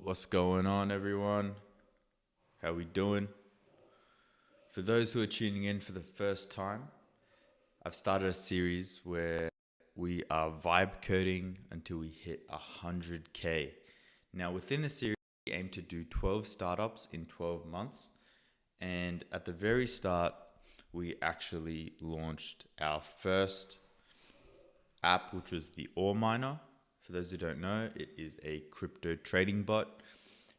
What's going on, everyone? How we doing? For those who are tuning in for the first time, I've started a series where we are vibe coding until we hit 100K. Now, within the series, we aim to do 12 startups in 12 months. And at the very start, we actually launched our first app, which was the ore miner. For those who don't know, it is a crypto trading bot.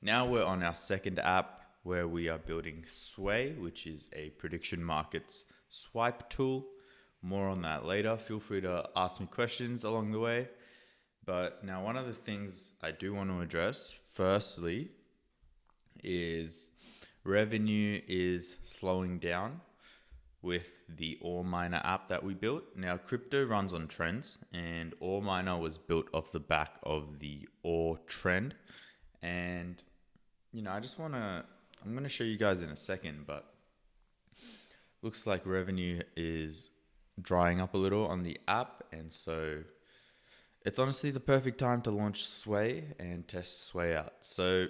Now we're on our second app where we are building Sway, which is a prediction markets swipe tool. More on that later. Feel free to ask me questions along the way. But now one of the things I do want to address, firstly, is revenue is slowing down with the ore miner app that we built. Now, crypto runs on trends, and ore miner was built off the back of the ore trend. And I'm gonna show you guys in a second, but looks like revenue is drying up a little on the app, and so it's honestly the perfect time to launch Sway and test Sway out. So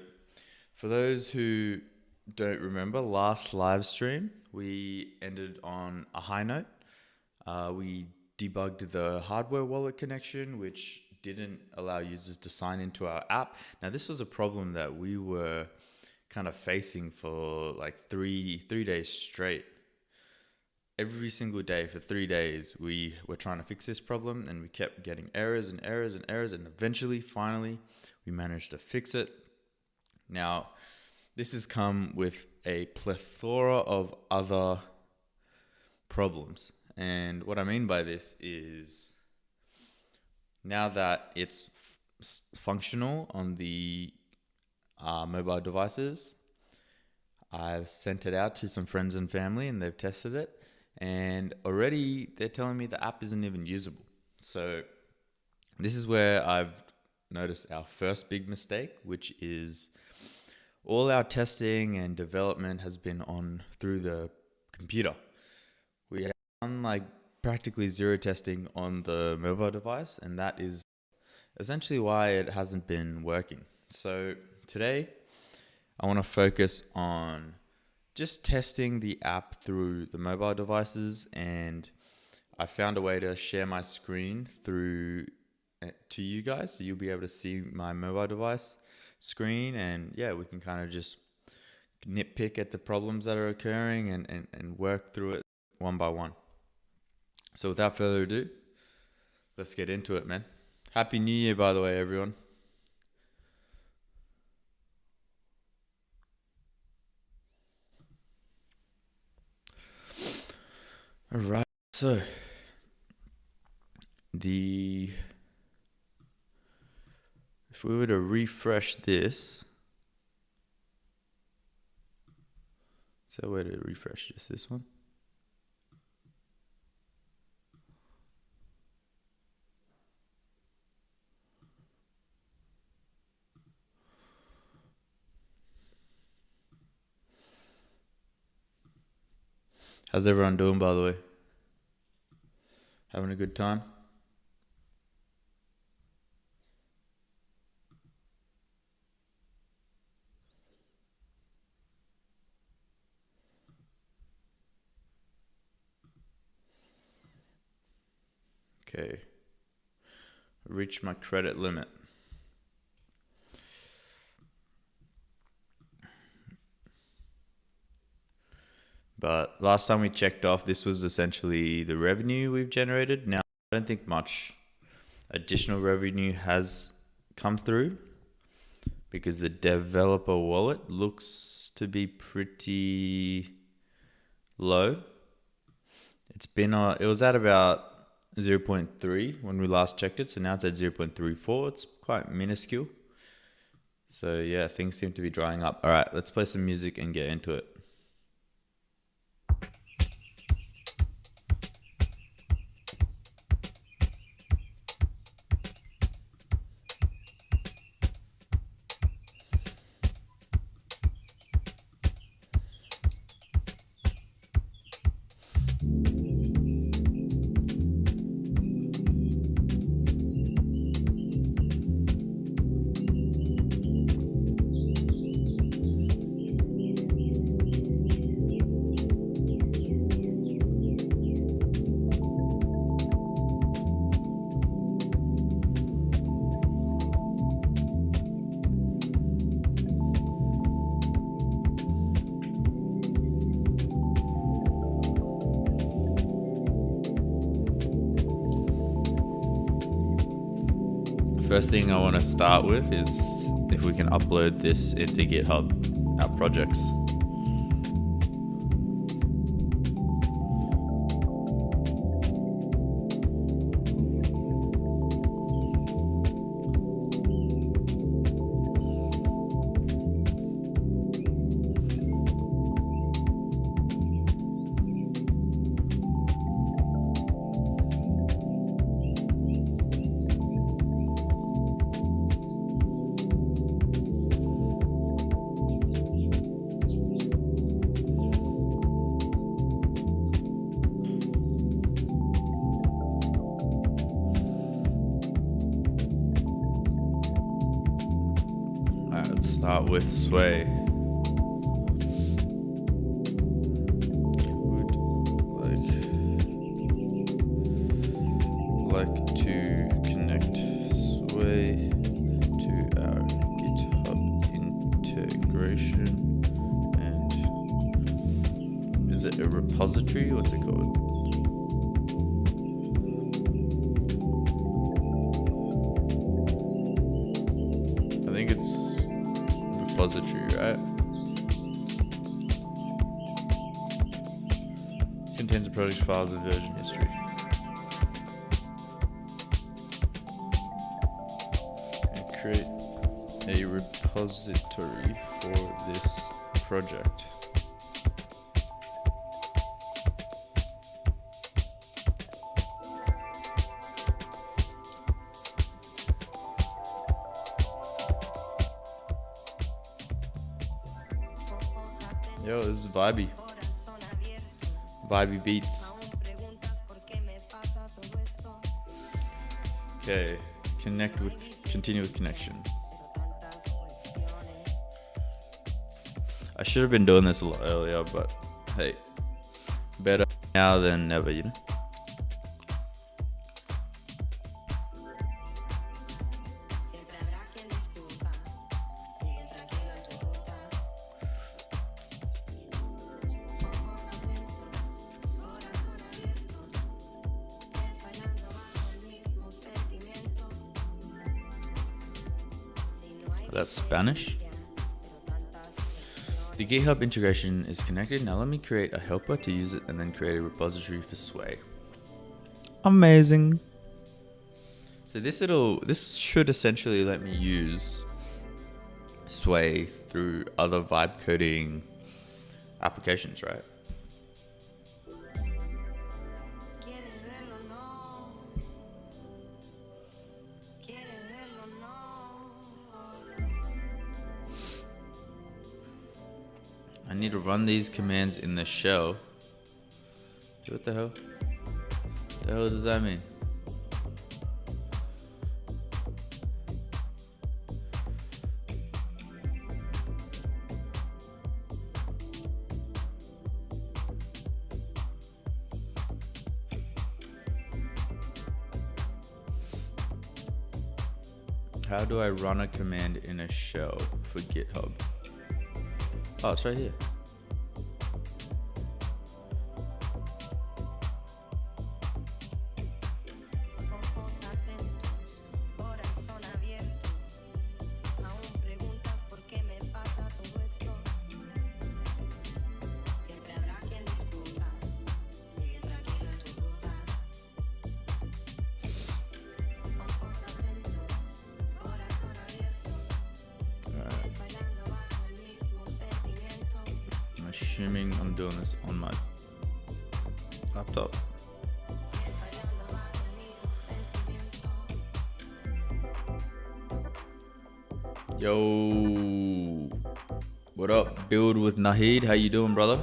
for those who don't remember, last live stream we ended on a high note. We debugged the hardware wallet connection, which didn't allow users to sign into our app. Now, this was a problem that we were kind of facing for like three days straight. Every single day for 3 days, we were trying to fix this problem, and we kept getting errors and errors and errors, and eventually, finally, we managed to fix it. Now, this has come with a plethora of other problems. And what I mean by this is, now that it's functional on the mobile devices, I've sent it out to some friends and family, and they've tested it. And already they're telling me the app isn't even usable. So this is where I've noticed our first big mistake, which is all our testing and development has been on through the computer. We have done like practically zero testing on the mobile device, and that is essentially why it hasn't been working. So today I want to focus on just testing the app through the mobile devices, and I found a way to share my screen through to you guys, so you'll be able to see my mobile device screen, and yeah, we can kind of just nitpick at the problems that are occurring and work through it one by one. So without further ado, let's get into it, man. Happy New Year, by the way, everyone. All right, so if we were to refresh this, so where to refresh just this one? How's everyone doing, by the way? Having a good time? Okay. Reach my credit limit. But last time we checked off, this was essentially the revenue we've generated. Now, I don't think much additional revenue has come through because the developer wallet looks to be pretty low. It was at about 0.3 when we last checked it, so now it's at 0.34. It's quite minuscule. So yeah, things seem to be drying up. All right, let's play some music and get into it. First thing I want to start with is if we can upload this into GitHub, our projects. Let's start with Sway. Would like to connect Sway to our GitHub integration. And is it a repository? What's it called? I think it's repository, right? Contains the project files and version history. And create a repository for this project. Yo, this is Vibey. Vibey beats. Okay, continue with connection. I should have been doing this a lot earlier, but hey, better now than never, you know? That's Spanish. The GitHub integration is connected. Now let me create a helper to use it and then create a repository for Sway. Amazing. So this should essentially let me use Sway through other Vibecoding applications, right? I need to run these commands in the shell. What the hell? The hell does that mean? How do I run a command in a shell for GitHub? Oh, it's right here. Assuming I'm doing this on my laptop. Yo, what up? Build with Nahid. How you doing, brother?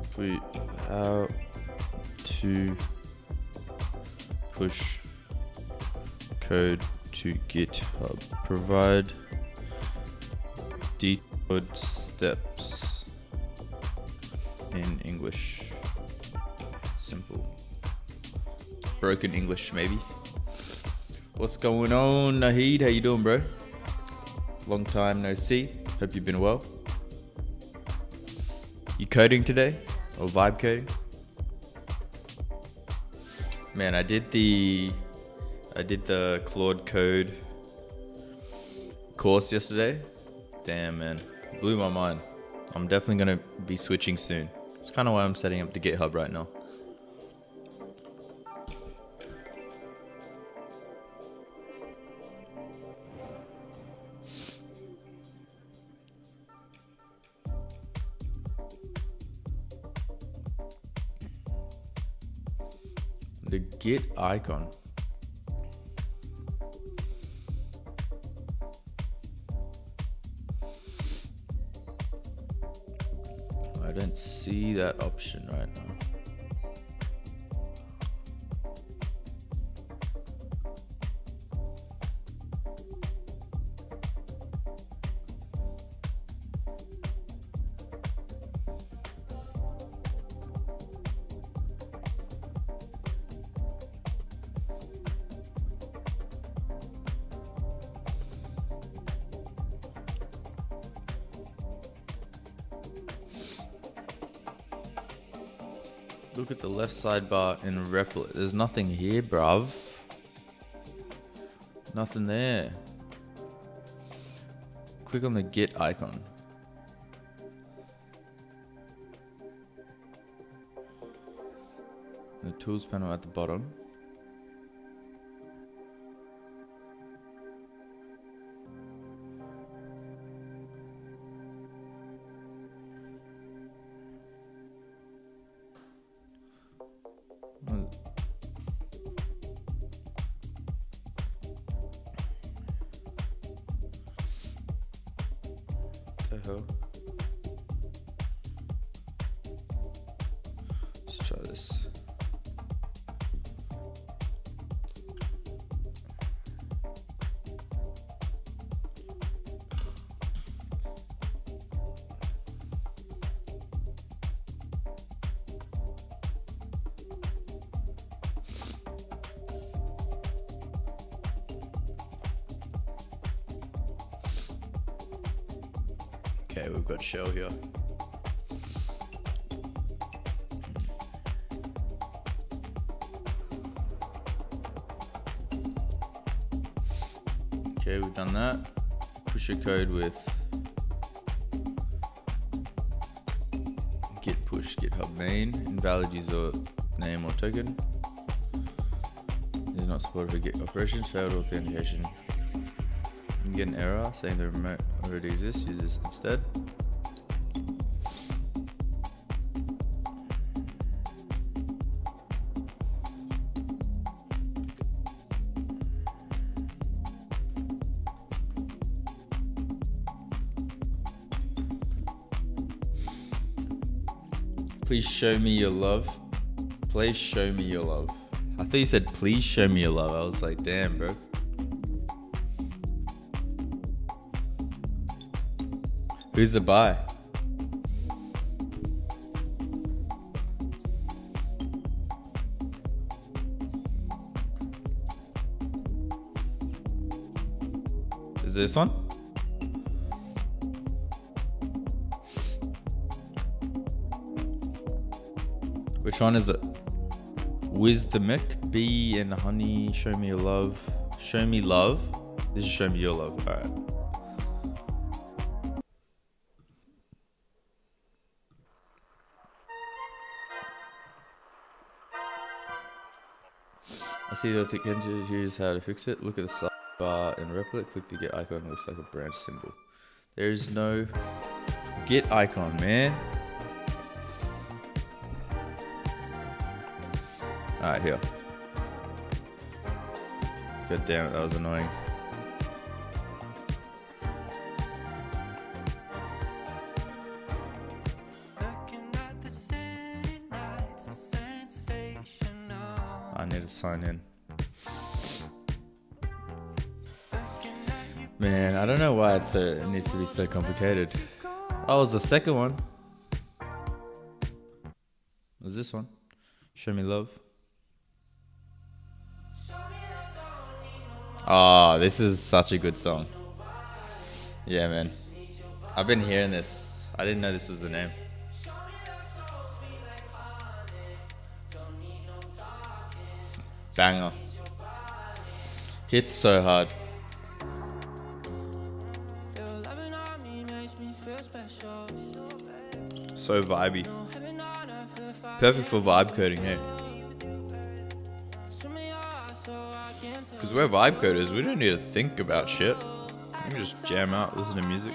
Sweet. How to push code to GitHub. Provide detailed steps in English. Simple. Broken English, maybe. What's going on, Nahid? How you doing, bro? Long time no see. Hope you've been well. You coding today? or Vibecoding. Man, I did the Claude code course yesterday. Damn, man, blew my mind. I'm definitely gonna be switching soon. It's kind of why I'm setting up the GitHub right now. The Git icon. I don't see that option right now. Look at the left sidebar in Replit. There's nothing here, bruv. Nothing there. Click on the Git icon. The tools panel at the bottom. Let's try this. Okay, we've got shell here. Okay, we've done that. Push your code with git push GitHub main, invalid user name or token. Is not supported for Git operations, failed authentication. You can get an error saying the remote already exists, use this instead. Please show me your love. Please show me your love. I thought you said please show me your love. I was like, damn, bro. Who's the buy? Is this one? Which one is it? Wiz the Mick, B and Honey, show me your love. Show me love. This is show me your love. Alright. I see the here's how to fix it. Look at the sidebar in Replit. Click the Git icon. It looks like a branch symbol. There is no Git icon, man. Alright, here. God damn it, that was annoying. I need to sign in. Man, I don't know why it needs to be so complicated. Oh, it was the second one. Was this one? Show me love. Oh, this is such a good song. Yeah, man. I've been hearing this. I didn't know this was the name. Banger. Hits so hard. So vibey. Perfect for vibe coding, hey. Because we're vibe coders, we don't need to think about shit. We can just jam out, listen to music.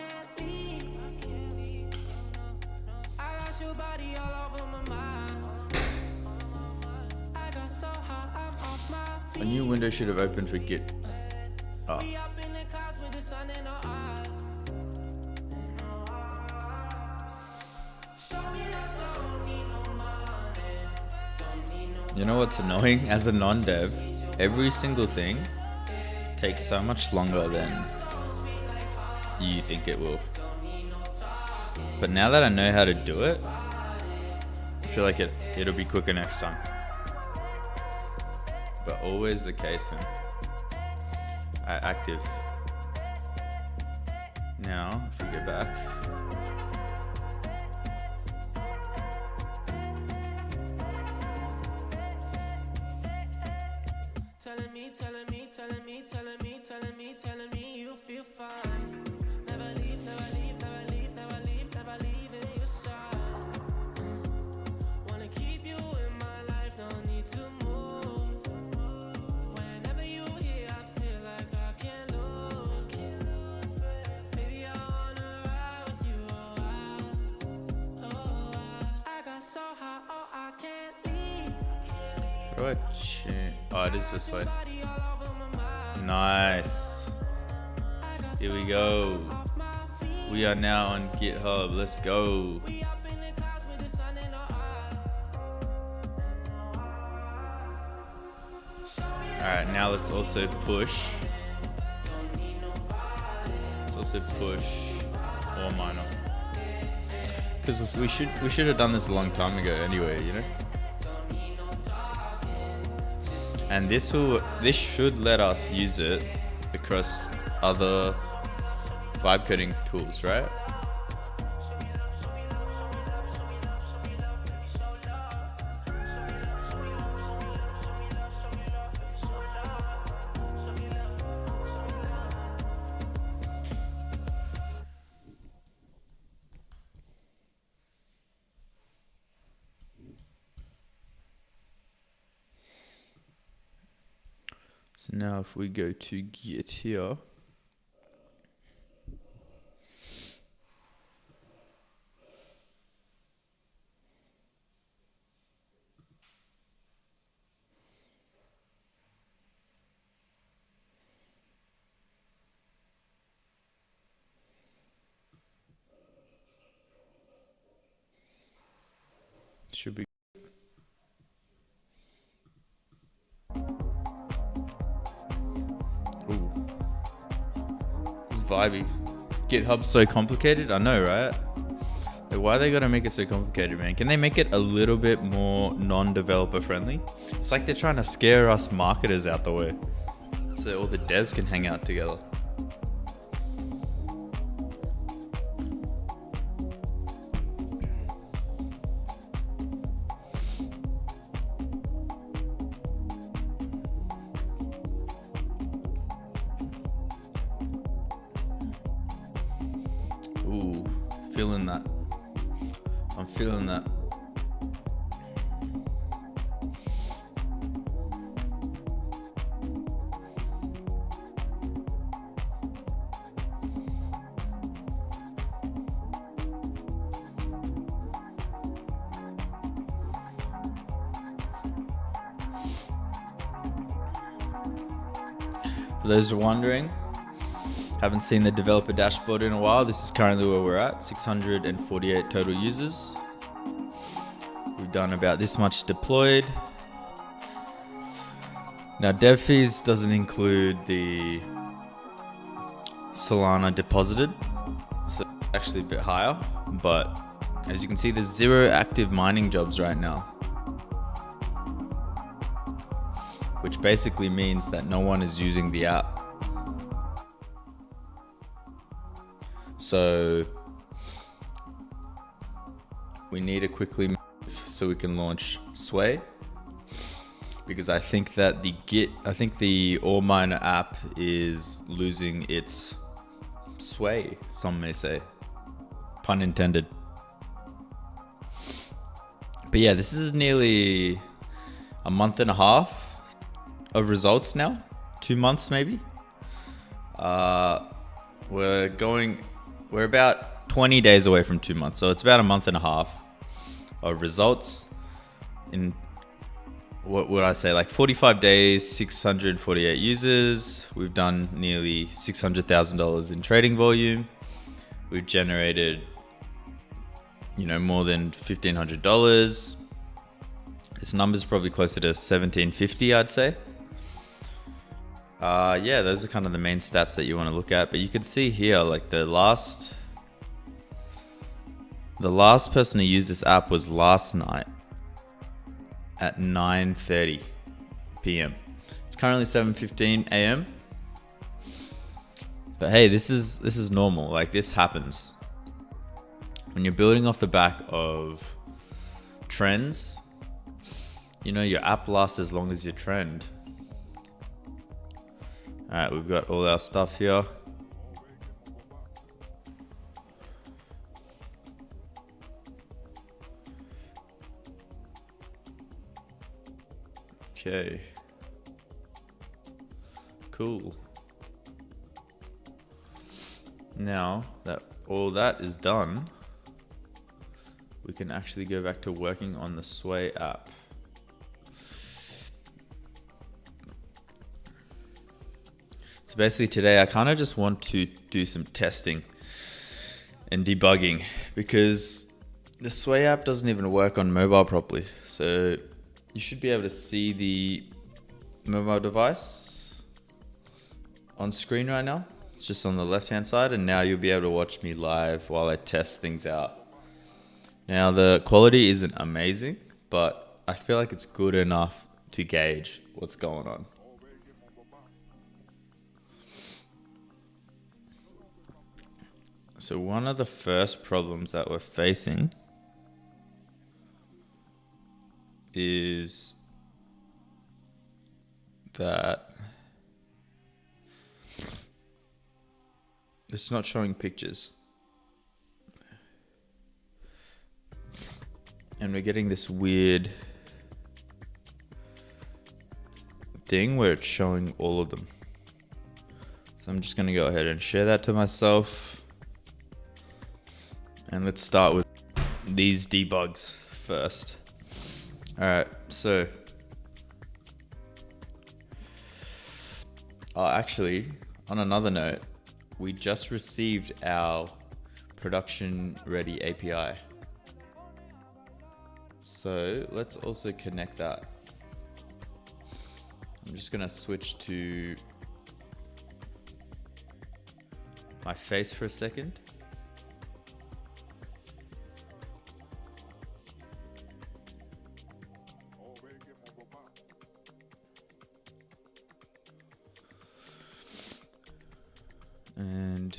A new window should have opened for Git. Oh. You know what's annoying? As a non-dev, every single thing takes so much longer than you think it will. But now that I know how to do it, I feel like it'll be quicker next time. But always the case in active. Now, if we go back. Telling me you feel fine. Never leave in your side. Wanna keep you in my life, don't need to move. Whenever you here, I feel like I can't lose. Baby, I wanna ride with you, I got so high, oh, I can't leave. How do I change? Oh, it is this way. Nice. Here we go. We are now on GitHub. Let's go. Alright, now let's also push. Let's also push all minor. Because we should have done this a long time ago anyway, you know? And this should let us use it across other vibe coding tools, right? So now if we go to Git here, should be. Ooh. This is vibey. GitHub's so complicated, I know, right? Like, why they gotta make it so complicated, man? Can they make it a little bit more non-developer friendly? It's like they're trying to scare us marketers out the way, so all the devs can hang out together. Ooh, feeling that. I'm feeling that. For those who are wondering, haven't seen the developer dashboard in a while. This is currently where we're at, 648 total users. We've done about this much deployed. Now dev fees doesn't include the Solana deposited, so it's actually a bit higher, but as you can see, there's 0 active mining jobs right now, which basically means that no one is using the app. So we need to quickly move so we can launch Sway, because I think that the Ore Miner app is losing its sway, some may say. Pun intended. But yeah, this is nearly a month and a half of results now. 2 months maybe. We're about 20 days away from 2 months. So it's about a month and a half of results. In what would I say, like 45 days, 648 users. We've done nearly $600,000 in trading volume. We've generated, more than $1,500. This number's probably closer to $1,750, I'd say. Yeah, those are kind of the main stats that you want to look at. But you can see here, like the last person to use this app was last night at 9:30 p.m. It's currently 7:15 a.m. But hey, this is normal. Like, this happens when you're building off the back of trends. Your app lasts as long as your trend. All right, we've got all our stuff here. Okay. Cool. Now that all that is done, we can actually go back to working on the Sway app. So basically today I kind of just want to do some testing and debugging, because the Sway app doesn't even work on mobile properly. So you should be able to see the mobile device on screen right now. It's just on the left hand side, and now you'll be able to watch me live while I test things out. Now the quality isn't amazing, but I feel like it's good enough to gauge what's going on. So one of the first problems that we're facing is that it's not showing pictures. And we're getting this weird thing where it's showing all of them. So I'm just going to go ahead and share that to myself. And let's start with these debugs first. Alright, so actually, on another note, we just received our production ready API. So let's also connect that. I'm just gonna switch to my face for a second. And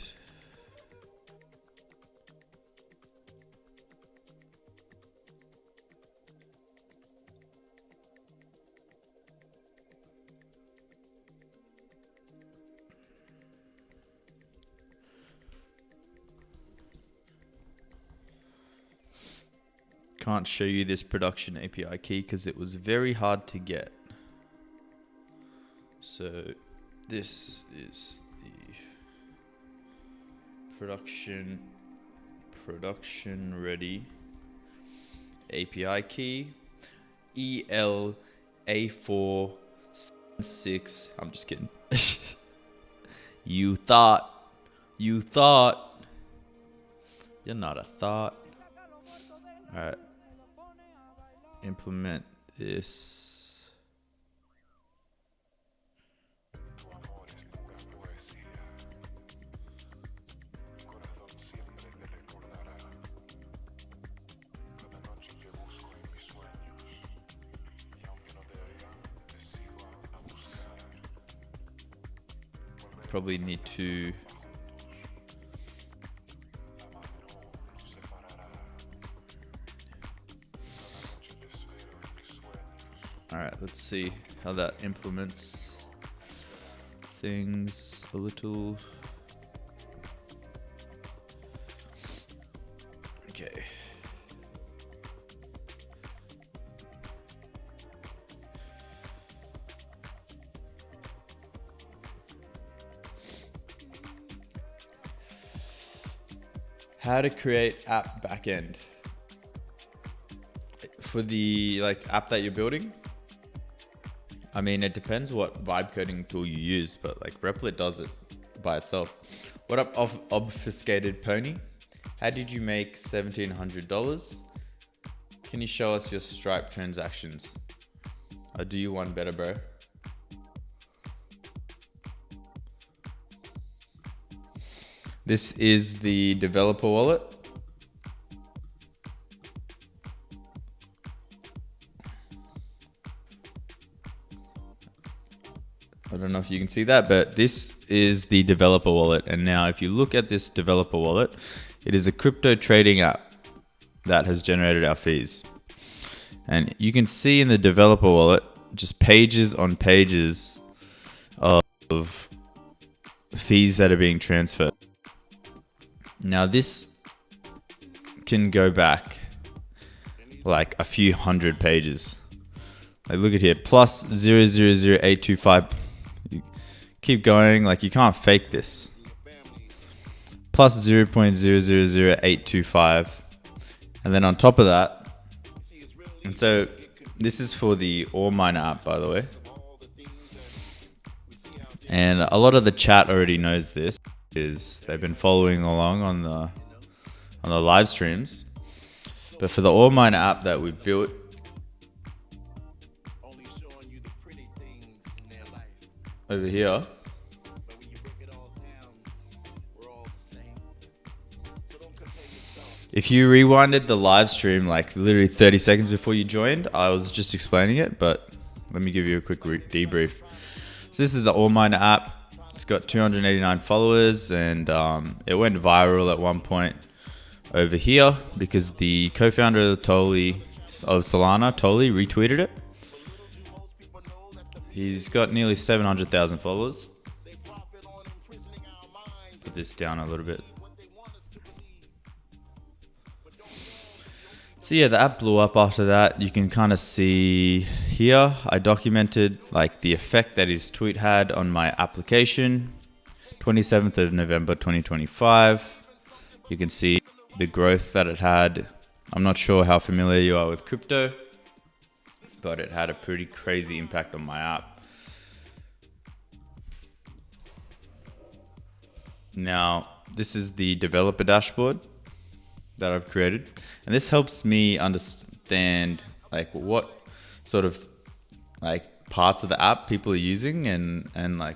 can't show you this production API key because it was very hard to get. So this is the production ready API key, ELA476. I'm just kidding. You thought you're not a thought. All right, implement this. Probably need to All right, let's see how that implements things a little. Okay. How to create app backend for the app that you're building. I mean, it depends what Vibecoding tool you use, but Replit does it by itself. What up, obfuscated pony? How did you make $1,700? Can you show us your Stripe transactions? I'll do you one better, bro. This is the developer wallet. I don't know if you can see that, but this is the developer wallet. And now if you look at this developer wallet, it is a crypto trading app that has generated our fees. And you can see in the developer wallet, just pages on pages of fees that are being transferred. Now this can go back like a few hundred pages. Look at here, plus 0.00825. Keep going, you can't fake this. Plus 0.000825. And then on top of that, and so this is for the ore miner app, by the way. And a lot of the chat already knows this, is they've been following along on the live streams. But for the ore miner app that we built, over here, if you rewinded the live stream literally 30 seconds before you joined, I was just explaining it, but let me give you a quick debrief. So this is the ore miner app. It's got 289 followers, and it went viral at one point over here because the co-founder of Solana, Tolly, retweeted it. He's got nearly 700,000 followers. Put this down a little bit. So yeah, the app blew up after that. You can kind of see here, I documented the effect that his tweet had on my application. 27th of November 2025. You can see the growth that it had. I'm not sure how familiar you are with crypto, but it had a pretty crazy impact on my app. Now, this is the developer dashboard that I've created, and this helps me understand what sort of parts of the app people are using and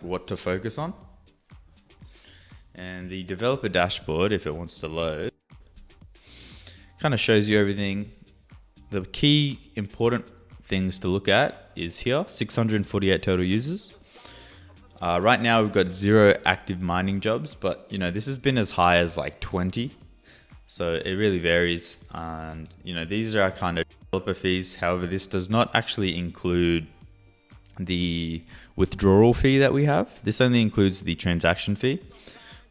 what to focus on. And the developer dashboard, if it wants to load, kind of shows you everything. The key important things to look at is here, 648 total users. Right now we've got 0 active mining jobs, but this has been as high as 20. So it really varies. And these are our kind of developer fees. However, this does not actually include the withdrawal fee that we have. This only includes the transaction fee.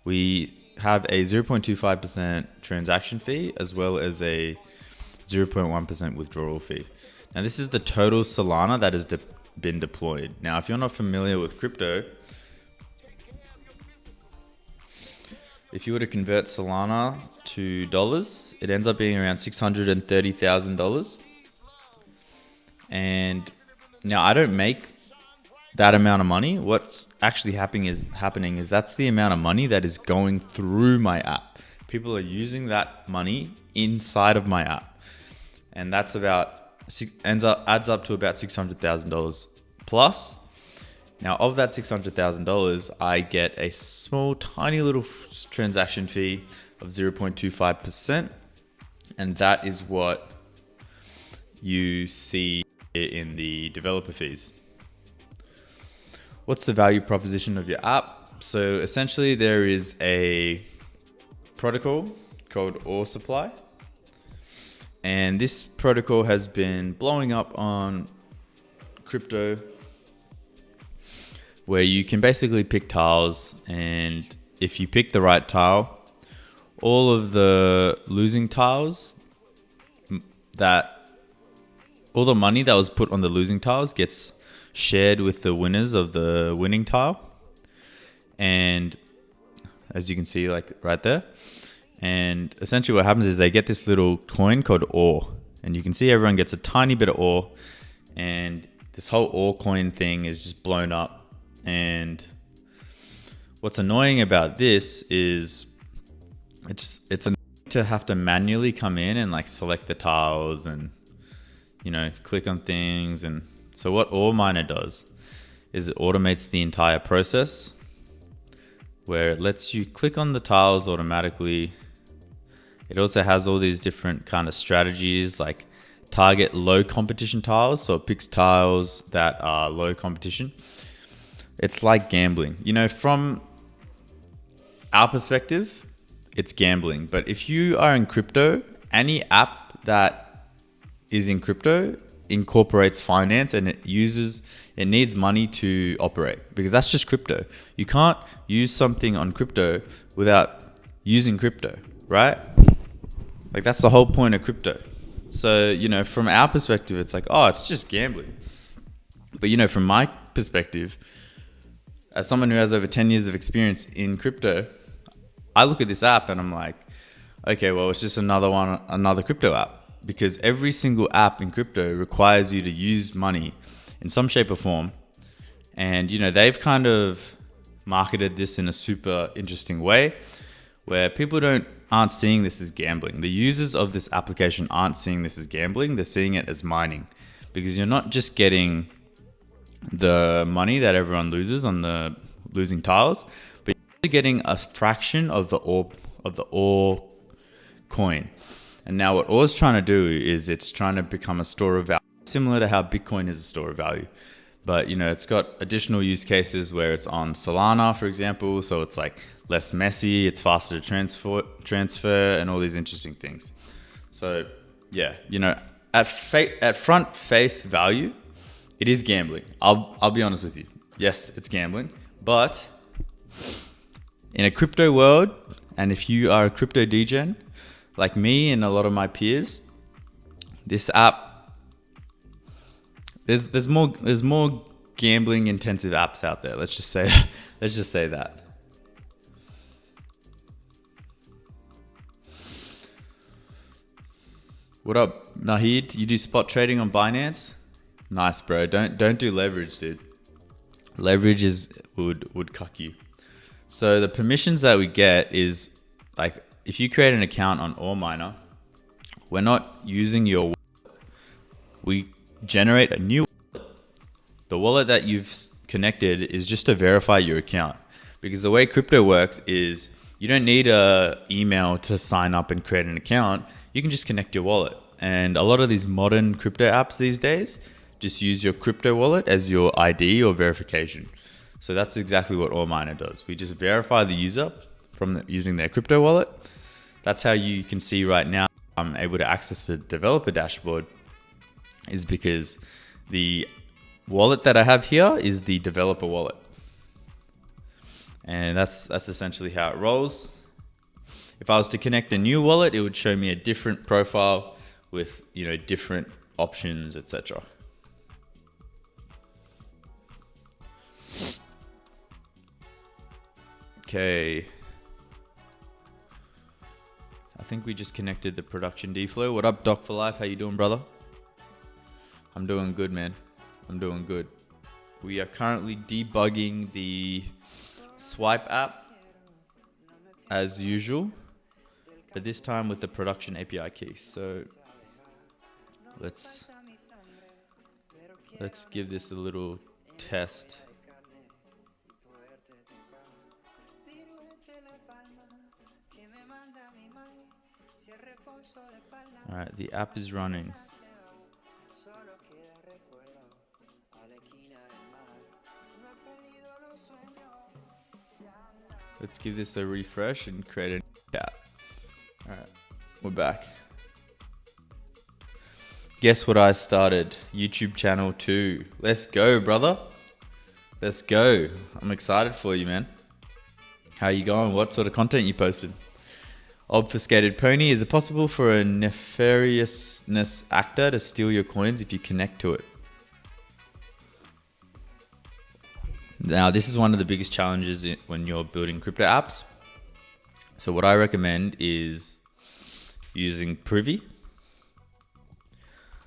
We have a 0.25% transaction fee as well as a 0.1% withdrawal fee. Now this is the total Solana that has been deployed. Now, if you're not familiar with crypto, if you were to convert Solana to dollars, it ends up being around $630,000. And now I don't make that amount of money. What's actually happening is that's the amount of money that is going through my app. People are using that money inside of my app, and that's adds up to about $600,000 plus. Now, of that $600,000, I get a small, tiny little transaction fee of 0.25%, and that is what you see in the developer fees. What's the value proposition of your app? So essentially, there is a protocol called Ore Supply, and this protocol has been blowing up on crypto, where you can basically pick tiles, and if you pick the right tile, all of the losing tiles, all the money that was put on the losing tiles gets shared with the winners of the winning tile. And as you can see, like right there, and essentially what happens is they get this little coin called ore, and you can see everyone gets a tiny bit of ore, and this whole ore coin thing is just blown up. And what's annoying about this is it's annoying to have to manually come in and like select the tiles and, you know, click on things. And so what OreMiner does is it automates the entire process, where it lets you click on the tiles automatically. It also has all these different kind of strategies, like target low competition tiles. So it picks tiles that are low competition. It's like gambling. You know, from our perspective, it's gambling. But if you are in crypto, any app that is in crypto incorporates finance, and it needs money to operate, because that's just crypto. You can't use something on crypto without using crypto, right? Like that's the whole point of crypto. So, you know, from our perspective, it's like, oh, it's just gambling. But, you know, from my perspective, as someone who has over 10 years of experience in crypto, I look at this app and I'm like, okay, well, it's just another crypto app, because every single app in crypto requires you to use money in some shape or form. And, you know, they've kind of marketed this in a super interesting way where people aren't seeing this as gambling. The users of this application aren't seeing this as gambling. They're seeing it as mining, because you're not just getting the money that everyone loses on the losing tiles, but you're getting a fraction of the ore coin. And now what Ore's trying to do is it's trying to become a store of value, similar to how Bitcoin is a store of value. But, you know, it's got additional use cases where it's on Solana, for example. So it's like less messy, it's faster to transfer, and all these interesting things. So yeah, you know, at front face value, it is gambling. I'll be honest with you. Yes, it's gambling, but in a crypto world, and if you are a crypto degen like me and a lot of my peers, this app, there's more gambling intensive apps out there. Let's just say that. What up, Nahid? You do spot trading on Binance? Nice, bro. Don't do leverage, dude. Leverage would cuck you. So the permissions that we get is, like, if you create an account on OreMiner, we're not using your wallet. We generate a new wallet. The wallet that you've connected is just to verify your account, because the way crypto works is you don't need a email to sign up and create an account. You can just connect your wallet. And a lot of these modern crypto apps these days just use your crypto wallet as your ID or verification. So that's exactly what OreMiner does. We just verify the user using their crypto wallet. That's how you can see right now I'm able to access the developer dashboard, is because the wallet that I have here is the developer wallet. And that's essentially how it rolls. If I was to connect a new wallet, it would show me a different profile with, you know, different options, etc. Okay. I think we just connected the production D-Flow. What up, Doc for Life? How you doing, brother? I'm doing good, man. I'm doing good. We are currently debugging the Swipe app as usual, but this time with the production API key. So let's give this a little test. All right, the app is running. Let's give this a refresh and create a app. All right, we're back. guess what I started? YouTube channel 2. Let's go, brother. Let's go. I'm excited for you, man. How you going? What sort of content you posted? Obfuscated pony. Is it possible for a nefariousness actor to steal your coins if you connect to it? Now, this is one of the biggest challenges when you're building crypto apps. So what I recommend is using Privy.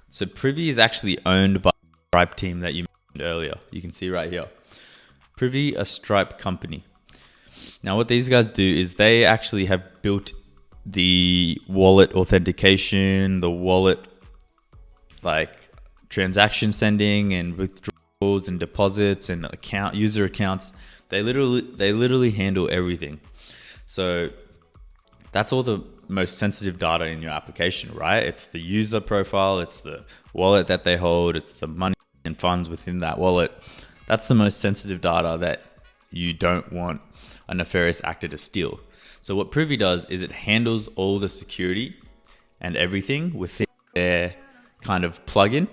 So Privy is actually owned by the Stripe team that you mentioned earlier. You can see right here. Privy, a Stripe company. Now what these guys do is they actually have built the wallet authentication, the wallet like transaction sending and withdrawals and deposits and user accounts. They literally handle everything. So that's all the most sensitive data in your application, right? It's the user profile, it's the wallet that they hold, it's the money and funds within that wallet. That's the most sensitive data that you don't want a nefarious actor to steal. So what Privy does is it handles all the security and everything within their kind of plugin.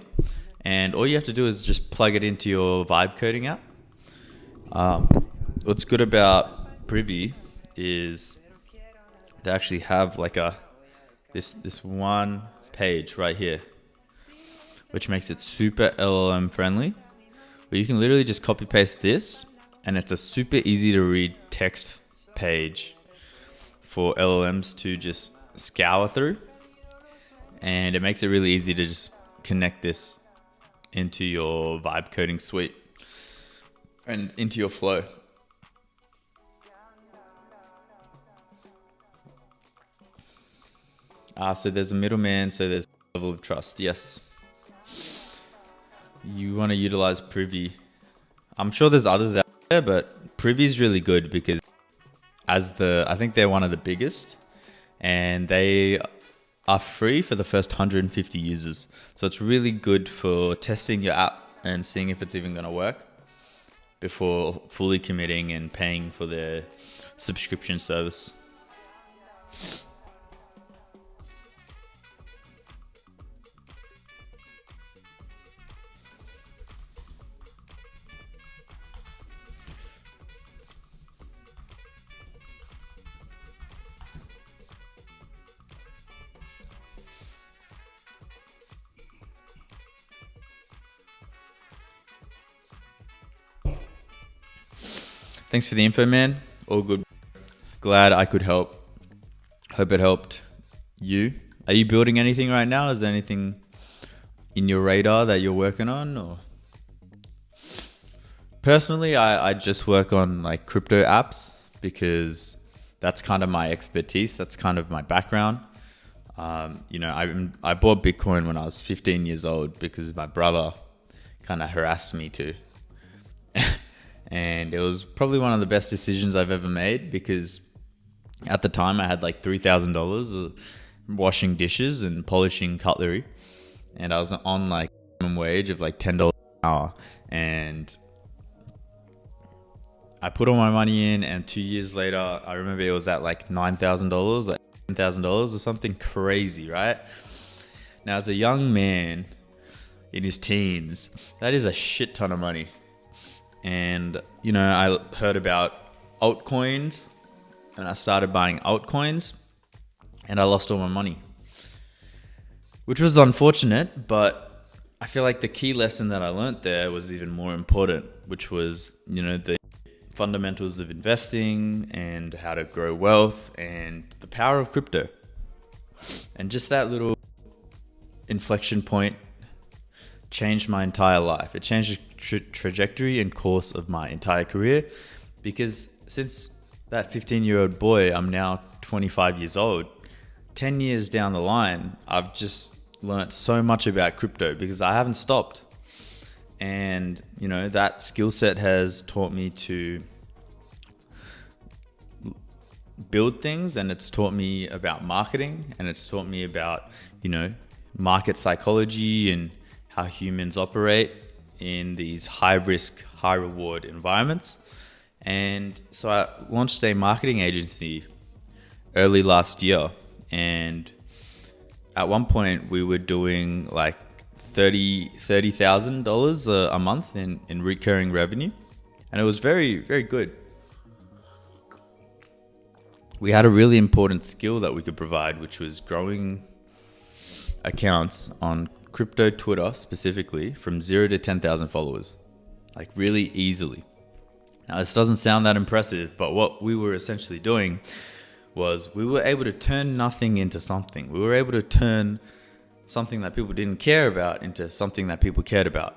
And all you have to do is just plug it into your Vibecoding app. What's good about Privy is they actually have like this one page right here, which makes it super LLM friendly, where you can literally just copy paste this, and it's a super easy to read text page for LLMs to just scour through, and it makes it really easy to just connect this into your Vibecoding suite and into your flow. So there's a middleman, so there's a level of trust. Yes. You want to utilize Privy. I'm sure there's others out there, but Privy is really good because I think they're one of the biggest, and they are free for the first 150 users. So it's really good for testing your app and seeing if it's even going to work before fully committing and paying for their subscription service. Thanks for the info, man. All good. Glad I could help. Hope it helped you. Are you building anything right now? Is there anything in your radar that you're working on? Or personally, I just work on like crypto apps because that's kind of my expertise. That's kind of my background. I bought Bitcoin when I was 15 years old because my brother kind of harassed me to. And it was probably one of the best decisions I've ever made because at the time I had like $3,000 washing dishes and polishing cutlery. And I was on like minimum wage of like $10 an hour. And I put all my money in, and 2 years later, I remember it was at like $9,000, like $10,000 or something crazy, right? Now, as a young man in his teens, that is a shit ton of money. And, I heard about altcoins, and I started buying altcoins, and I lost all my money, which was unfortunate, but I feel like the key lesson that I learned there was even more important, which was, the fundamentals of investing and how to grow wealth and the power of crypto. And just that little inflection point changed my entire life. It changed the trajectory and course of my entire career, because since that 15-year-old boy, I'm now 25 years old. 10 years down the line, I've just learnt so much about crypto because I haven't stopped. And, that skill set has taught me to build things, and it's taught me about marketing, and it's taught me about, market psychology and how humans operate in these high risk, high reward environments. And so I launched a marketing agency early last year. And at one point we were doing like $30,000 a month in recurring revenue. And it was very, very good. We had a really important skill that we could provide, which was growing accounts on crypto Twitter specifically from 0 to 10,000 followers, like really easily. Now, this doesn't sound that impressive, but what we were essentially doing was we were able to turn nothing into something. We were able to turn something that people didn't care about into something that people cared about.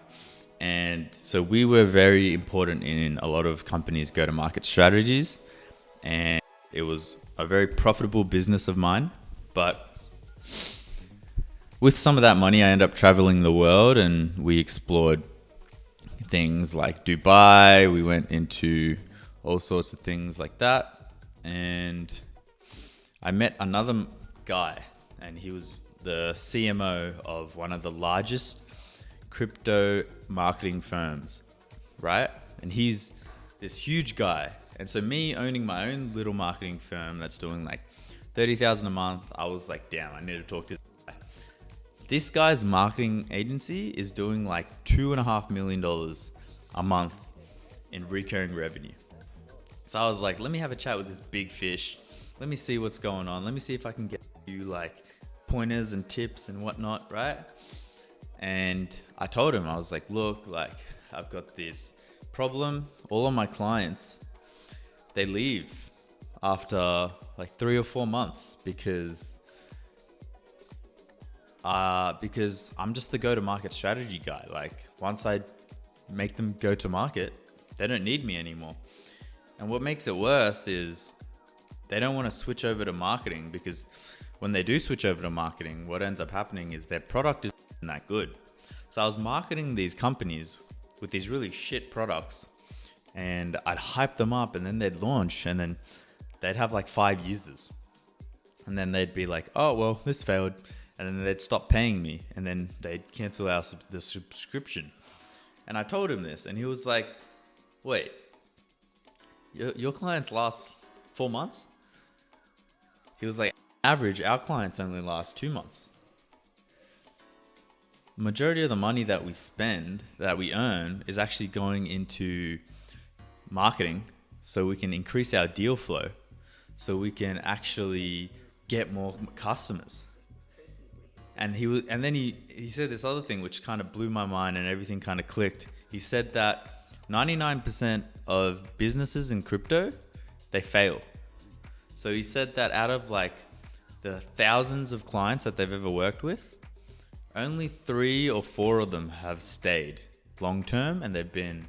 And so we were very important in a lot of companies' go-to-market strategies. And it was a very profitable business of mine. But with some of that money, I ended up traveling the world and we explored things like Dubai. We went into all sorts of things like that. And I met another guy, and he was the CMO of one of the largest crypto marketing firms, right? And he's this huge guy. And so me owning my own little marketing firm that's doing like 30,000 a month, I was like, damn, I need to talk to this guy. This guy's marketing agency is doing like $2.5 million a month in recurring revenue. So I was like, let me have a chat with this big fish. Let me see what's going on. Let me see if I can get you like pointers and tips and whatnot, right? And I told him, I was like, look, like I've got this problem. All of my clients, they leave after like 3 or 4 months because I'm just the go-to-market strategy guy. Like once I make them go to market, they don't need me anymore. And what makes it worse is they don't want to switch over to marketing, because when they do switch over to marketing, what ends up happening is their product isn't that good. So I was marketing these companies with these really shit products, and I'd hype them up, and then they'd launch, and then they'd have like 5 users. And then they'd be like, oh, well, this failed. And then they'd stop paying me, and then they'd cancel the subscription. And I told him this, and he was like, wait, your clients last 4 months? He was like, average, our clients only last 2 months. Majority of the money that we spend, that we earn, is actually going into marketing, so we can increase our deal flow, so we can actually get more customers. And then he said this other thing which kind of blew my mind, and everything kind of clicked. He said that 99% of businesses in crypto, they fail. So he said that out of like the thousands of clients that they've ever worked with, only 3 or 4 of them have stayed long term, and they've been,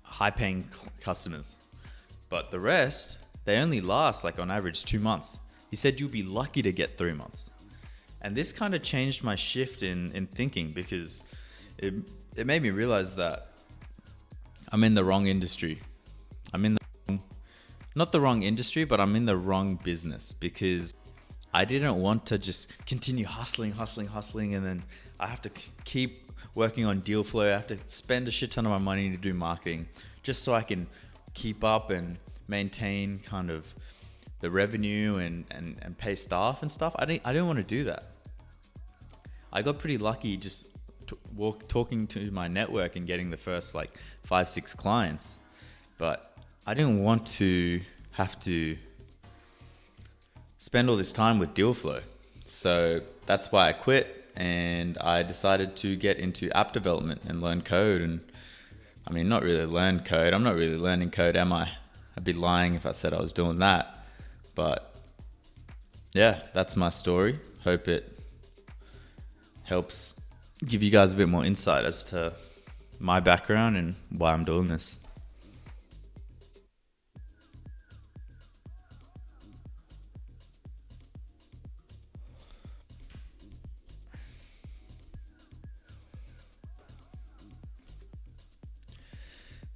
high paying customers. But the rest, they only last like on average 2 months. He said you'll be lucky to get 3 months. And this kind of changed my shift in thinking, because it made me realize that I'm in the wrong industry. Not the wrong industry, but I'm in the wrong business, because I didn't want to just continue hustling, and then I have to keep working on deal flow. I have to spend a shit ton of my money to do marketing just so I can keep up and maintain kind of the revenue and pay staff and stuff. I didn't want to do that. I got pretty lucky just talking to my network and getting the first like 5-6 clients, but I didn't want to have to spend all this time with deal flow. So that's why I quit, and I decided to get into app development and learn code. And I mean, not really learn code. I'm not really learning code, am I? I'd be lying if I said I was doing that. But yeah, that's my story. Hope it helps give you guys a bit more insight as to my background and why I'm doing this.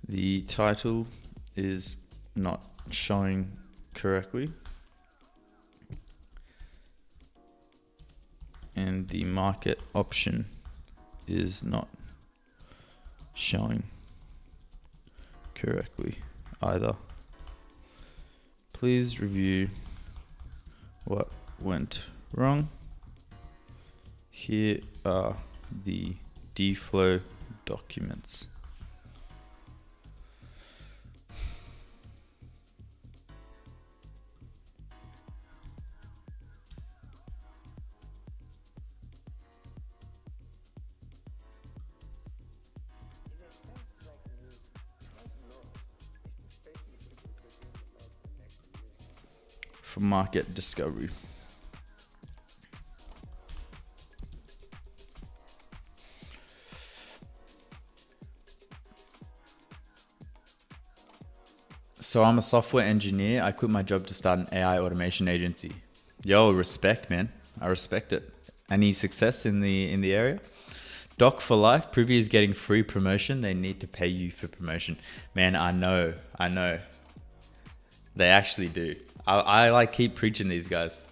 The title is not showing correctly, and the market option is not showing correctly either. Please review what went wrong Here are the dflow documents. For market discovery. So I'm a software engineer. I quit my job to start an AI automation agency. Yo, respect, man. I respect it. Any success in the area? Doc for life. Privy is getting free promotion. They need to pay you for promotion. Man, I know. They actually do. I like keep preaching these guys.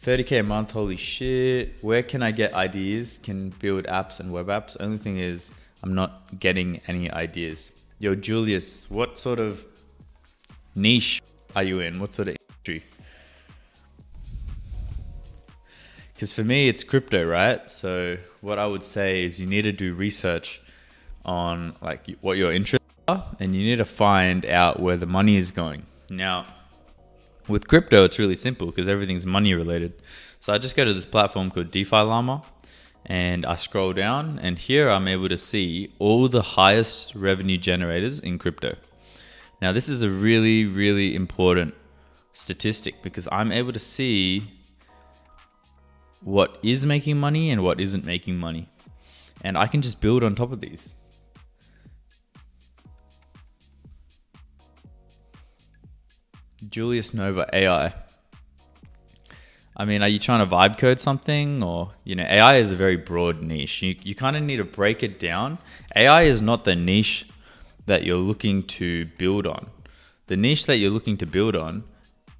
30K a month, holy shit. Where can I get ideas? Can build apps and web apps. Only thing is, I'm not getting any ideas. Yo, Julius, what sort of niche are you in? What sort of industry? Because for me, it's crypto, right? So what I would say is you need to do research on like what your interests are, and you need to find out where the money is going. Now, with crypto, it's really simple because everything's money related. So I just go to this platform called DeFi Llama, and I scroll down, and here I'm able to see all the highest revenue generators in crypto. Now, this is a really, really important statistic because I'm able to see what is making money and what isn't making money. And I can just build on top of these. Julius Nova AI. I mean, are you trying to vibe code something? Or, AI is a very broad niche. You kind of need to break it down. AI is not the niche that you're looking to build on. The niche that you're looking to build on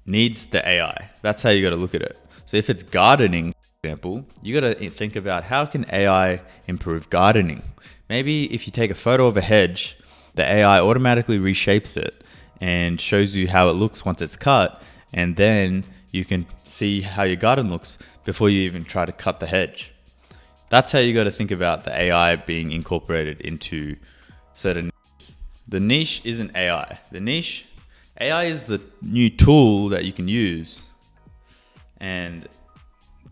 needs the AI. That's how you got to look at it. So if it's gardening, for example, you got to think about how can AI improve gardening? Maybe if you take a photo of a hedge, the AI automatically reshapes it and shows you how it looks once it's cut, and then you can see how your garden looks before you even try to cut the hedge. That's how you got to think about the AI being incorporated into certain niches. The niche isn't AI. AI is the new tool that you can use and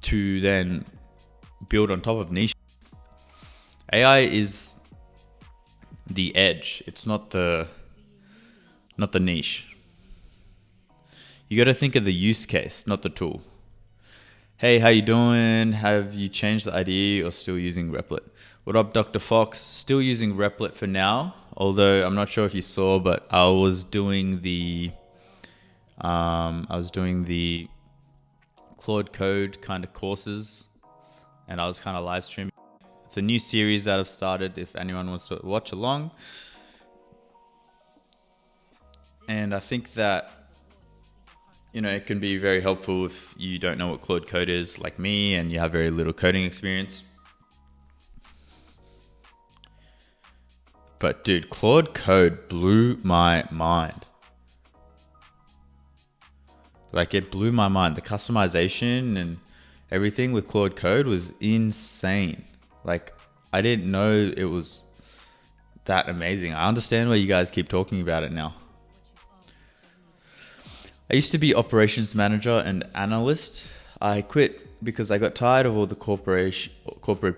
to then build on top of niche. AI is the edge. It's not the niche. You got to think of the use case, not the tool. Hey, how you doing? Have you changed the IDE or still using Replit? What up, Dr. Fox? Still using Replit for now. Although I'm not sure if you saw, but I was doing the Claude Code kind of courses, and I was kind of live streaming. It's a new series that I've started. If anyone wants to watch along, and I think that it can be very helpful if you don't know what Claude Code is, like me, and you have very little coding experience. But dude, Claude Code blew my mind. Like, it blew my mind. The customization and everything with Claude Code was insane. Like, I didn't know it was that amazing. I understand why you guys keep talking about it now. I used to be operations manager and analyst. I quit because I got tired of all the corporate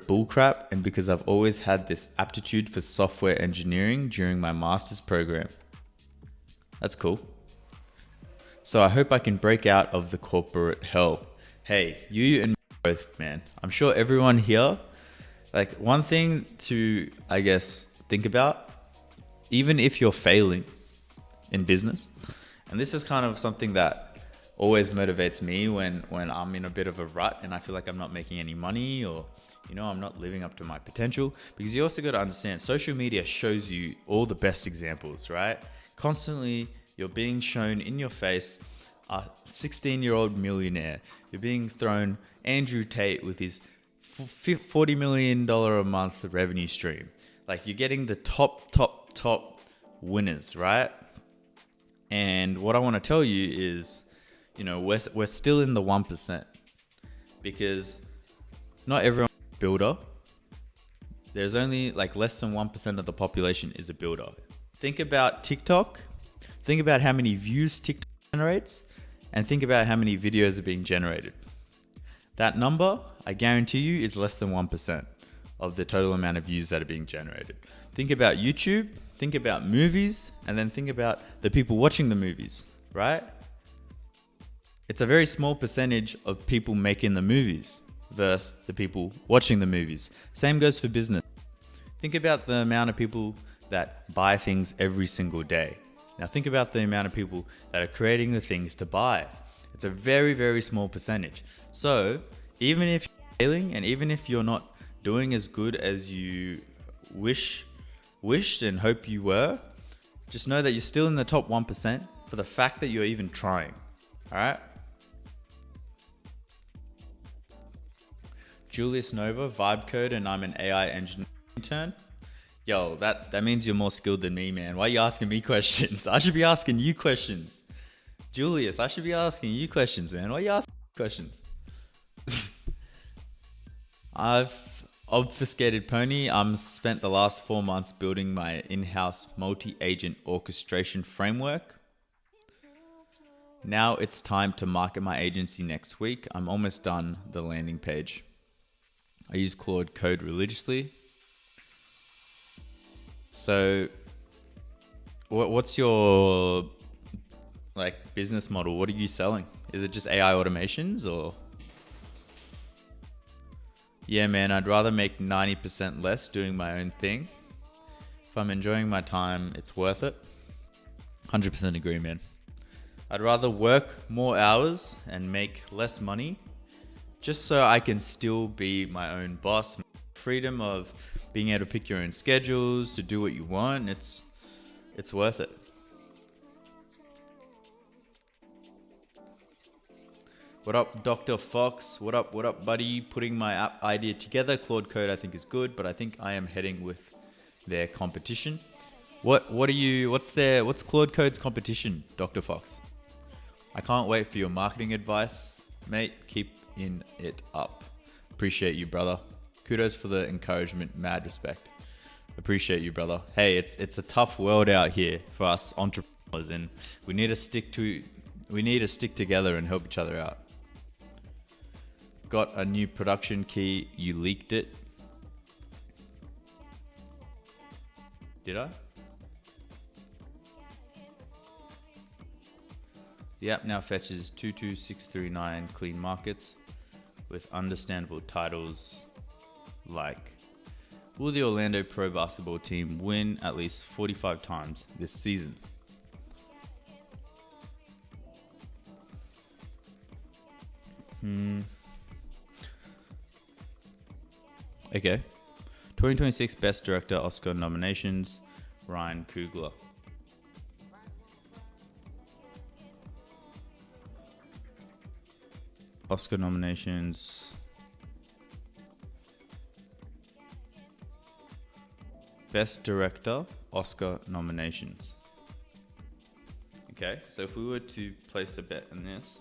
bullcrap, and because I've always had this aptitude for software engineering during my master's program. That's cool. So I hope I can break out of the corporate hell. Hey, you and me both, man. I'm sure everyone here, like, one thing to, I guess, think about, even if you're failing in business, and this is kind of something that always motivates me when I'm in a bit of a rut and I feel like I'm not making any money, or I'm not living up to my potential, because you also got to understand social media shows you all the best examples, right? Constantly you're being shown in your face a 16-year-old millionaire. You're being thrown Andrew Tate with his $40 million a month revenue stream. Like, you're getting the top winners, right? And what I want to tell you is, we're still in the 1%, because Not everyone is a builder. There's only like less than 1% of the population is a builder. Think about TikTok. Think about how many views TikTok generates, and think about how many videos are being generated. That number, I guarantee you, is less than 1% of the total amount of views that are being generated. Think about YouTube, think about movies, and then think about the people watching the movies, right? It's a very small percentage of people making the movies versus the people watching the movies. Same goes for business. Think about the amount of people that buy things every single day. Now think about the amount of people that are creating the things to buy. It's a very, very small percentage. So even if you're failing and even if you're not doing as good as you wished and hope you were, just know that you're still in the top 1% for the fact that you're even trying. All right? Julius Nova, Vibecoding, and I'm an AI engineer intern. Yo, that means you're more skilled than me, man. Why are you asking me questions? I should be asking you questions. Julius, I should be asking you questions, man. Why are you asking me questions? I've obfuscated Pony. I'm spent the last 4 months building my in-house multi-agent orchestration framework. Now it's time to market my agency next week. I'm almost done the landing page. I use Claude code religiously. So what's your like business model? What are you selling? Is it just AI automations or? Yeah, man, I'd rather make 90% less doing my own thing. If I'm enjoying my time, it's worth it. 100% agree, man. I'd rather work more hours and make less money just so I can still be my own boss. Freedom of being able to pick your own schedules, to do what you want, it's worth it. What up, Dr. Fox? What up, buddy? Putting my app idea together. Claude code I think is good, but I think I am heading with their competition. What's Claude code's competition, Dr. Fox? I can't wait for your marketing advice, mate. Keep it up. Appreciate you, brother. Kudos for the encouragement. Mad respect. Appreciate you, brother. Hey, it's a tough world out here for us entrepreneurs, and we need to stick together and help each other out. Got a new production key. You leaked it. Did I? The app now fetches 22639 clean markets with understandable titles like, will the Orlando Pro Basketball team win at least 45 times this season? Okay. 2026 Best Director Oscar nominations, Ryan Coogler. Oscar nominations. Best Director, Oscar nominations. Okay, so if we were to place a bet on this.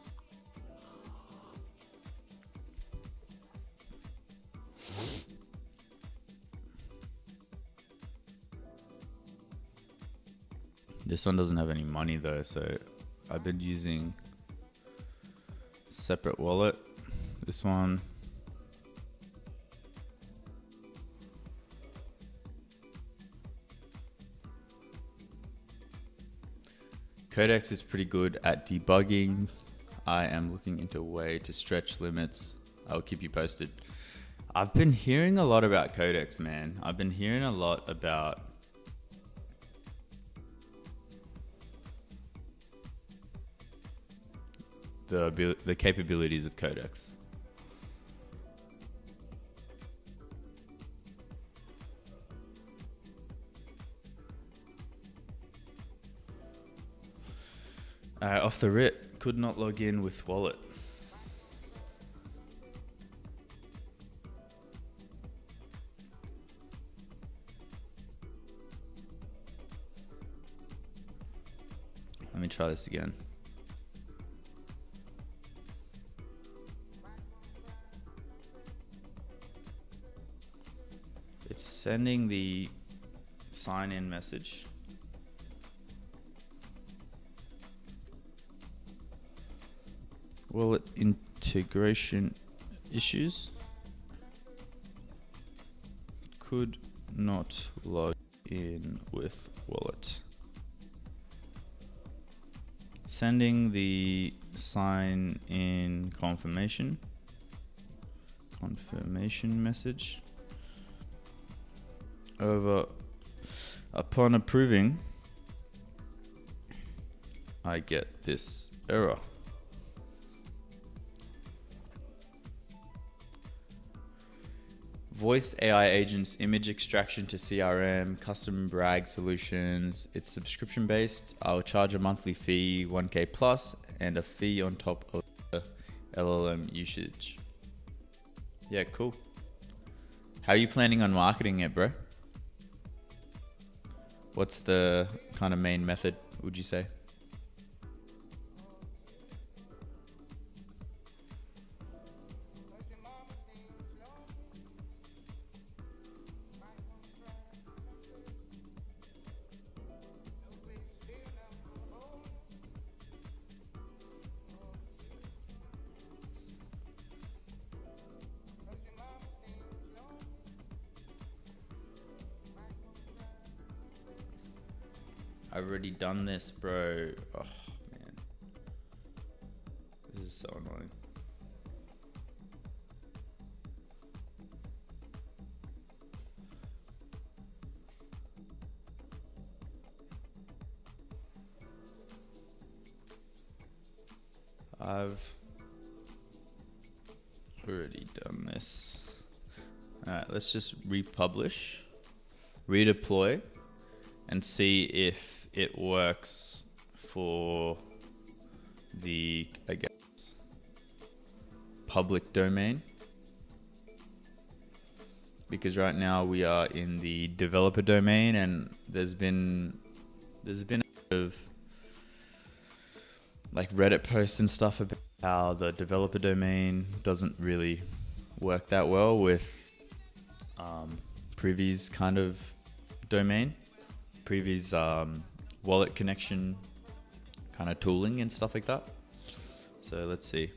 This one doesn't have any money though, so I've been using separate wallet. This one. Codex is pretty good at debugging. I am looking into a way to stretch limits. I'll keep you posted. I've been hearing a lot about Codex, man. I've been hearing a lot about the capabilities of Codex. Off the rip, could not log in with wallet. Let me try this again. sending the sign-in message. Wallet integration issues. Could not log in with wallet. Sending the sign-in confirmation message. Upon approving, I get this error. Voice AI agents, image extraction to CRM, custom brag solutions. It's subscription based. I'll charge a monthly fee, 1K plus, and a fee on top of the LLM usage. Yeah, cool. How are you planning on marketing it, bro? What's the kind of main method, would you say? I've already done this, bro. Oh, man. This is so annoying. I've already done this. All right, let's just republish, redeploy, and see if it works for the, I guess, public domain. Because right now we are in the developer domain, and there's been a bit of like Reddit posts and stuff about how the developer domain doesn't really work that well with Privy's kind of domain. Privy's wallet connection kind of tooling and stuff like that. So let's see.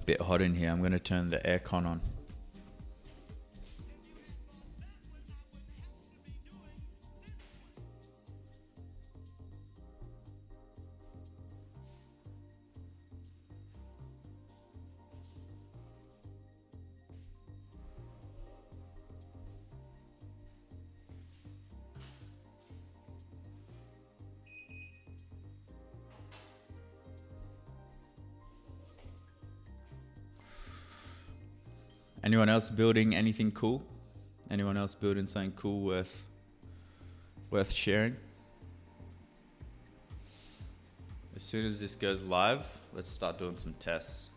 Bit hot in here. I'm going to turn the aircon on. Anyone else building anything cool? Anyone else building something cool worth sharing? As soon as this goes live, let's start doing some tests.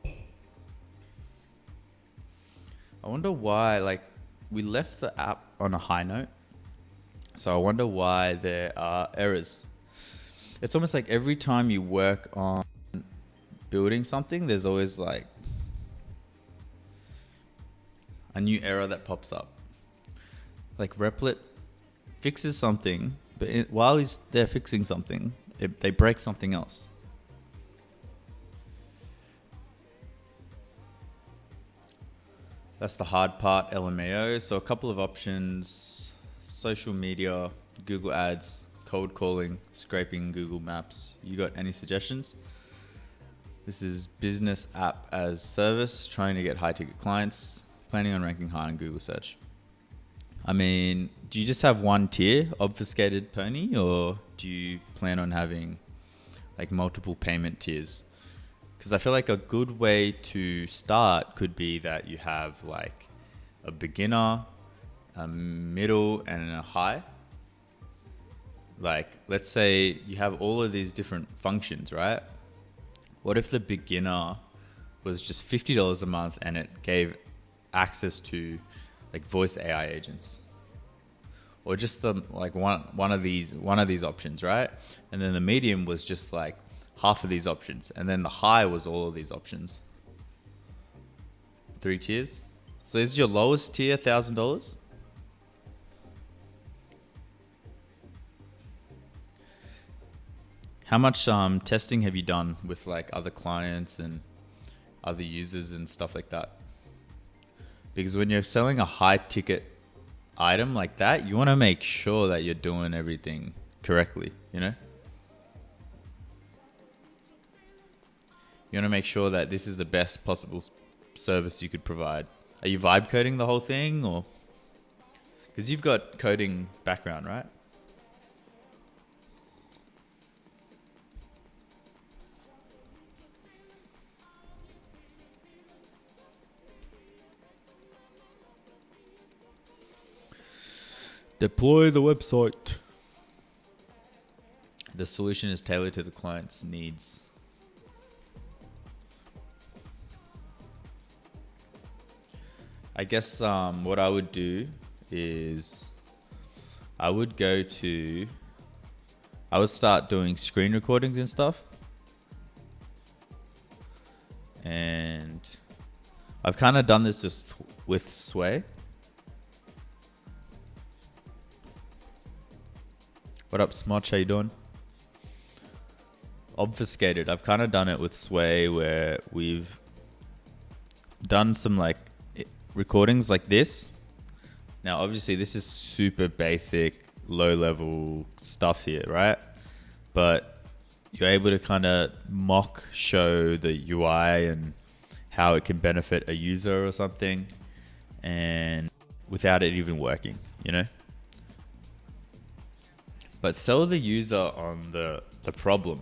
I wonder why, like, we left the app on a high note. So I wonder why there are errors. It's almost like every time you work on building something, there's always like a new error that pops up. Like Replit fixes something, but while they're fixing something, they break something else. That's the hard part, LMAO. So a couple of options: social media, Google Ads, cold calling, scraping Google Maps. You got any suggestions? This is business app as service, trying to get high ticket clients, planning on ranking high on Google search. I mean, do you just have one tier, obfuscated pony, or do you plan on having like multiple payment tiers? Because I feel like a good way to start could be that you have like a beginner, a middle, and a high. Like, let's say you have all of these different functions, right? What if the beginner was just $50 a month and it gave access to like voice AI agents? or just the like one of these options, right? And then the medium was just like half of these options, and then the high was all of these options. 3 tiers. So this is your lowest tier, $1,000. How much testing have you done with like other clients and other users and stuff like that? Because when you're selling a high ticket item like that, you want to make sure that you're doing everything correctly, you know? You want to make sure that this is the best possible service you could provide. Are you vibe coding the whole thing, or? Because you've got coding background, right? Deploy the website. The solution is tailored to the client's needs. I guess what I would do is I would start doing screen recordings and stuff. And I've kind of done this just with Sway. What up, Smotch? How you doing? Obfuscated. I've kind of done it with Sway, where we've done some like recordings like this. Now, obviously, this is super basic, low-level stuff here, right? But you're able to kind of mock show the UI and how it can benefit a user or something, and without it even working, you know? But sell the user on the problem,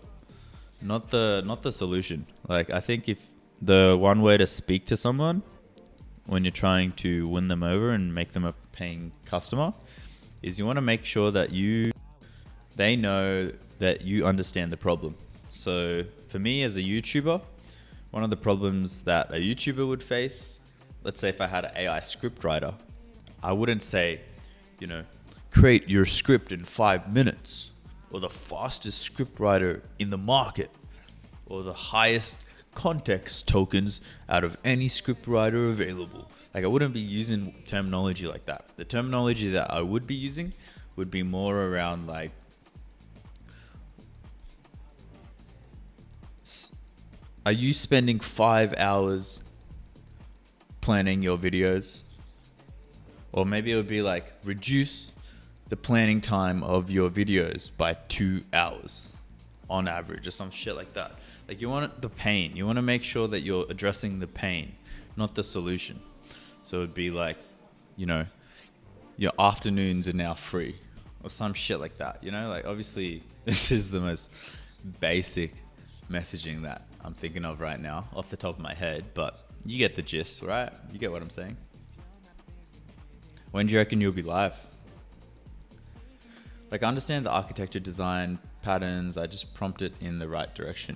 not the solution. Like, I think if the one way to speak to someone when you're trying to win them over and make them a paying customer is you want to make sure that they know that you understand the problem. So for me as a YouTuber, one of the problems that a YouTuber would face, let's say if I had an AI script writer, I wouldn't say, you know, create your script in 5 minutes, or the fastest script writer in the market, or the highest context tokens out of any script writer available. Like, I wouldn't be using terminology like that. The terminology that I would be using would be more around like, are you spending 5 hours planning your videos? Or maybe it would be like, reduce the planning time of your videos by 2 hours on average, or some shit like that. Like, you want the pain. You want to make sure that you're addressing the pain, not the solution. So it'd be like, you know, your afternoons are now free, or some shit like that. You know, like, obviously this is the most basic messaging that I'm thinking of right now off the top of my head, but you get the gist, right? You get what I'm saying. When do you reckon you'll be live? Like, I understand the architecture, design, patterns. I just prompt it in the right direction.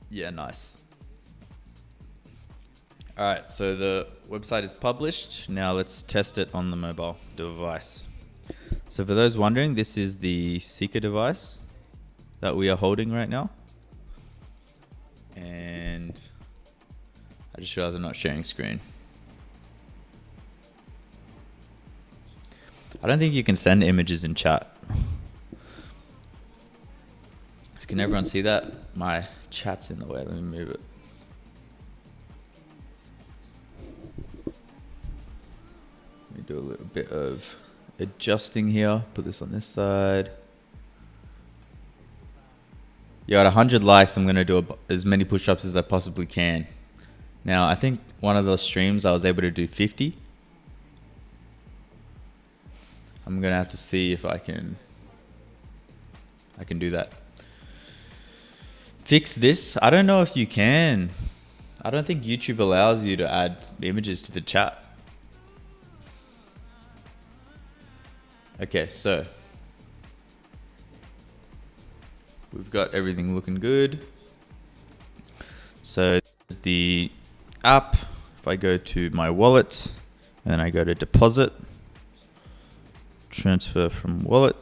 Yeah, nice. All right, so the website is published. Now let's test it on the mobile device. So for those wondering, this is the Seeker device that we are holding right now. And I just realized I'm not sharing screen. I don't think you can send images in chat. Can everyone see that? My chat's in the way. Let me move it. Let me do a little bit of adjusting here. Put this on this side. Yeah, at 100 likes, I'm going to do as many push-ups as I possibly can. Now, I think one of those streams I was able to do 50. I'm going to have to see if I can do that. Fix this. I don't know if you can. I don't think YouTube allows you to add images to the chat. Okay, so we've got everything looking good. So this is the app. If I go to my wallet and then I go to deposit, transfer from wallet.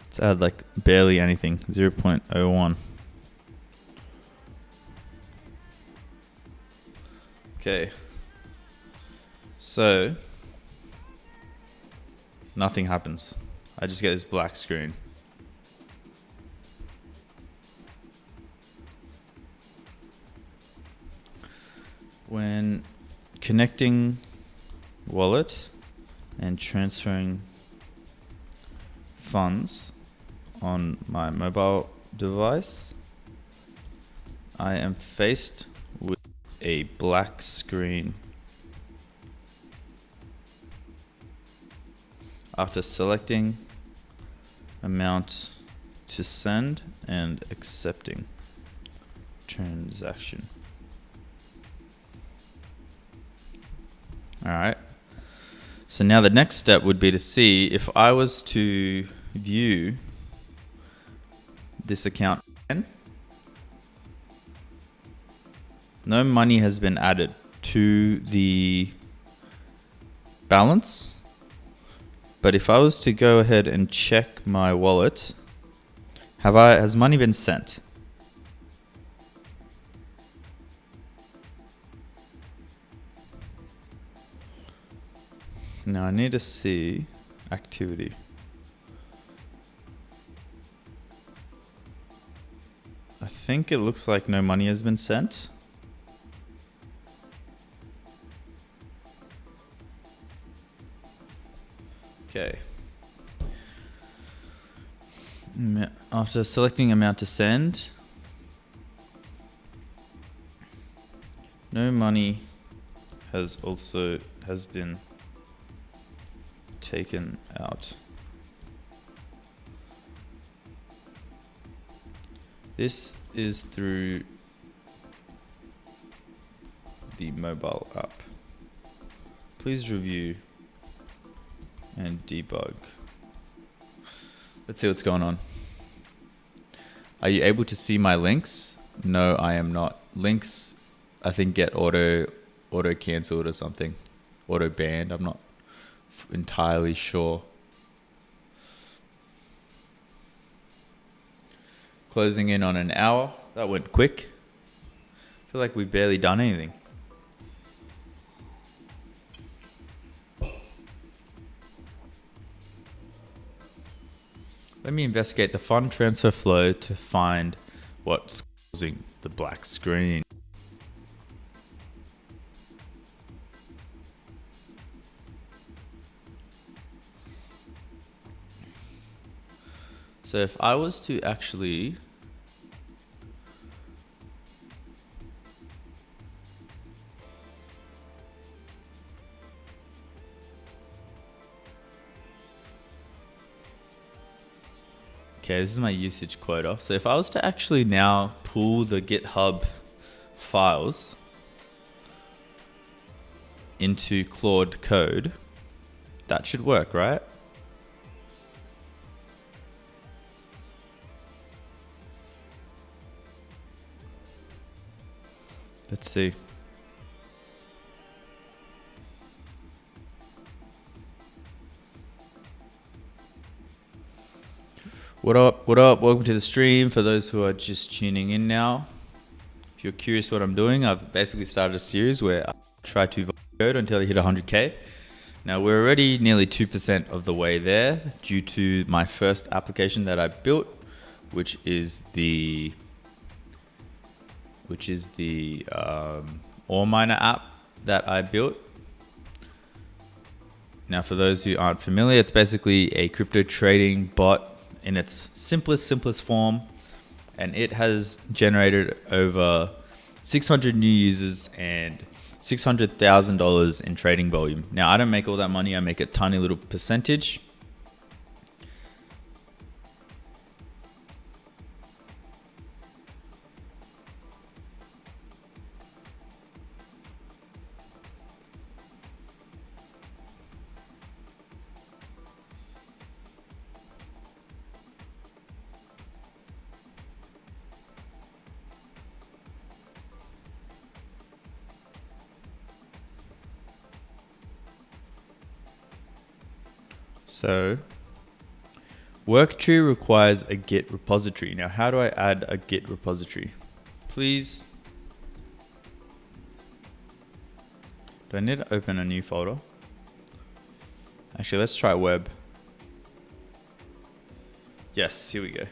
Let's add like barely anything, 0.01. Okay. So nothing happens. I just get this black screen. When connecting wallet and transferring funds on my mobile device, I am faced with a black screen. After selecting amount to send and accepting transaction. All right. So now the next step would be to see if I was to view this account again. No money has been added to the balance. But if I was to go ahead and check my wallet, has money been sent? Now I need to see activity. I think it looks like no money has been sent. Okay. After selecting amount to send, no money has been taken out. This is through the mobile app. Please review and debug. Let's see what's going on. Are you able to see my links? No, I am not. Links, I think, get auto cancelled or something. Auto banned. I'm not entirely sure. Closing in on an hour. That went quick. I feel like we've barely done anything. Let me investigate the fund transfer flow to find what's causing the black screen. So if I was to actually okay, this is my usage quota. So if I was to actually now pull the GitHub files into Claude code, that should work, right? Let's see. What up? What up? Welcome to the stream. For those who are just tuning in now, if you're curious what I'm doing, I've basically started a series where I try to code until I hit 100K. Now we're already nearly 2% of the way there due to my first application that I built, which is the ore miner app that I built. Now, for those who aren't familiar, it's basically a crypto trading bot in its simplest form, and it has generated over 600 new users and $600,000 in trading volume. Now, I don't make all that money. I make a tiny little percentage. So work tree requires a Git repository. Now, how do I add a Git repository? Please. Do I need to open a new folder? Actually, let's try web. Yes, here we go.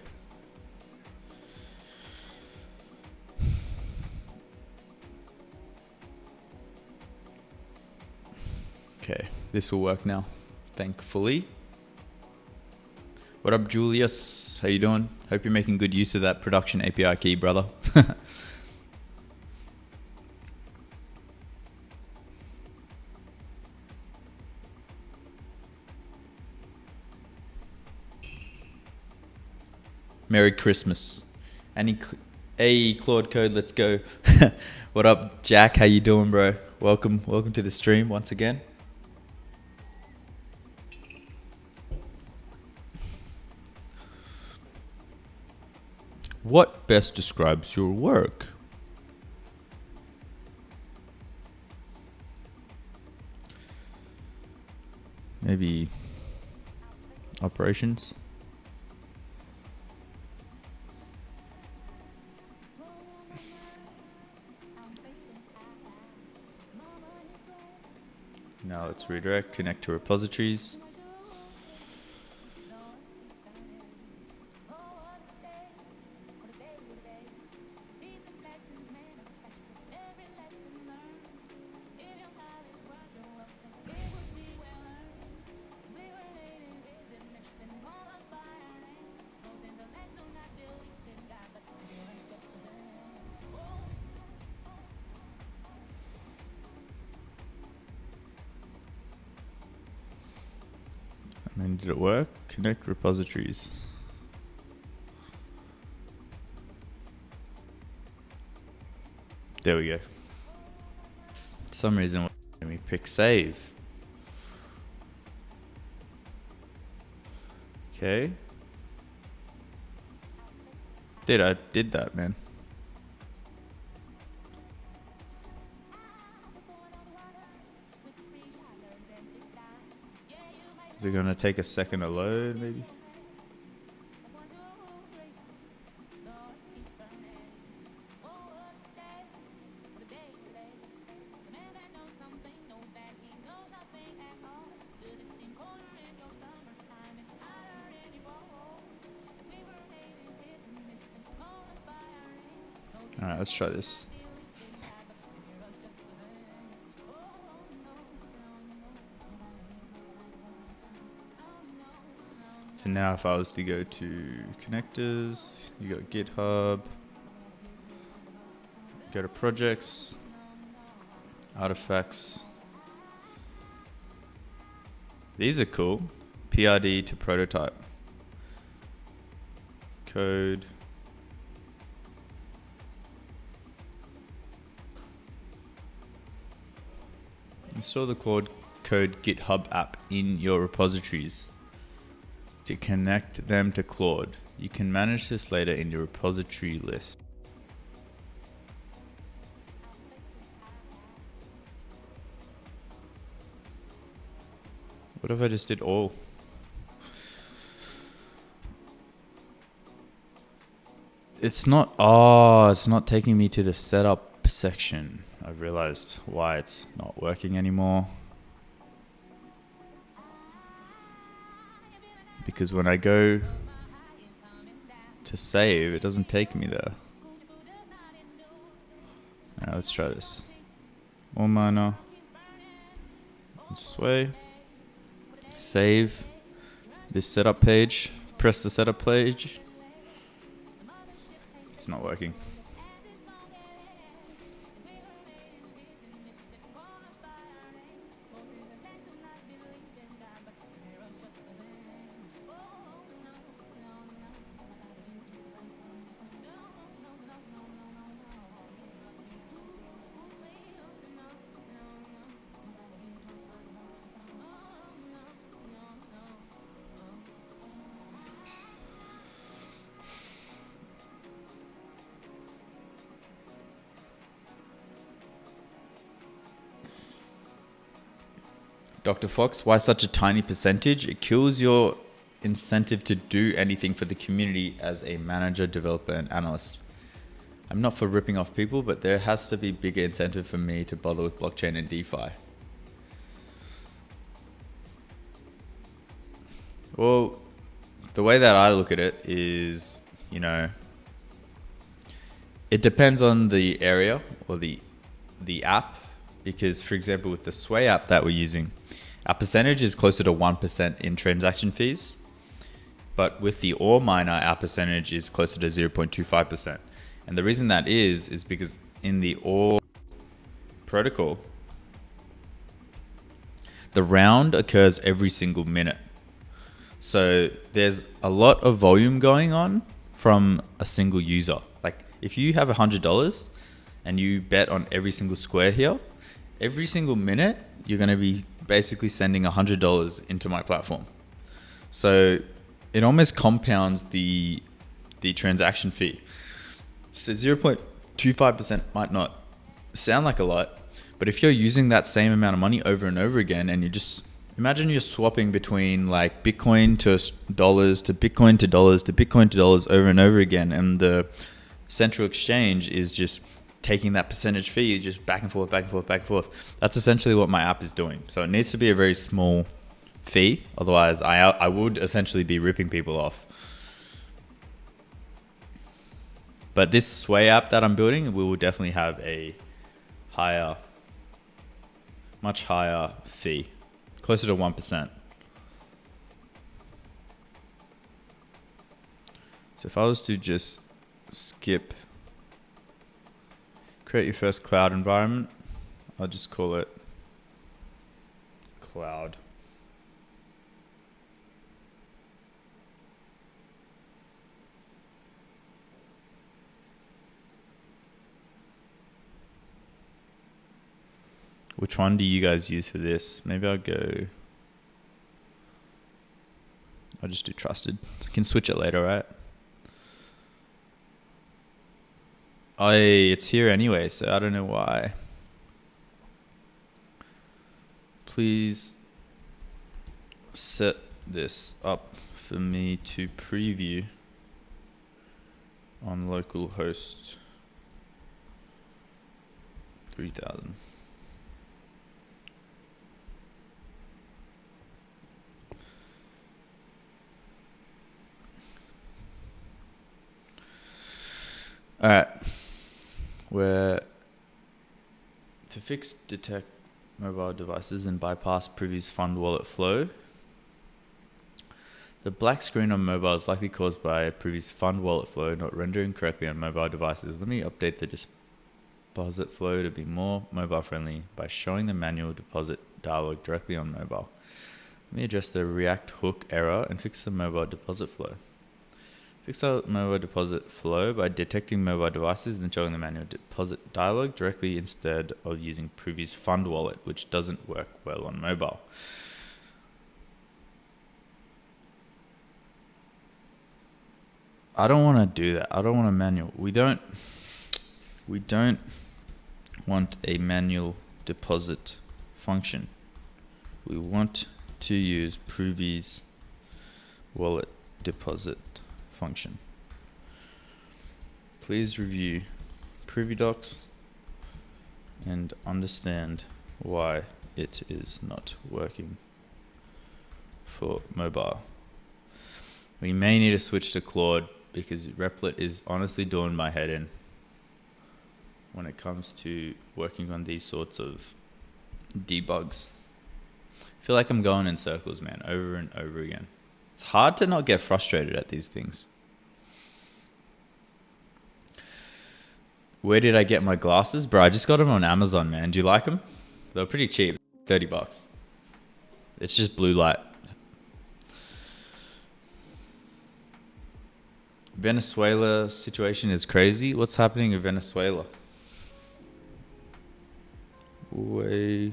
Okay, this will work now, thankfully. What up, Julius? How you doing? Hope you're making good use of that production API key, brother. Merry Christmas. Hey, Claude Code, let's go. What up, Jack? How you doing, bro? Welcome to the stream once again. What best describes your work? Maybe operations? Now let's redirect, connect to repositories. And did it work? Connect repositories. There we go. For some reason, let me pick save. Okay. I did that, man. Is it gonna take a second to load, maybe? All right, let's try this. So now if I was to go to connectors, you got GitHub, go to projects, artifacts. These are cool. PRD to prototype. Code. Install the Claude Code GitHub app in your repositories to connect them to Claude. You can manage this later in your repository list. What if I just did all? It's not taking me to the setup section. I've realized why it's not working anymore. Because when I go to save, it doesn't take me there. Alright, let's try this. All miner. Sway. Save. This setup page. Press the setup page. It's not working. Dr. Fox, why such a tiny percentage? It kills your incentive to do anything for the community as a manager, developer, and analyst. I'm not for ripping off people, but there has to be bigger incentive for me to bother with blockchain and DeFi. Well, the way that I look at it is, you know, it depends on the area or the app, because for example, with the Sway app that we're using, our percentage is closer to 1% in transaction fees. But with the ore miner, our percentage is closer to 0.25%. And the reason that is because in the ore protocol, the round occurs every single minute. So there's a lot of volume going on from a single user. Like if you have $100 and you bet on every single square here, every single minute, you're going to be basically sending $100 into my platform. So it almost compounds the transaction fee. So 0.25% might not sound like a lot, but if you're using that same amount of money over and over again, and you just imagine you're swapping between like Bitcoin to dollars to Bitcoin to dollars to Bitcoin to dollars over and over again, and the central exchange is just taking that percentage fee just back and forth, back and forth, back and forth. That's essentially what my app is doing. So it needs to be a very small fee. Otherwise, I would essentially be ripping people off. But this Sway app that I'm building, we will definitely have a higher, much higher fee, closer to 1%. So if I was to just skip create your first cloud environment, I'll just call it cloud. Which one do you guys use for this? Maybe I'll just do trusted. I can switch it later, right? It's here anyway, so I don't know why. Please set this up for me to preview on localhost 3000. All right. Where to fix detect mobile devices and bypass previous fund wallet flow. The black screen on mobile is likely caused by previous fund wallet flow not rendering correctly on mobile devices. Let me update the deposit flow to be more mobile friendly by showing the manual deposit dialog directly on mobile. Let me address the React hook error and fix the mobile deposit flow. Fix our mobile deposit flow by detecting mobile devices and showing the manual deposit dialog directly instead of using previous fund wallet, which doesn't work well on mobile. I don't want to do that. I don't want a manual. We don't want a manual deposit function. We want to use previous wallet deposit function. Please review preview docs and understand why it is not working for mobile. We may need to switch to Claude because Replit is honestly doing my head in when it comes to working on these sorts of debugs. I feel like I'm going in circles, man, over and over again. It's hard to not get frustrated at these things. Where did I get my glasses? Bro, I just got them on Amazon, man. Do you like them? They're pretty cheap, $30. It's just blue light. Venezuela situation is crazy. What's happening in Venezuela? Well.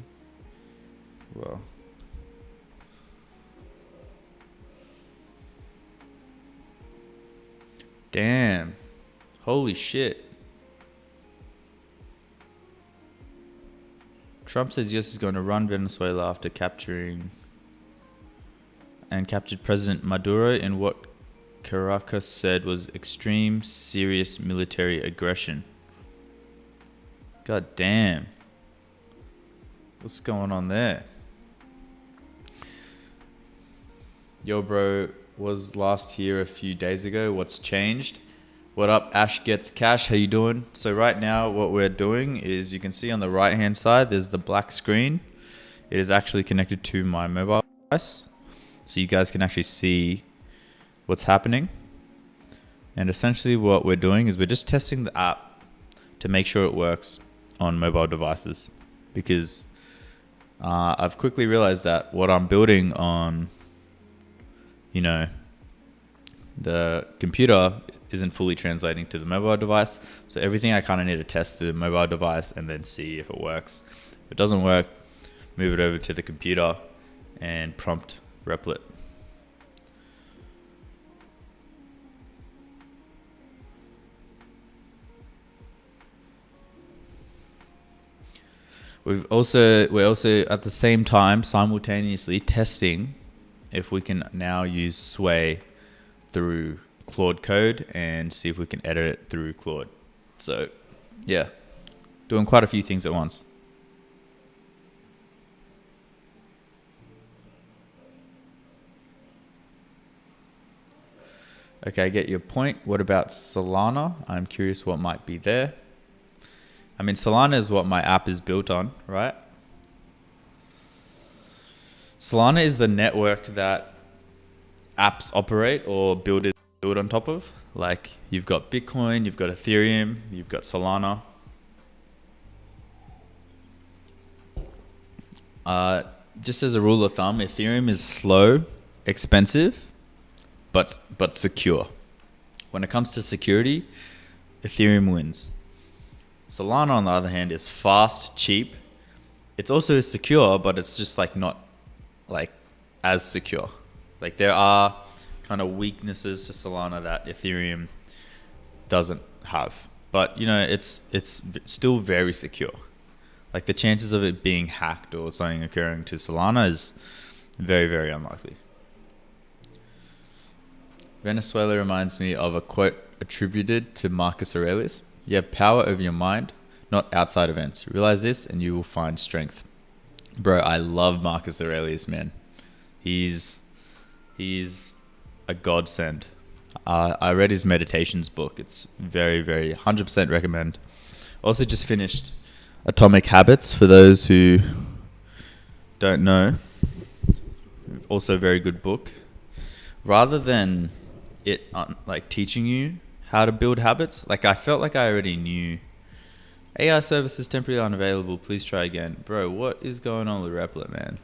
Damn. Holy shit. Trump says US is going to run Venezuela after captured President Maduro in what Caracas said was extreme, serious military aggression. God damn. What's going on there? Yo, bro, was last here a few days ago. What's changed? What up, Ash Gets Cash? How you doing? So right now, what we're doing is, you can see on the right-hand side, there's the black screen. It is actually connected to my mobile device, so you guys can actually see what's happening. And essentially what we're doing is we're just testing the app to make sure it works on mobile devices, because I've quickly realized that what I'm building on, you know, the computer isn't fully translating to the mobile device. So everything I kind of need to test through the mobile device and then see if it works. If it doesn't work, move it over to the computer and prompt Replit. We're also at the same time simultaneously testing if we can now use Sway through Claude code and see if we can edit it through Claude. So yeah, doing quite a few things at once. Okay, I get your point. What about Solana? I'm curious what might be there. I mean, Solana is what my app is built on, right? Solana is the network that apps operate or build on top of. Like, you've got Bitcoin, you've got Ethereum, you've got Solana. Just as a rule of thumb, Ethereum is slow, expensive, but secure. When it comes to security, Ethereum wins. Solana, on the other hand, is fast, cheap. It's also secure, but it's just like not like as secure. Like, there are kind of weaknesses to Solana that Ethereum doesn't have. But, you know, it's still very secure. Like, the chances of it being hacked or something occurring to Solana is very, very unlikely. Venezuela reminds me of a quote attributed to Marcus Aurelius. You have power over your mind, not outside events. Realize this and you will find strength. Bro, I love Marcus Aurelius, man. He's a godsend. I read his meditations book. It's very, very 100% recommend. Also just finished Atomic Habits for those who don't know. Also a very good book. Rather than it like teaching you how to build habits, like, I felt like I already knew. AI services temporarily unavailable. Please try again. Bro, what is going on with Replit, man?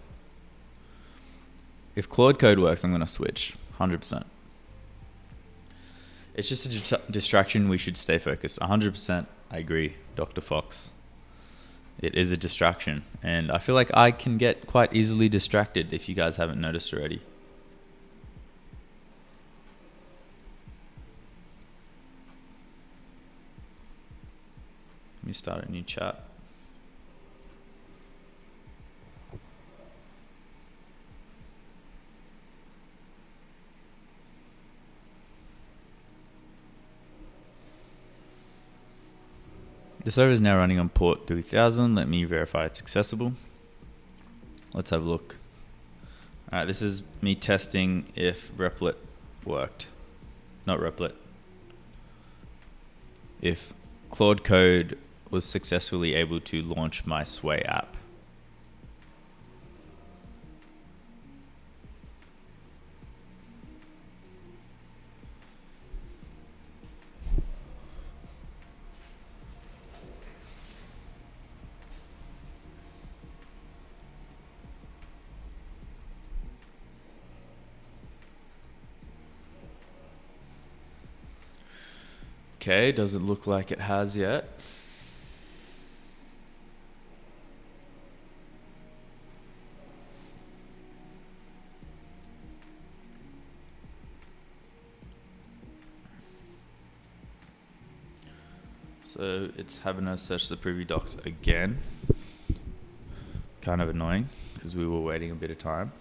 If Claude code works, I'm going to switch 100%. It's just a distraction. We should stay focused. 100%. I agree, Dr. Fox. It is a distraction. And I feel like I can get quite easily distracted, if you guys haven't noticed already. Let me start a new chat. The server is now running on port 3000. Let me verify it's accessible. Let's have a look. Alright, this is me testing if Replit worked. Not Replit. If Claude Code was successfully able to launch my Sway app. Okay, doesn't look like it has yet. So it's having us search the preview docs again. kind of annoying because we were waiting a bit of time.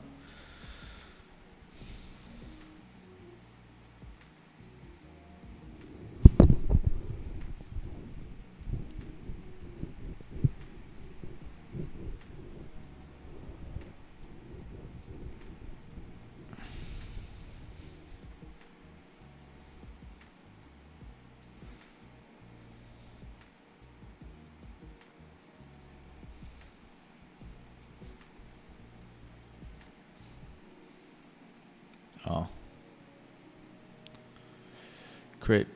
Oh. Create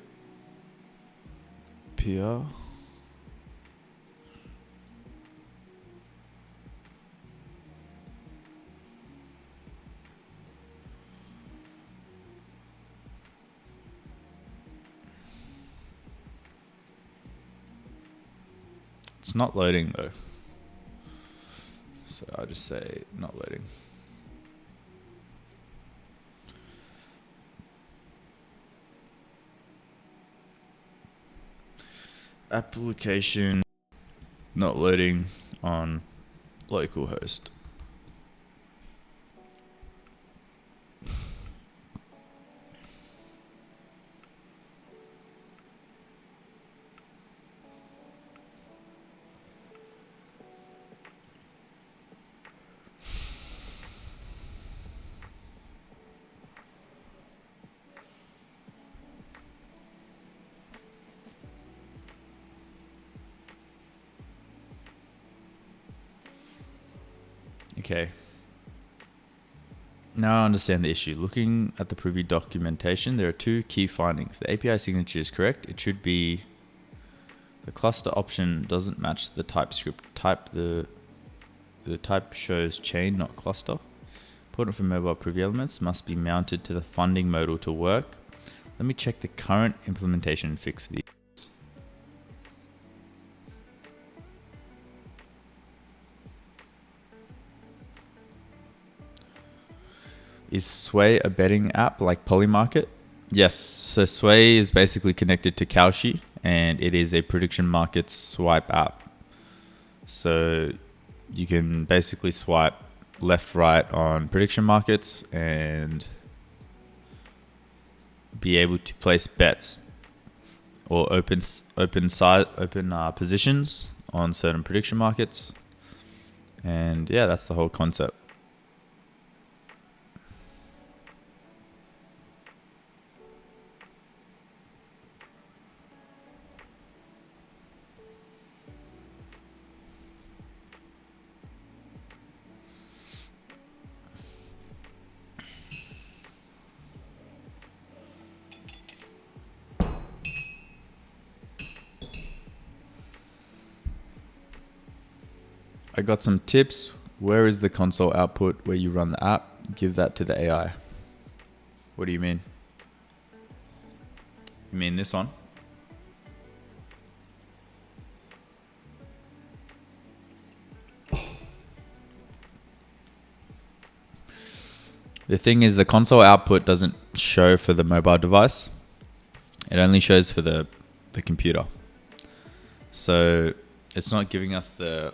PR. It's not loading though. So I'll just say not loading. Application not loading on localhost. Okay. Now I understand the issue. Looking at the preview documentation, there are two key findings. The API signature is correct. It should be the cluster option doesn't match the TypeScript type. The type shows chain, not cluster. Important for mobile preview elements must be mounted to the funding modal to work. Let me check the current implementation and fix these. Is Sway a betting app like Polymarket? Yes. So Sway is basically connected to Kalshi, and it is a prediction markets swipe app. So you can basically swipe left, right on prediction markets and be able to place bets or open positions on certain prediction markets. And yeah, that's the whole concept. I got some tips. Where is the console output where you run the app? Give that to the AI. What do you mean? You mean this one? The thing is, the console output doesn't show for the mobile device. It only shows for the computer. So it's not giving us the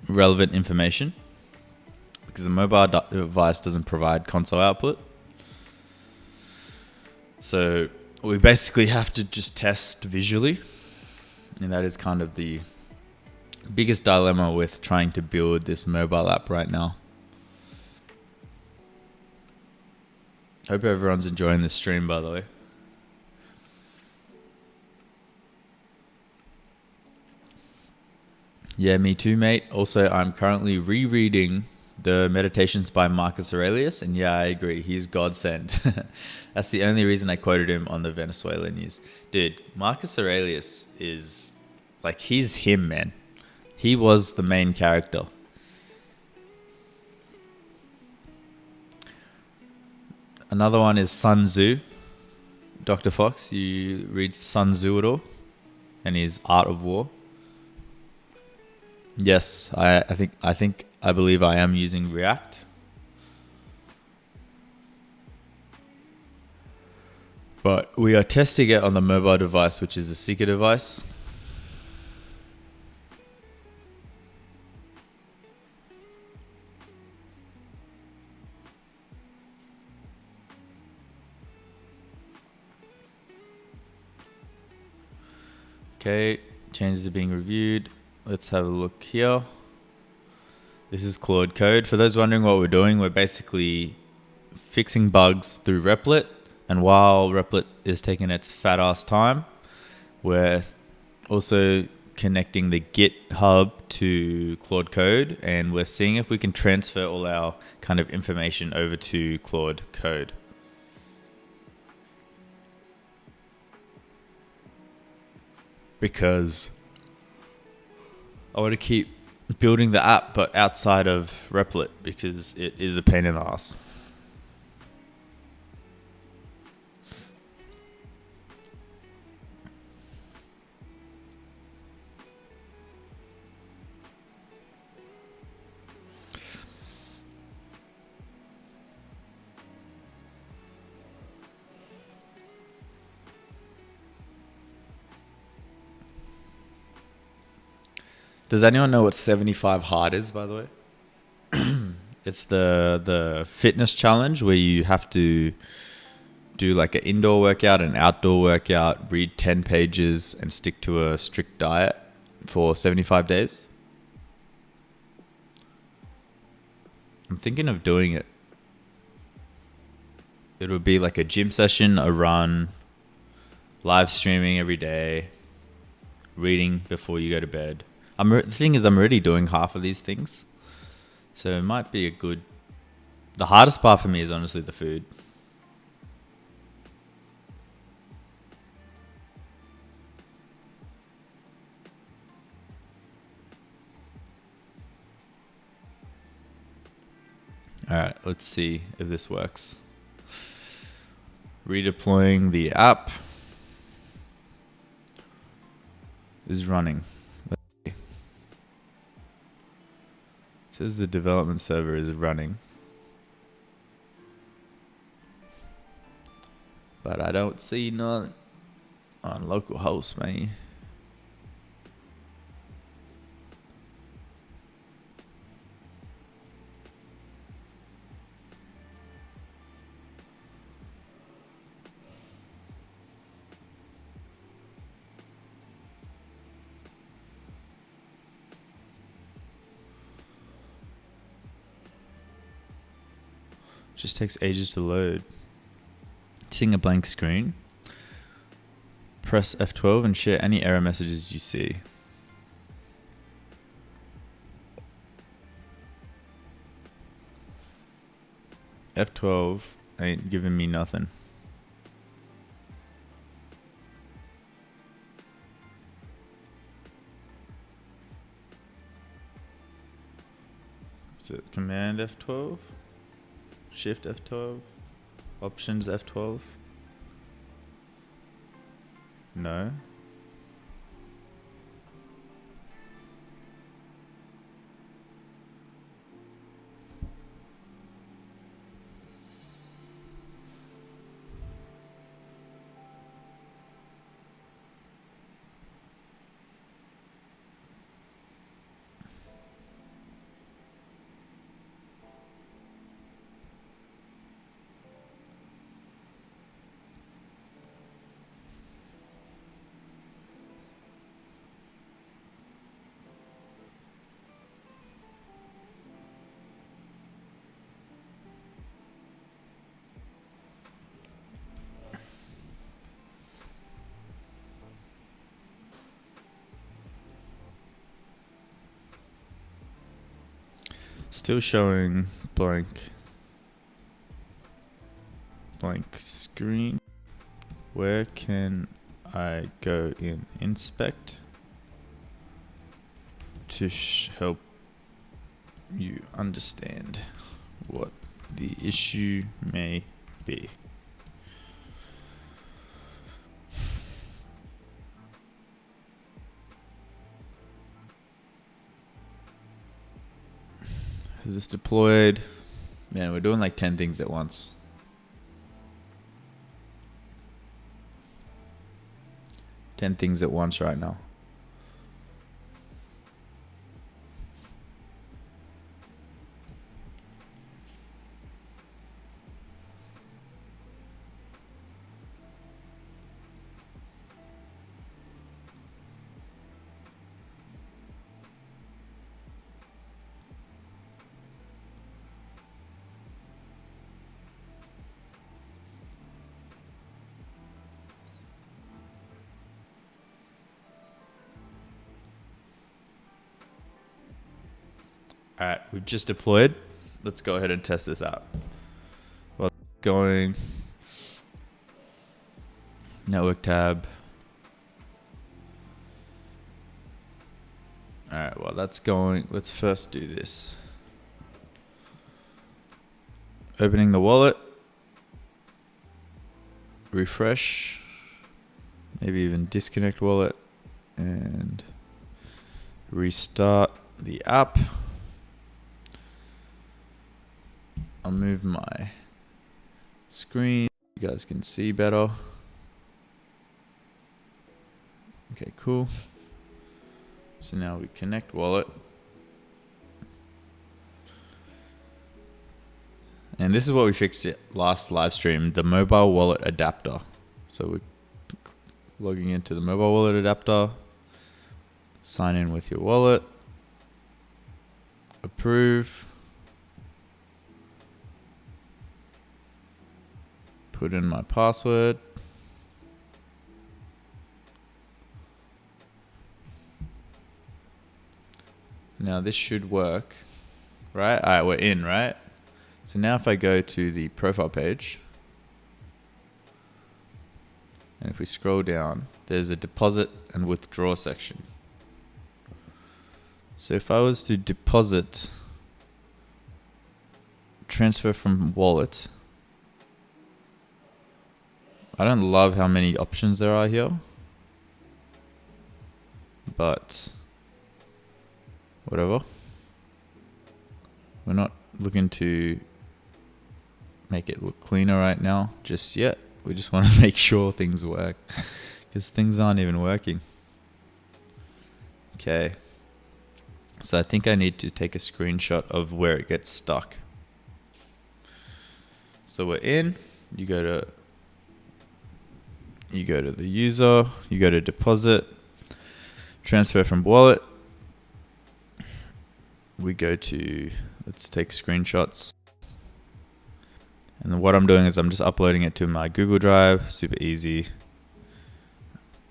relevant information because the mobile device doesn't provide console output. So we basically have to just test visually, and that is kind of the biggest dilemma with trying to build this mobile app right now. Hope everyone's enjoying this stream, by the way. Yeah, me too, mate. Also, I'm currently rereading the Meditations by Marcus Aurelius, and yeah, I agree. He's godsend. That's the only reason I quoted him on the Venezuelan news. Dude, Marcus Aurelius is like, he's him, man. He was the main character. Another one is Sun Tzu. Dr. Fox, you read Sun Tzu at all? And his Art of War? Yes, I believe I am using React. But we are testing it on the mobile device, which is the Seeker device. Okay, changes are being reviewed. Let's have a look here. This is Claude code. For those wondering what we're doing, we're basically fixing bugs through Replit. And while Replit is taking its fat ass time, we're also connecting the GitHub to Claude Code, and we're seeing if we can transfer all our kind of information over to Claude Code. Because I want to keep building the app, but outside of Replit, because it is a pain in the ass. Does anyone know what 75 hard is, by the way? It's the fitness challenge where you have to do like an indoor workout, an outdoor workout, read 10 pages, and stick to a strict diet for 75 days. I'm thinking of doing it. It would be like a gym session, a run, live streaming every day, reading before you go to bed. The thing is, I'm already doing half of these things. So it might be a good... The hardest part for me is honestly the food. Alright, let's see if this works. Redeploying the app is running. Says the development server is running, but I don't see none on localhost, man. Just takes ages to load. Seeing a blank screen. Press F12 and share any error messages you see. F12 ain't giving me nothing. Is it Command F12? Shift F12, Options F12. No. Still showing blank screen. Where can I go in inspect to help you understand what the issue may be? Is this deployed? Man, we're doing like 10 things at once. Ten things at once right now. All right, we've just deployed. Let's go ahead and test this out. Well, going network tab. All right, well, that's going. Let's first do this. Opening the wallet. Refresh. Maybe even disconnect wallet and restart the app. I'll move my screen. You guys can see better. Okay, cool. So now we connect wallet. And this is what we fixed it last live stream, the mobile wallet adapter. So we're logging into the mobile wallet adapter. Sign in with your wallet. Approve. Put in my password. Now this should work, right? All right, we're in, right? So now if I go to the profile page, and if we scroll down, there's a deposit and withdraw section. So if I was to deposit, transfer from wallet, I don't love how many options there are here, but whatever. We're not looking to make it look cleaner right now just yet. We just want to make sure things work because things aren't even working. Okay. So I think I need to take a screenshot of where it gets stuck. So we're in, you go to the user, you go to deposit, transfer from wallet. We go to, let's take screenshots. And then what I'm doing is I'm just uploading it to my Google Drive, super easy.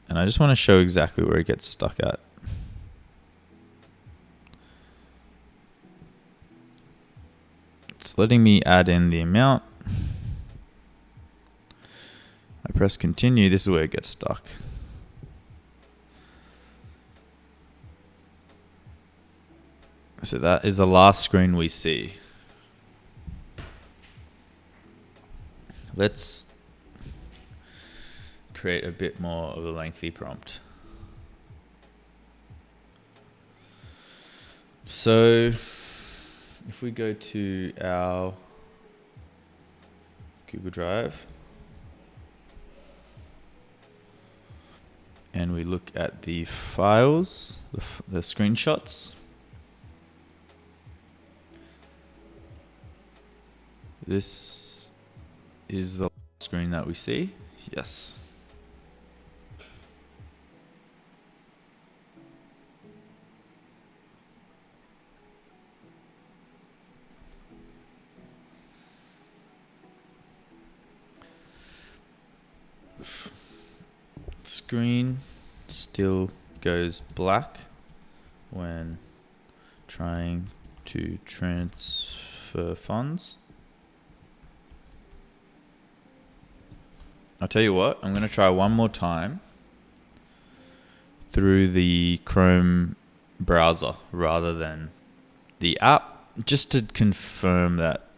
And I just want to show exactly where it gets stuck at. It's letting me add in the amount. I press continue, this is where it gets stuck. So that is the last screen we see. Let's create a bit more of a lengthy prompt. So if we go to our Google Drive and we look at the files, the screenshots, this is the screen that we see. Yes. Screen still goes black when trying to transfer funds. I'll tell you what, I'm going to try one more time through the Chrome browser rather than the app, just to confirm that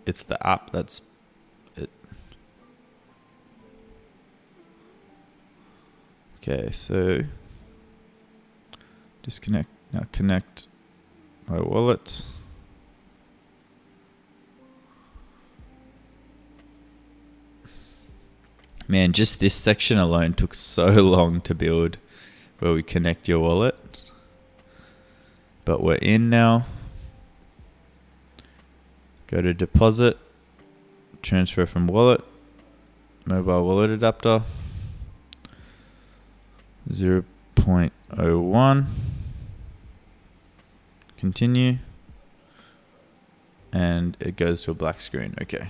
it's the app that's it. Okay, so disconnect, now connect my wallet. Man, just this section alone took so long to build, where we connect your wallet. But we're in now. Go to deposit, transfer from wallet, mobile wallet adapter, 0.01, continue, and it goes to a black screen. Okay.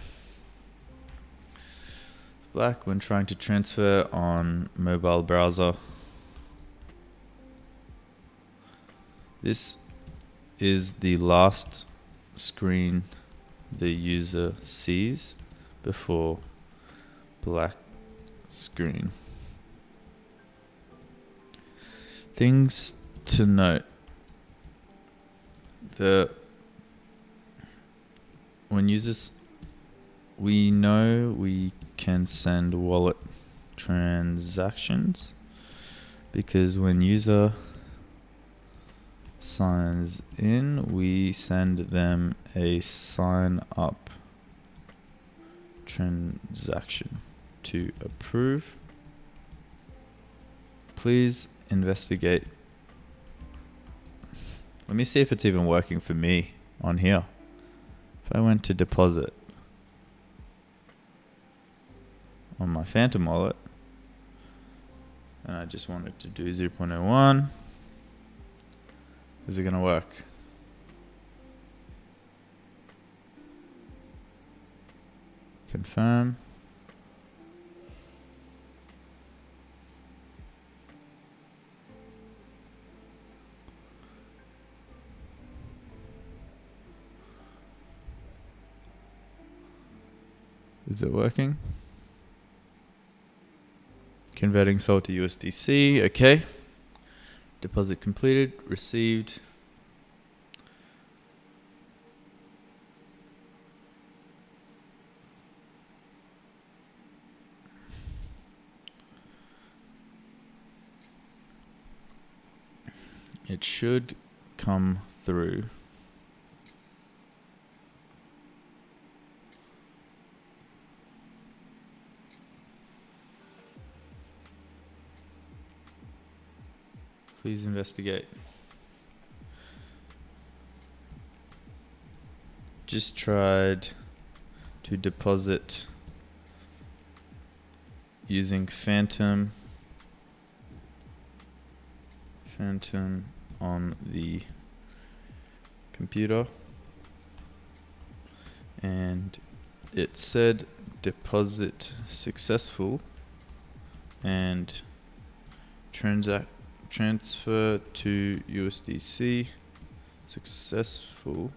Black when trying to transfer on mobile browser. This is the last screen the user sees before black screen. Things to note. When users, we know we can send wallet transactions because when user signs in, we send them a sign up transaction to approve. Please investigate. Let me see if it's even working for me on here. If I went to deposit on my Phantom wallet and I just wanted to do 0.01, is it going to work? Confirm. Is it working? Converting SOL to USDC. Okay. Deposit completed. Received. It should come through. Please investigate. Just tried to deposit using Phantom on the computer, and it said deposit successful and transfer to USDC successful.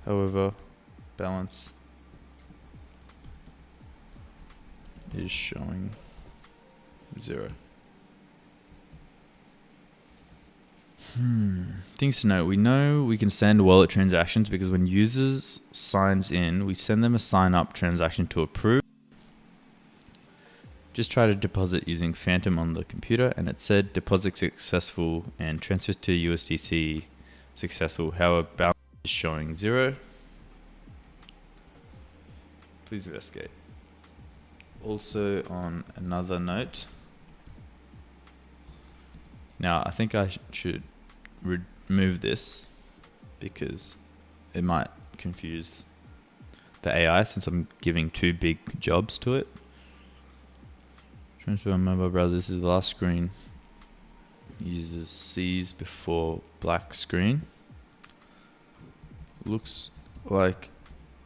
However, balance is showing 0. Things to note. We know we can send wallet transactions because when users signs in, we send them a sign up transaction to approve. Just try to deposit using Phantom on the computer, and it said deposit successful and transfer to USDC successful. However, balance is showing 0. Please investigate. Also, on another note, now I think I should remove this because it might confuse the AI since I'm giving 2 big jobs to it. Transfer on mobile browser. This is the last screen users sees before black screen. Looks like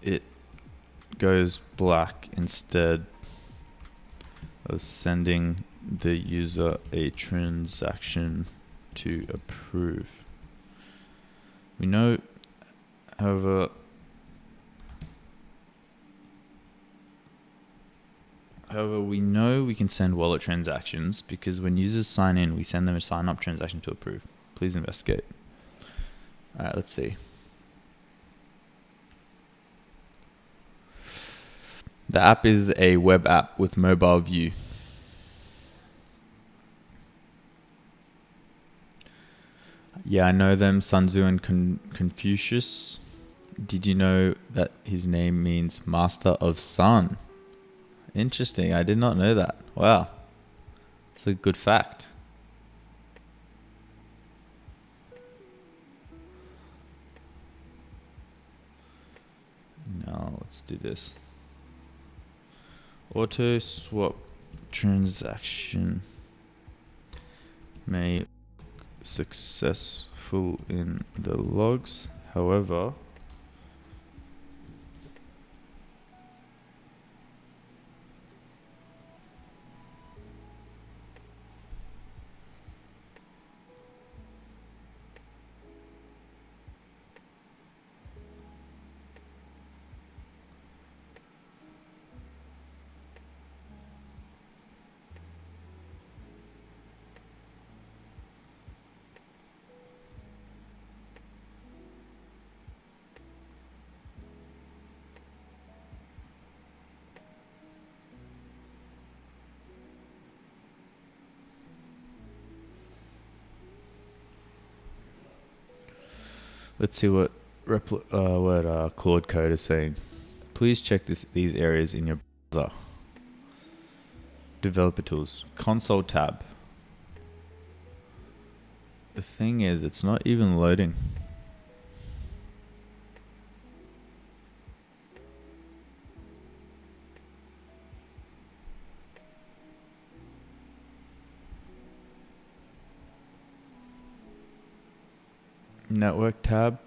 it goes black instead of sending the user a transaction to approve. We know, however, we know we can send wallet transactions because when users sign in, we send them a sign up transaction to approve. Please investigate. All right, let's see. The app is a web app with mobile view. Yeah, I know them, Sun Tzu and Confucius. Did you know that his name means Master of Sun? Interesting. I did not know that. Wow. It's a good fact. Now let's do this. Auto swap transaction may look successful in the logs. However, Let's see what Claude code is saying. Please check these areas in your browser. Developer tools, console tab. The thing is, it's not even loading. Network tab.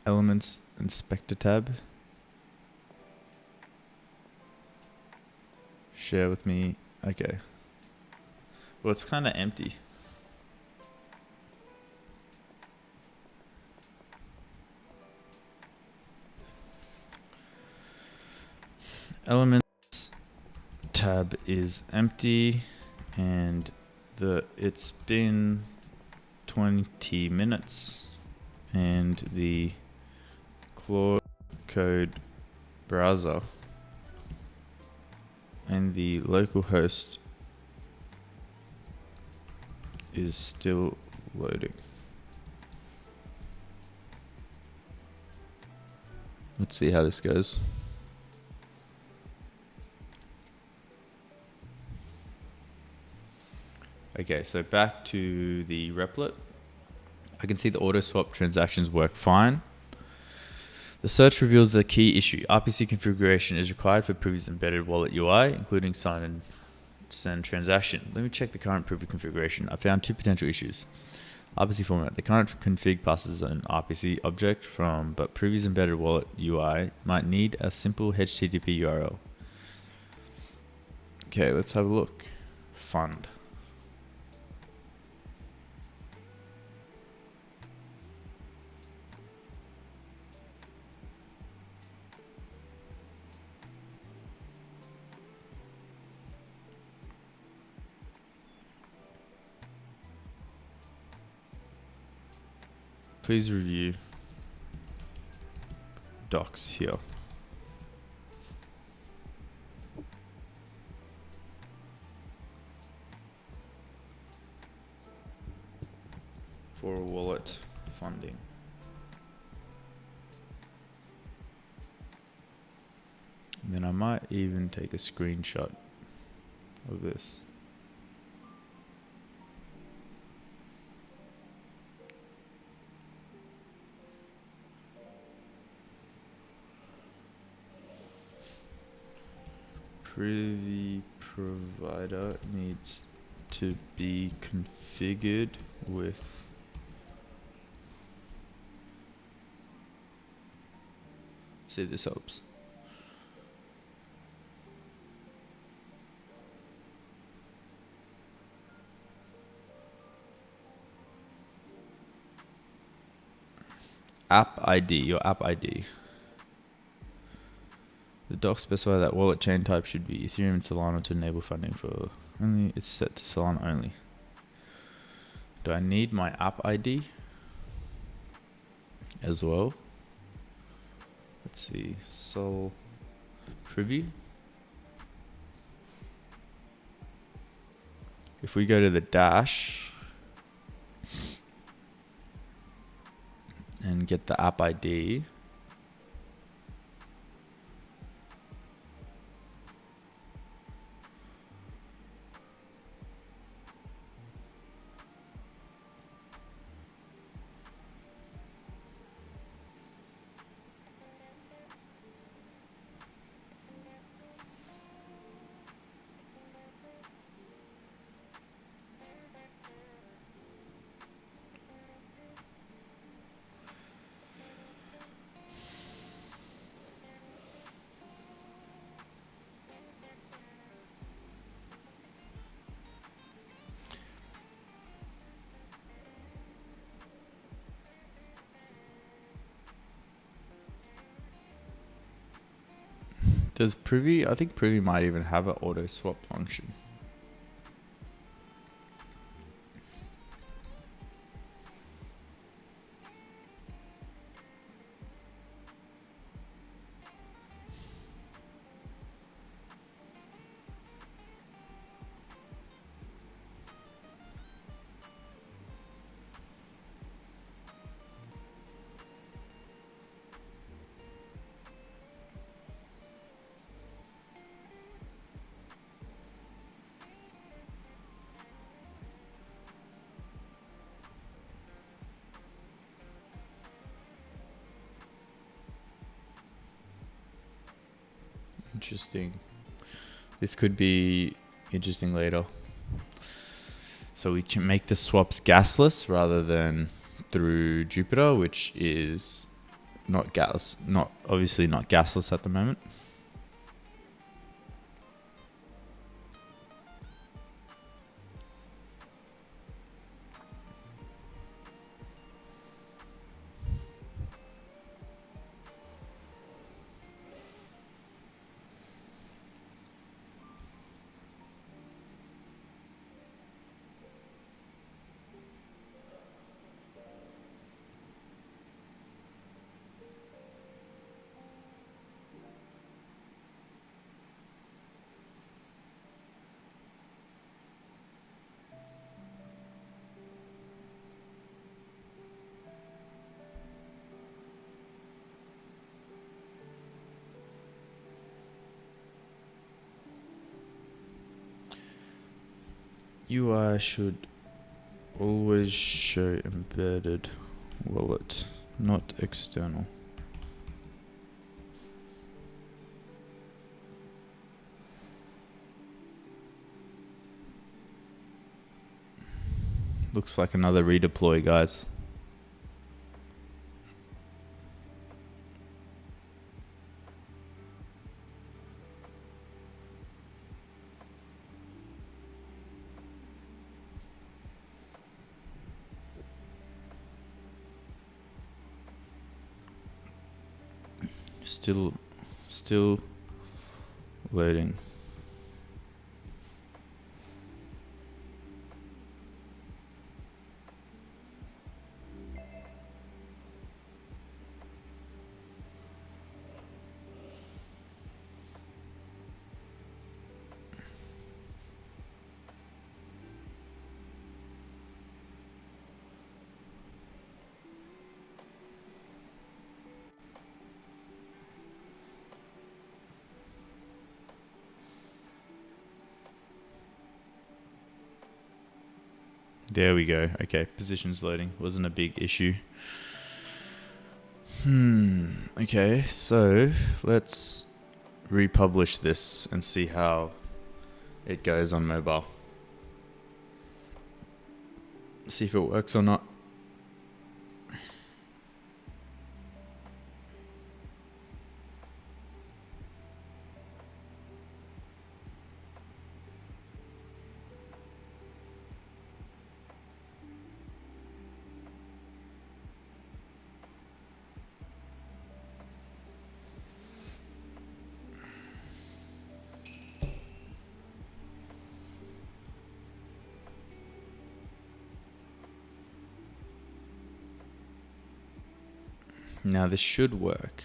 Elements inspector tab. Share with me. Okay. Well, it's kind of empty. Elements tab is empty, and it's been 20 minutes, and the Claude code browser and the local host is still loading. Let's see how this goes. Okay, so back to the Replit. I can see the auto swap transactions work fine. The search reveals the key issue. RPC configuration is required for Privy's embedded wallet UI, including sign and send transaction. Let me check the current Privy configuration. I found two potential issues. RPC format. The current config passes an RPC object from, but Privy's embedded wallet UI might need a simple HTTP URL. Okay, let's have a look. Fund. Please review docs here. For wallet funding. And then I might even take a screenshot of this. Privy provider needs to be configured with see if this helps. App ID, your app ID. The docs specify that wallet chain type should be Ethereum and Solana to enable funding for only. It's set to Solana only. Do I need my app ID as well? Let's see. Sol Privy. If we go to the dash and get the app ID. Does Privy, I think Privy might even have an auto swap function. Interesting. This could be interesting later. So we can make the swaps gasless rather than through Jupyter, which is obviously not gasless at the moment. UI should always show embedded wallet, not external. Looks like another redeploy, guys. Still loading. There we go. Okay, positions loading. Wasn't a big issue. Okay, so let's republish this and see how it goes on mobile. See if it works or not. Now this should work.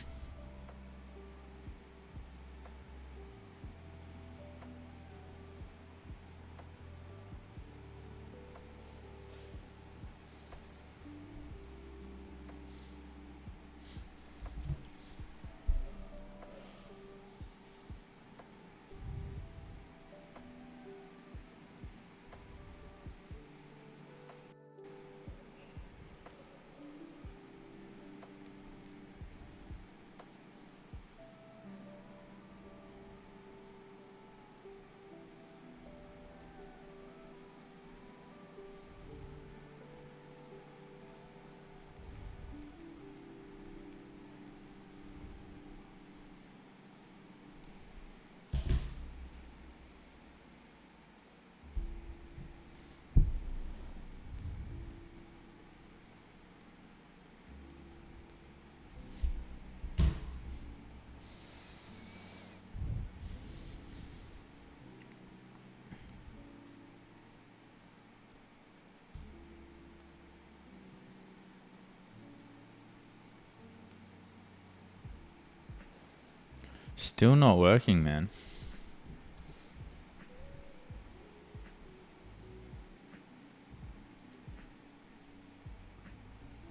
Still not working, man.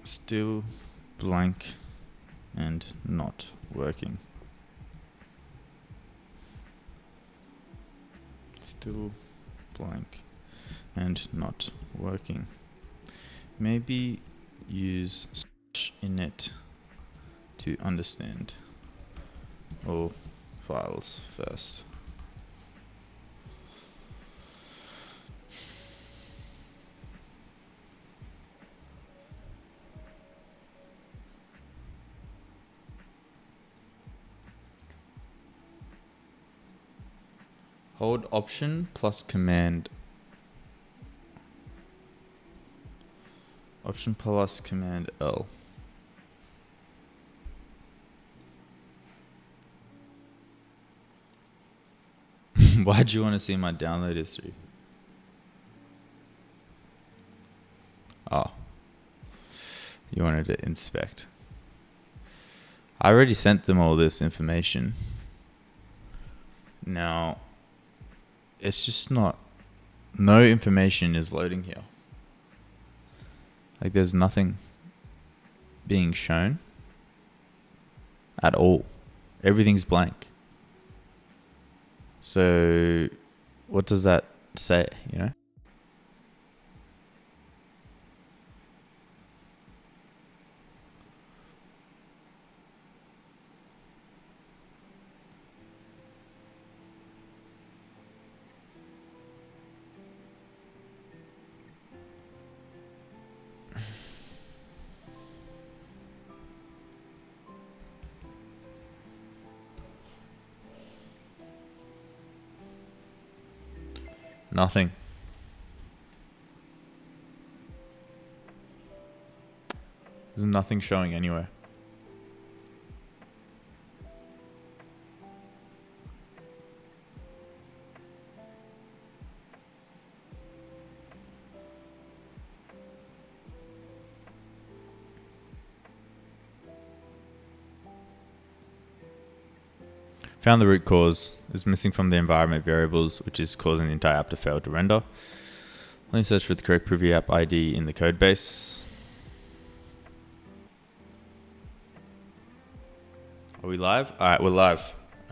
Still blank and not working. Still blank and not working. Maybe use init to understand. Or files first. Hold Option plus Command. Option plus Command L. Why'd you want to see my download history? Oh. You wanted to inspect. I already sent them all this information. Now, it's just not... No information is loading here. Like, there's nothing being shown at all. Everything's blank. So, what does that say, you know? Nothing. There's nothing showing anywhere. Found the root cause is missing from the environment variables, which is causing the entire app to fail to render. Let me search for the correct preview app ID in the code base. Are we live? All right, we're live.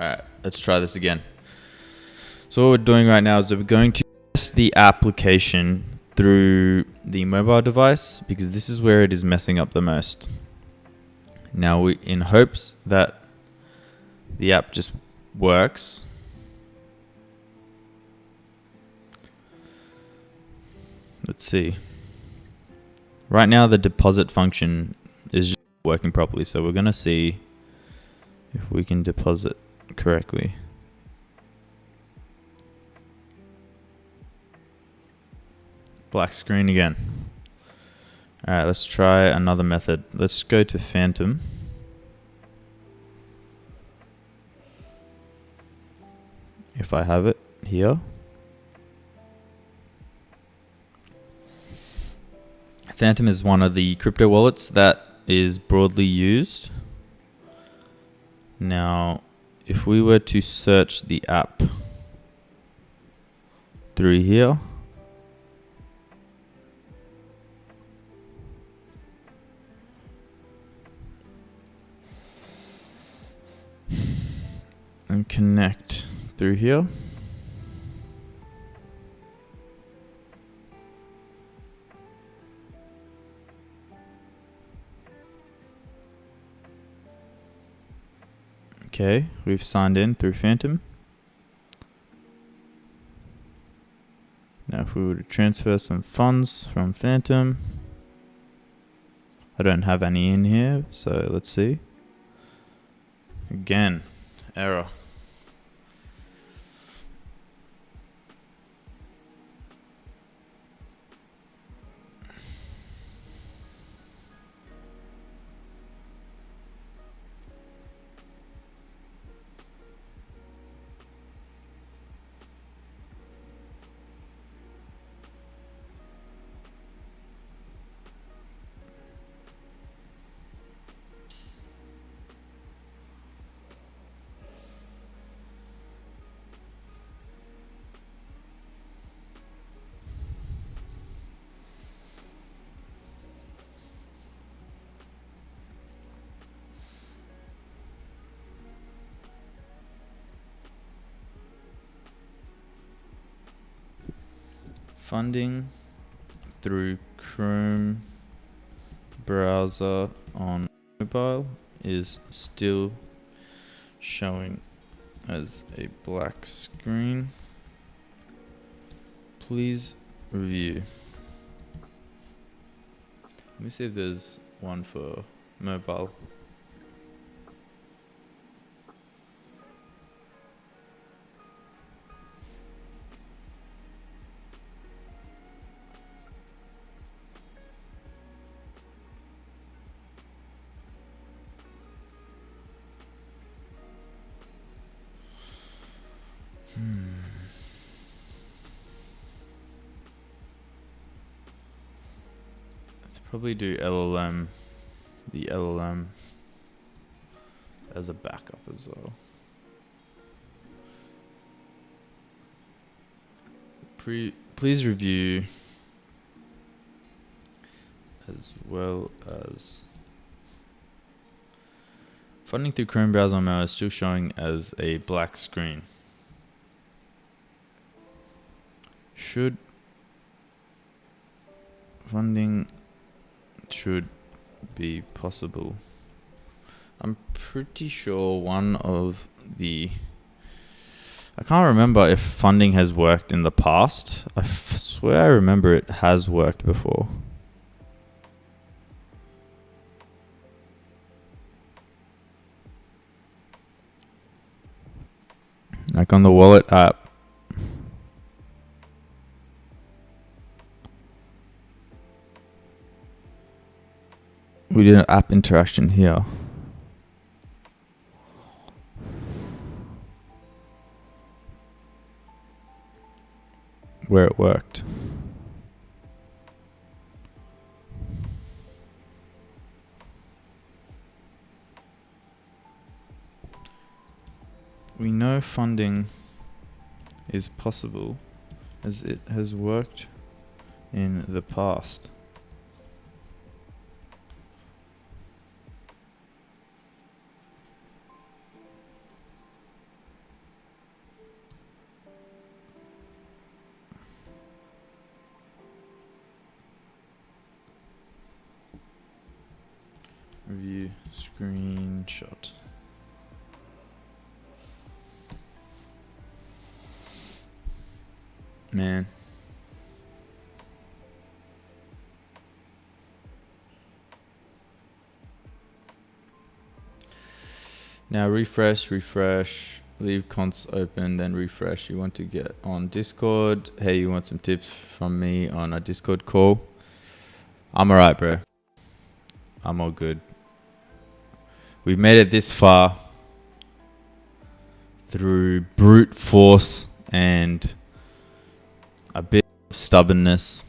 All right, let's try this again. So what we're doing right now is that we're going to test the application through the mobile device because this is where it is messing up the most. Now, we in hopes that the app just works. Let's see. Right now, the deposit function is just working properly, so we're going to see if we can deposit correctly. Black screen again. All right, let's try another method. Let's go to Phantom. If I have it here. Phantom is one of the crypto wallets that is broadly used. Now, if we were to search the app through here, and connect through here, okay, we've signed in through Phantom. Now if we were to transfer some funds from Phantom, I don't have any in here, so let's see. Again, error. Funding through Chrome browser on mobile is still showing as a black screen. Please review. Let me see if there's one for mobile. Let's probably do LLM, the LLM as a backup as well. Please review as well as funding through Chrome browser on Mail is still showing as a black screen. Funding should be possible. I'm pretty sure one of the... I can't remember if funding has worked in the past. I swear I remember it has worked before. Like on the wallet app. We did an app interaction here. Where it worked. We know funding is possible as it has worked in the past. Review screenshot. Man. Now refresh, leave cons open, then refresh. You want to get on Discord. Hey, you want some tips from me on a Discord call? I'm alright, bro. I'm all good. We've made it this far through brute force and a bit of stubbornness.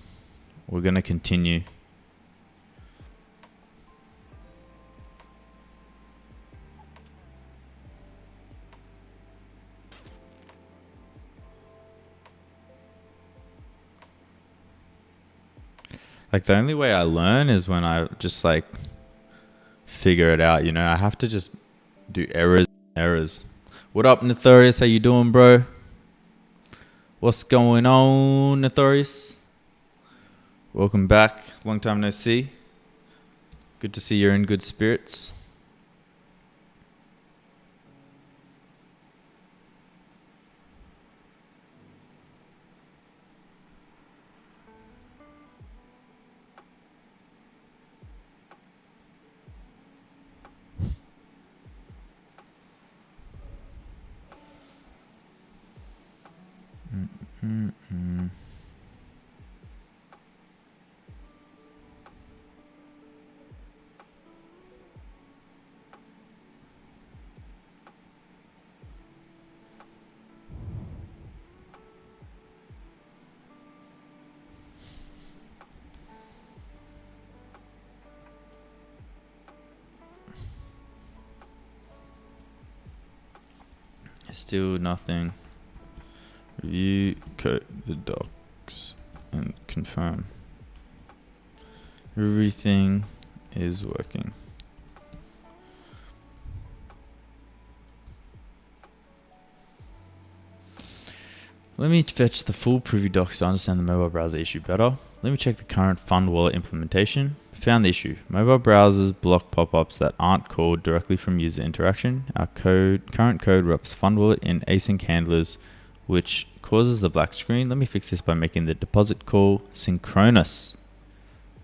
We're going to continue. Like the only way I learn is when I just like figure it out, you know. I have to just do errors. What up, Notorious? How you doing, bro? What's going on, Notorious? Welcome back. Long time no see. Good to see you're in good spirits. Still nothing. Review code the docs and confirm. Everything is working. Let me fetch the full preview docs to understand the mobile browser issue better. Let me check the current fund wallet implementation. Found the issue. Mobile browsers block pop-ups that aren't called directly from user interaction. Our current code wraps FundWallet in async handlers, which causes the black screen. Let me fix this by making the deposit call synchronous.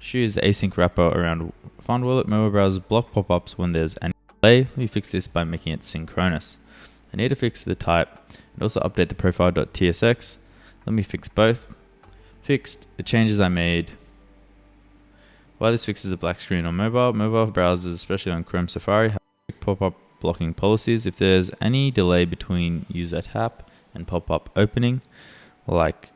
Use the async wrapper around FundWallet. Mobile browsers block pop-ups when there's an delay. Let me fix this by making it synchronous. I need to fix the type and also update the profile.tsx. Let me fix both. Fixed the changes I made. Why this fixes the black screen on mobile browsers, especially on Chrome Safari, have pop-up blocking policies. If there's any delay between user tap and pop-up opening, like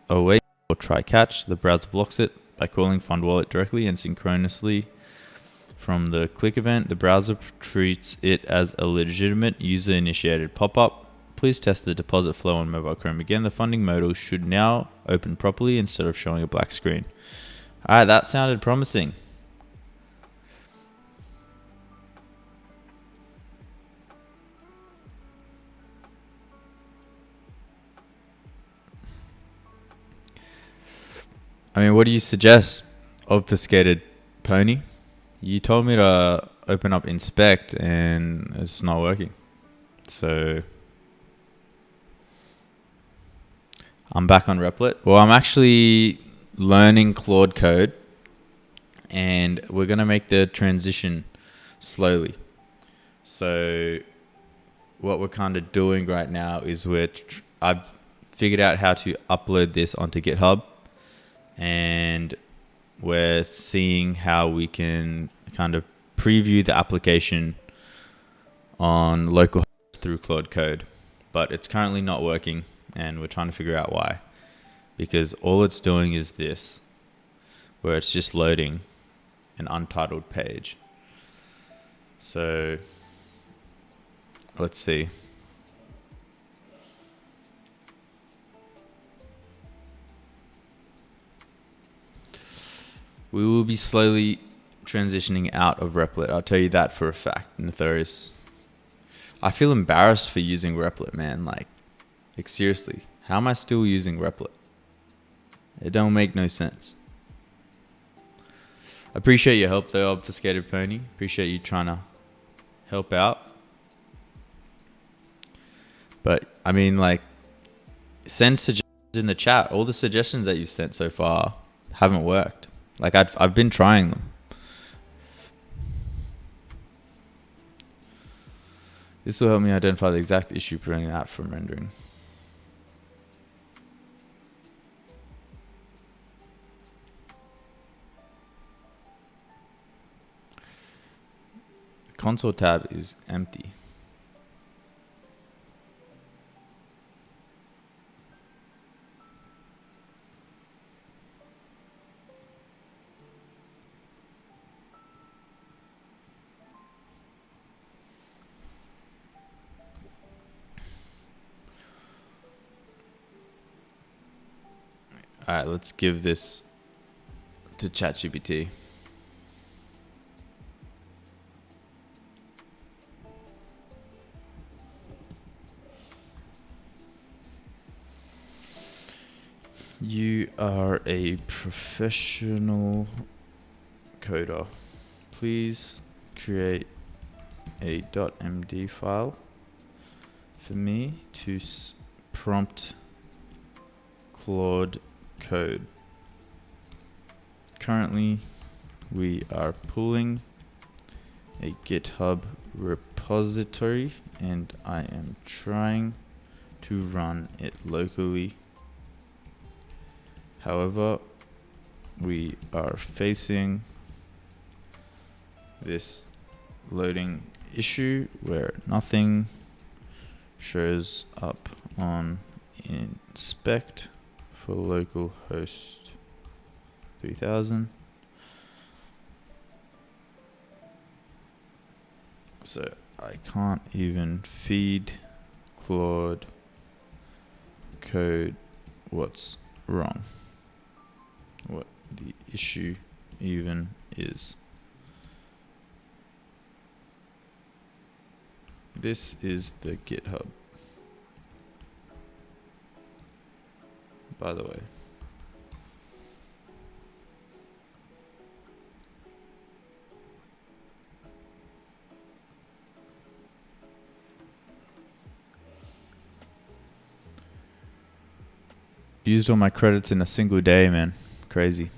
await or try catch, the browser blocks it by calling FundWallet directly and synchronously from the click event. The browser treats it as a legitimate user-initiated pop-up. Please test the deposit flow on mobile Chrome. Again, the funding modal should now open properly instead of showing a black screen. Alright, that sounded promising. I mean, what do you suggest, obfuscated pony? You told me to open up inspect and it's not working. So I'm back on Replit. Well, I'm actually learning Claude code and we're going to make the transition slowly. So what we're kind of doing right now is I've figured out how to upload this onto GitHub, and we're seeing how we can kind of preview the application on local through Claude Code, but it's currently not working and we're trying to figure out why, because all it's doing is this, where it's just loading an untitled page. So let's see. We will be slowly transitioning out of Replit. I'll tell you that for a fact. Nefarious. I feel embarrassed for using Replit, man. Like seriously, how am I still using Replit? It don't make no sense. Appreciate your help though, obfuscated pony. Appreciate you trying to help out. But I mean, like, send suggestions in the chat. All the suggestions that you've sent so far haven't worked. Like I've been trying them. This will help me identify the exact issue preventing the app from rendering. The console tab is empty. All right, let's give this to ChatGPT. You are a professional coder. Please create a .md file for me to prompt Claude code. Currently, we are pulling a GitHub repository and I am trying to run it locally. However, we are facing this loading issue where nothing shows up on inspect for localhost 3000. So I can't even feed Claude code what's wrong, what the issue even is. This is the GitHub, by the way. Used all my credits in a single day, man. Crazy.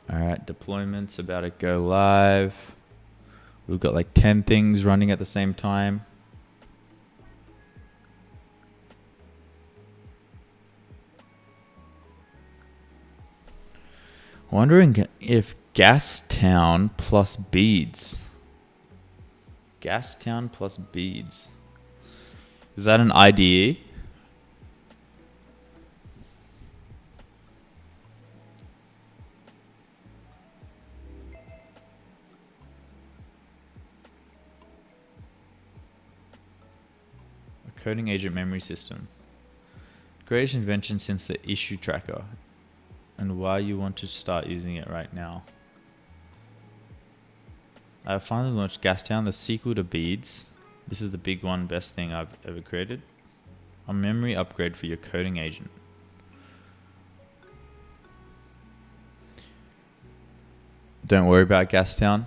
Alright, deployment's about to go live. We've got like 10 things running at the same time. Wondering if Gastown plus beads. Gastown plus beads. Is that an IDE? A coding agent memory system. Greatest invention since the issue tracker. And why you want to start using it right now. I have finally launched Gastown, the sequel to Beads. This is the big one, best thing I've ever created. A memory upgrade for your coding agent. Don't worry about Gastown.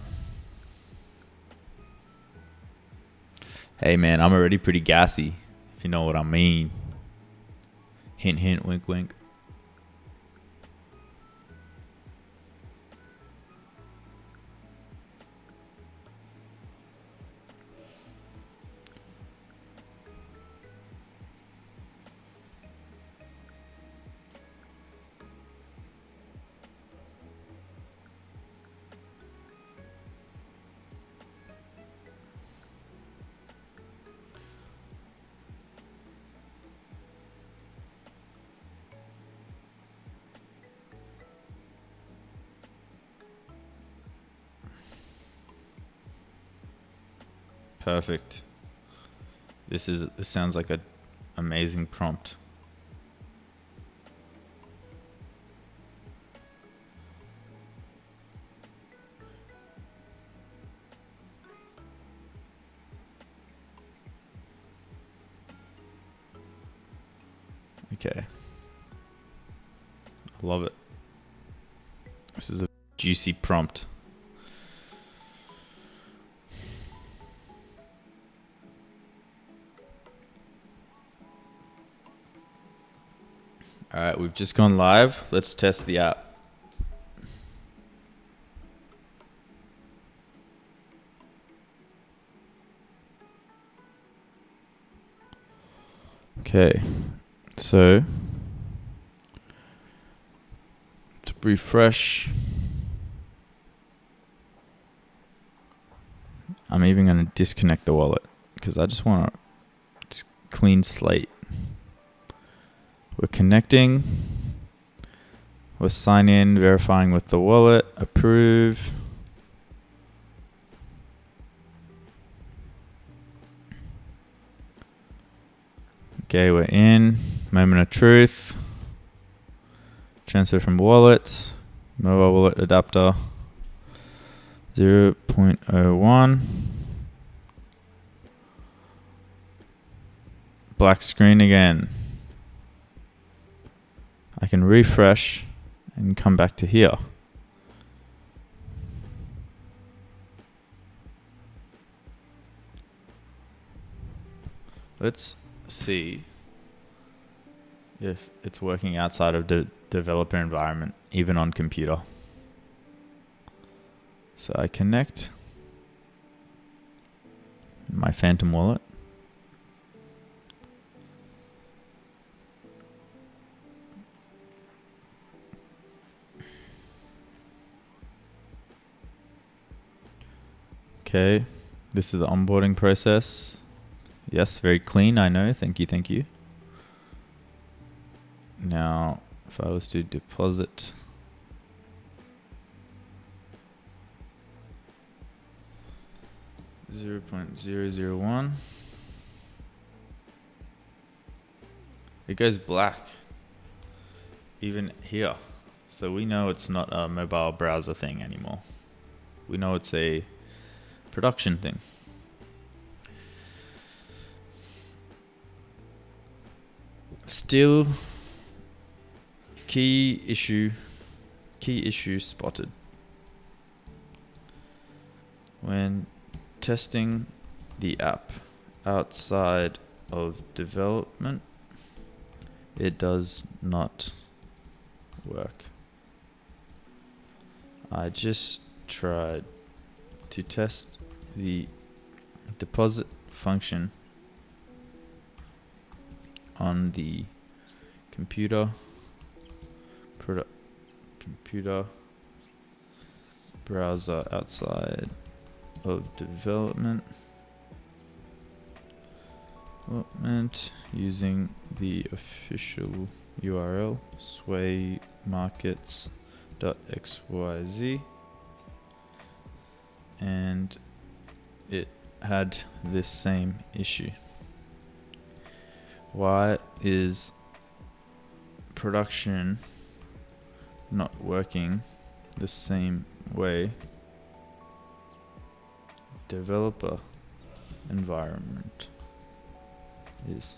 Hey man, I'm already pretty gassy, if you know what I mean. Hint, hint, wink, wink. Perfect. This sounds like an amazing prompt. Okay. I love it. This is a juicy prompt. All right, we've just gone live. Let's test the app. Okay, so to refresh, I'm even going to disconnect the wallet because I just want a clean slate. We're connecting. We'll sign in, verifying with the wallet, approve. Okay, we're in. Moment of truth. Transfer from wallet. Mobile wallet adapter. 0.01. Black screen again. I can refresh and come back to here. Let's see if it's working outside of the developer environment, even on computer. So I connect my Phantom wallet. Okay, this is the onboarding process. Yes, very clean, I know. Thank you, thank you. Now, if I was to deposit, $0.001, it goes black, even here. So we know it's not a mobile browser thing anymore. We know it's a production thing. Still, key issue spotted. When testing the app outside of development development, it does not work. I just tried to test the deposit function on the computer browser outside of development using the official URL SWAYMarkets.xyz, and it had this same issue. Why is production not working the same way developer environment is?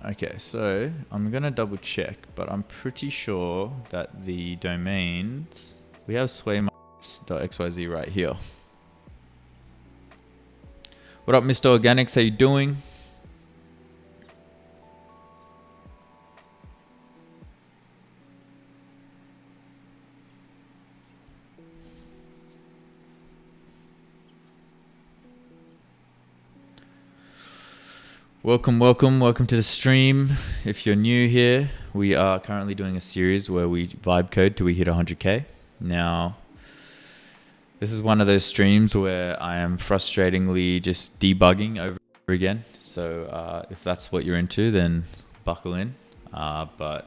Okay, so I'm gonna double check, but I'm pretty sure that the domains, we have SWAYMarkets.xyz right here. What up, Mr. Organics? How you doing? Welcome to the stream. If you're new here, we are currently doing a series where we vibe code till we hit 100k. Now, this is one of those streams where I am frustratingly just debugging over again. So if that's what you're into, then buckle in. But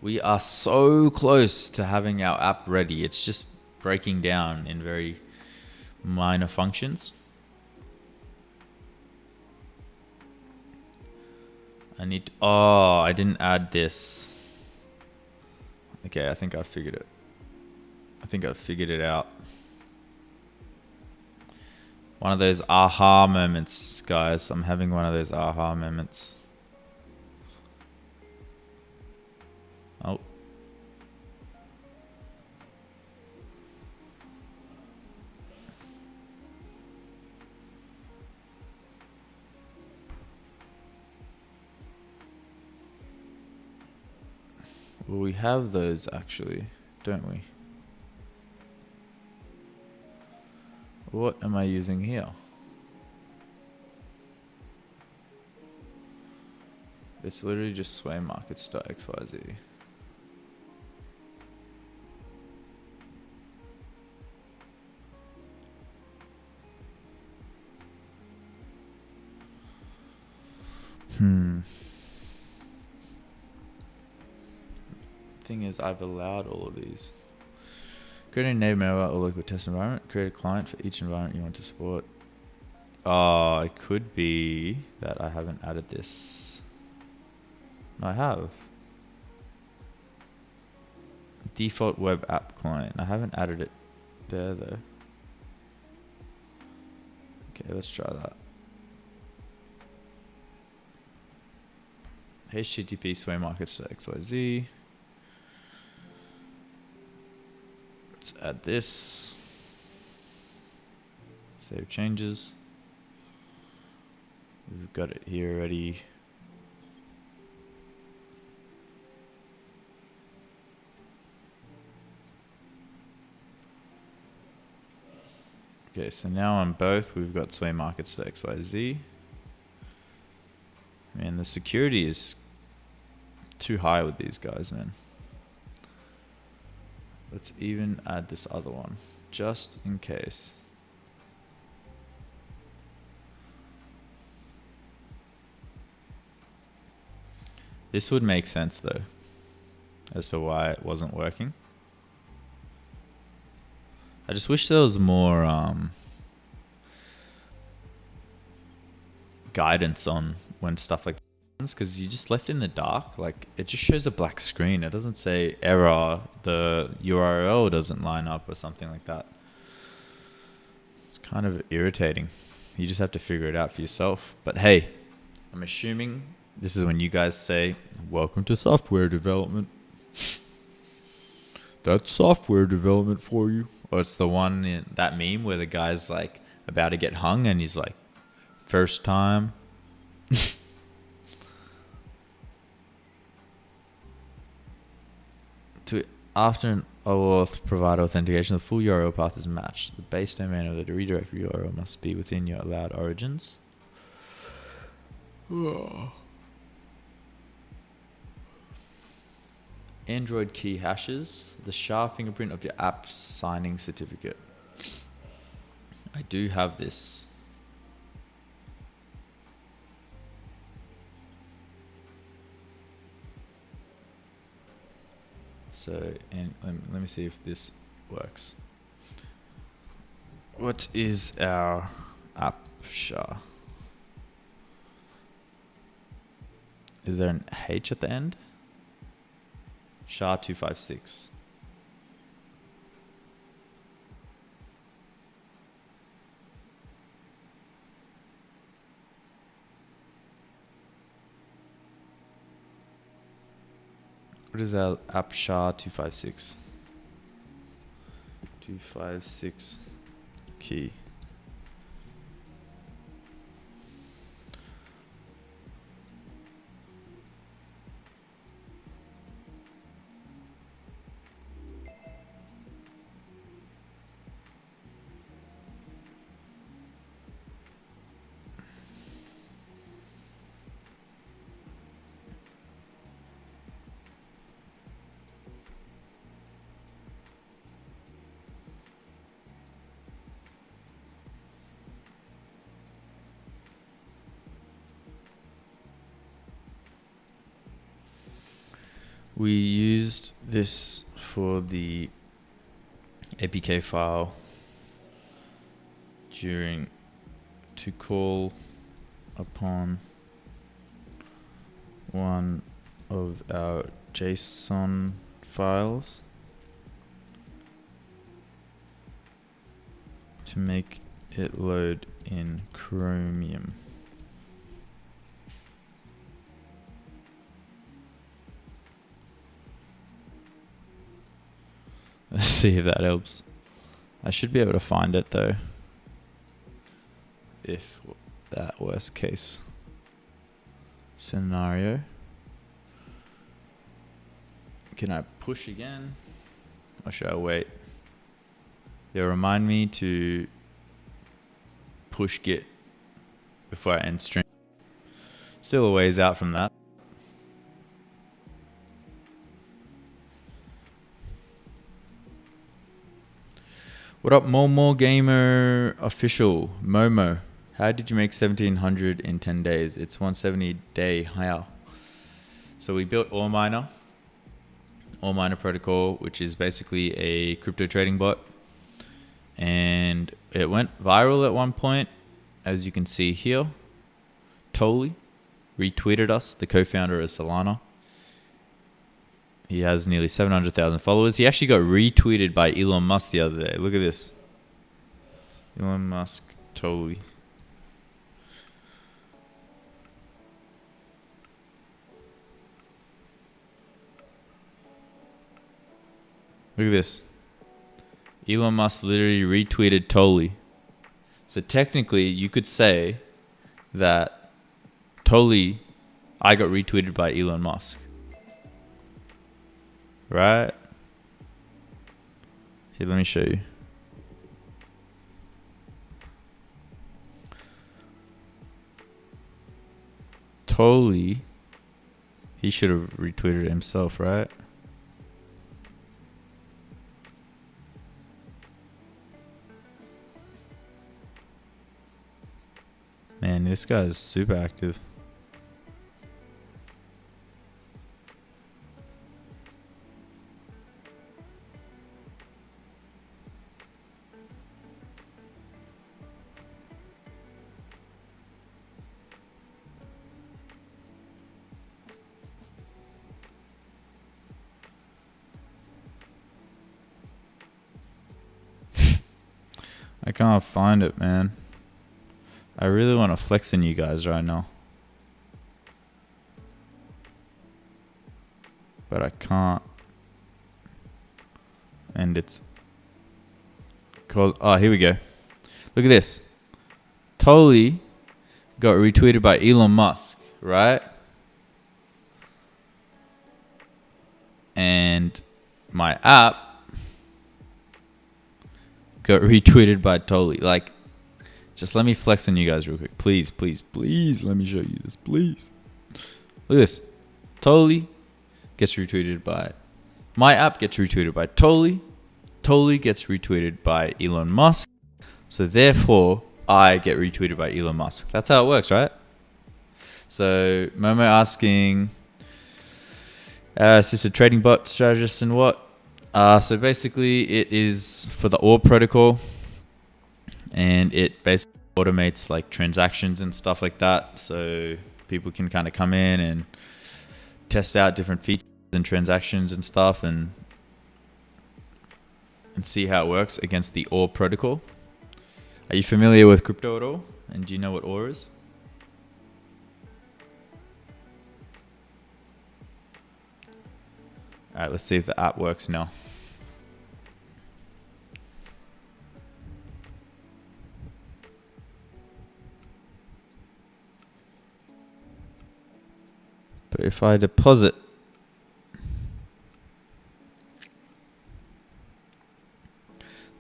we are so close to having our app ready. It's just breaking down in very minor functions. I didn't add this. Okay, I think I figured it. I think I figured it out. One of those aha moments, guys. I'm having one of those aha moments. Oh. Well, we have those actually, don't we? What am I using here? It's literally just SWAYMarkets.xyz. Thing is, I've allowed all of these. Create a native mail or local test environment. Create a client for each environment you want to support. Oh, it could be that I haven't added this. No, I have. Default web app client. I haven't added it there though. Okay, let's try that. HTTP SWAYMarkets.xyz. Let's add this. Save changes. We've got it here already. Okay, so now on both, we've got SWAYMarkets.xyz. Man, the security is too high with these guys, man. Let's even add this other one, just in case. This would make sense though, as to why it wasn't working. I just wish there was more guidance on when stuff like that, because you just left in the dark. Like, it just shows a black screen. It doesn't say error, the URL doesn't line up or something like that. It's kind of irritating. You just have to figure it out for yourself. But hey, I'm assuming this is when you guys say, welcome to software development. That's software development for you. Or it's the one in that meme where the guy's like about to get hung and he's like, first time. After an OAuth provider authentication, the full URL path is matched. The base domain of the redirect URL must be within your allowed origins. Android key hashes, the SHA fingerprint of your app signing certificate. I do have this. So, and let me see if this works. What is our app SHA? Is there an H at the end? SHA-256. What is our app SHA-256? 256 key. We used this for the APK file to call upon one of our JSON files to make it load in Chromium. Let's see if that helps. I should be able to find it though. If that worst case scenario. Can I push again? Or should I wait? Yeah, remind me to push Git before I end stream. Still a ways out from that. What up, Momo Gamer Official? Momo, how did you make 1700 in 10 days? It's 170 day higher. So we built Ore Miner protocol, which is basically a crypto trading bot. And it went viral at one point, as you can see here. Totally retweeted us, the co-founder of Solana. He has nearly 700,000 followers. He actually got retweeted by Elon Musk the other day. Look at this. Elon Musk, totally. Look at this. Elon Musk literally retweeted totally. So technically, you could say that totally I got retweeted by Elon Musk. Right? Here, let me show you. Totally, he should have retweeted it himself, right? Man, this guy's super active. I can't find it, man. I really want to flex on you guys right now. But I can't. And it's called... Oh, here we go. Look at this. Totally got retweeted by Elon Musk, right? And my app got retweeted by Totally. Like, just let me flex on you guys real quick. Please, please, please. Let me show you this, please. Look at this. Totally gets retweeted by... My app gets retweeted by Totally. Totally gets retweeted by Elon Musk. So therefore, I get retweeted by Elon Musk. That's how it works, right? So Momo asking, is this a trading bot strategist and what? So basically it is for the OR protocol, and it basically automates like transactions and stuff like that. So people can kind of come in and test out different features and transactions and stuff and see how it works against the OR protocol. Are you familiar with crypto at all? And do you know what OR is? All right, let's see if the app works now. But if I deposit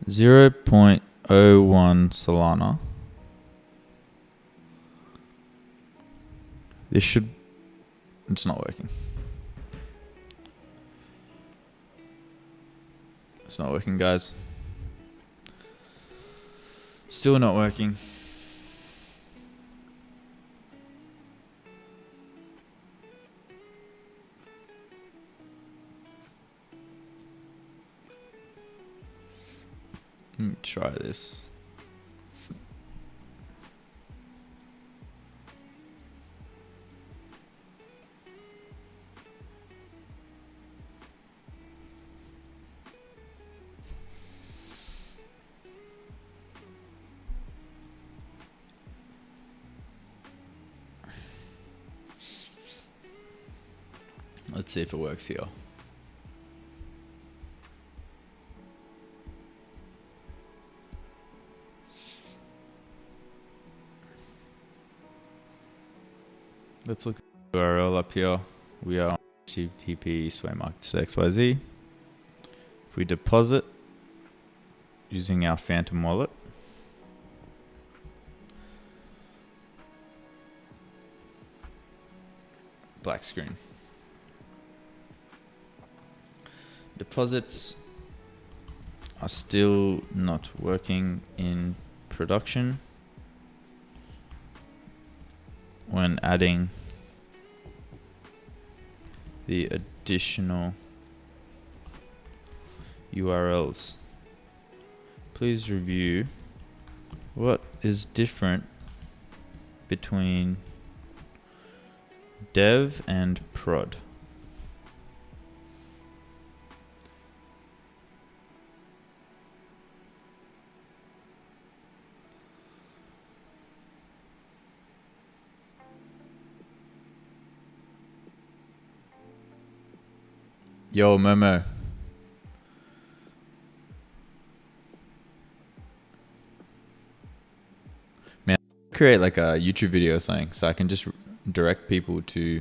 .01 Solana, this should... It's not working. It's not working, guys. Still not working. Let me try this. Let's see if it works here. Let's look at the URL up here. We are on HTTP SWAYMarkets.xyz. If we deposit using our Phantom wallet, black screen. Deposits are still not working in production when adding the additional URLs. Please review what is different between dev and prod. Yo, Momo. Man, create like a YouTube video or something so I can just direct people to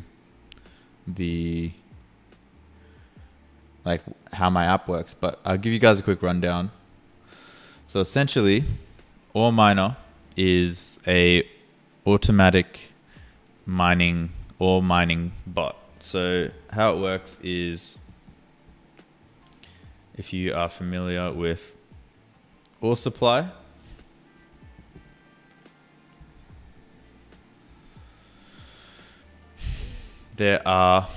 the like how my app works. But I'll give you guys a quick rundown. So essentially, Ore Miner is a automatic ore mining bot. So how it works is, if you are familiar with ore supply, there are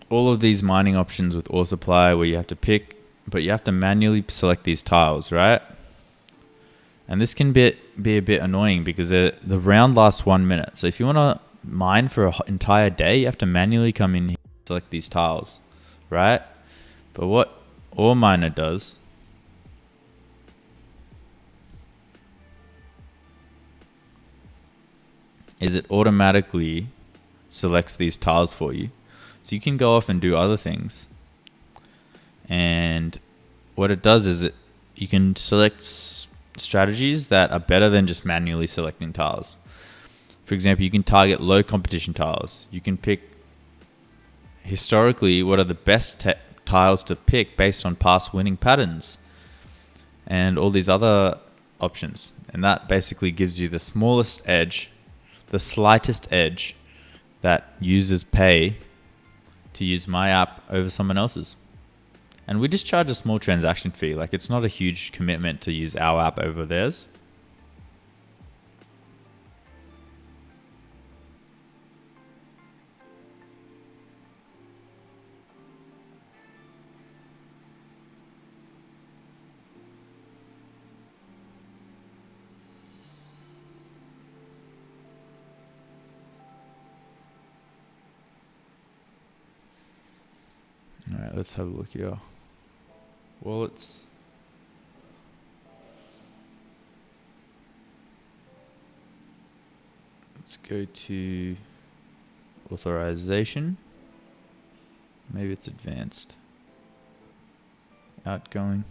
all of these mining options with ore supply where you have to pick, but you have to manually select these tiles, right? And this can be a bit annoying because the round lasts 1 minute. So if you want to mine for an entire day, you have to manually come in here and select these tiles, right? But what Ore Miner does is it automatically selects these tiles for you. So you can go off and do other things. And what it does is you can select strategies that are better than just manually selecting tiles. For example, you can target low competition tiles. You can pick historically what are the best tiles to pick based on past winning patterns and all these other options. And that basically gives you the smallest edge, the slightest edge that users pay to use my app over someone else's. And we just charge a small transaction fee. Like, it's not a huge commitment to use our app over theirs. All right, let's have a look here. Wallets. Let's go to authorization. Maybe it's advanced. Outgoing.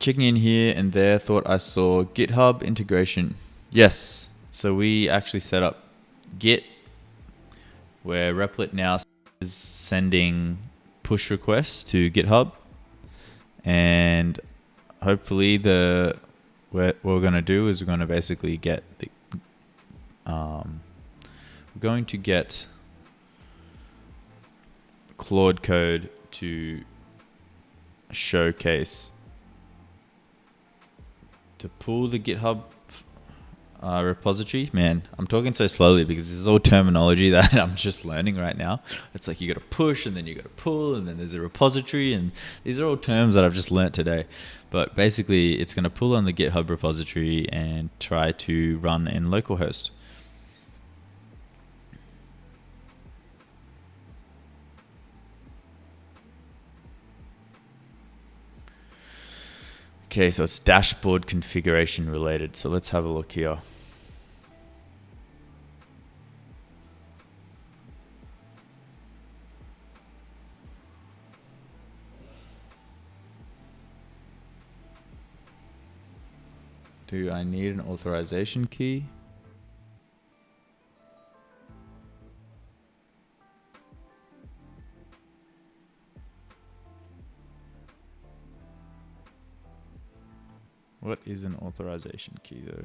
Checking in here and there, thought I saw GitHub integration. Yes, so we actually set up Git, where Replit now is sending push requests to GitHub, and hopefully what we're going to do is we're going to basically get Claude code to showcase to pull the GitHub repository. Man, I'm talking so slowly because this is all terminology that I'm just learning right now. It's like you got to push and then you got to pull and then there's a repository, and these are all terms that I've just learnt today. But basically it's going to pull on the GitHub repository and try to run in localhost. Okay, so it's dashboard configuration related. So let's have a look here. Do I need an authorization key? What is an authorization key though?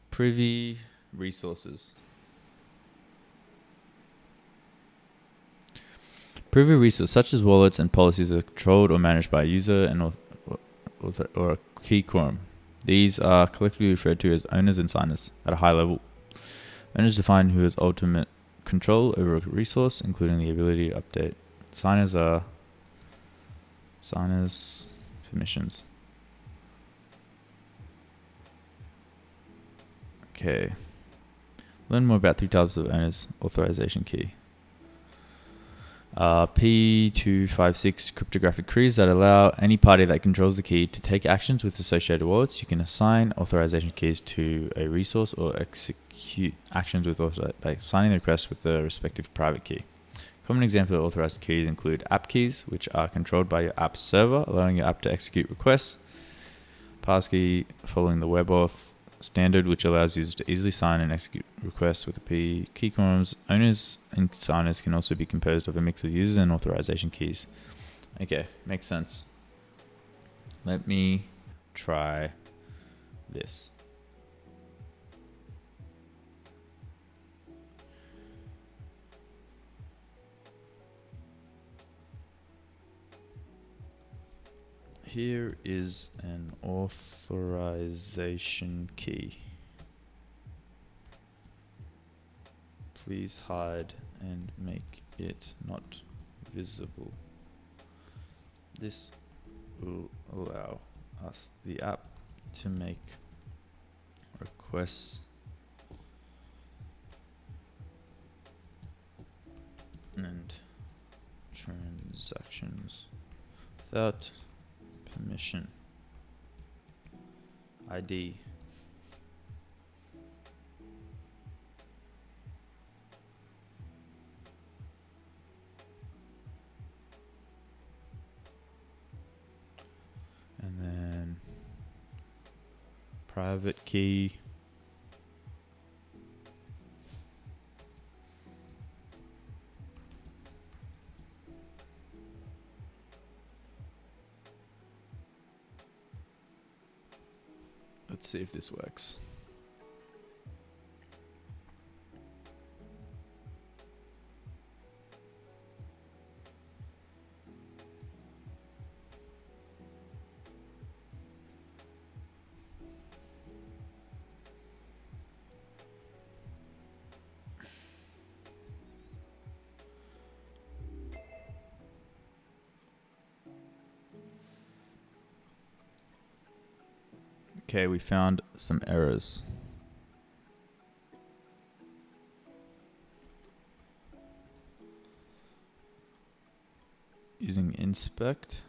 Privy resources. Privy resources such as wallets and policies are controlled or managed by a user and or a key quorum. These are collectively referred to as owners and signers at a high level. Owners define who has ultimate control over a resource, including the ability to update. Signers are permissions. Okay. Learn more about 3 types of owners authorization key. P256 cryptographic keys that allow any party that controls the key to take actions with associated wallets. You can assign authorization keys to a resource or execute actions with by signing the request with the respective private key. Common example of authorized keys include app keys, which are controlled by your app server, allowing your app to execute requests. Passkey following the WebAuth standard, which allows users to easily sign and execute requests with the key quorums. Owners and signers can also be composed of a mix of users and authorization keys. Okay, makes sense. Let me try this. Here is an authorization key. Please hide and make it not visible. This will allow us, the app, to make requests and transactions without permission. ID. And then private key. Let's see if this works. Okay, we found some errors. Using inspect.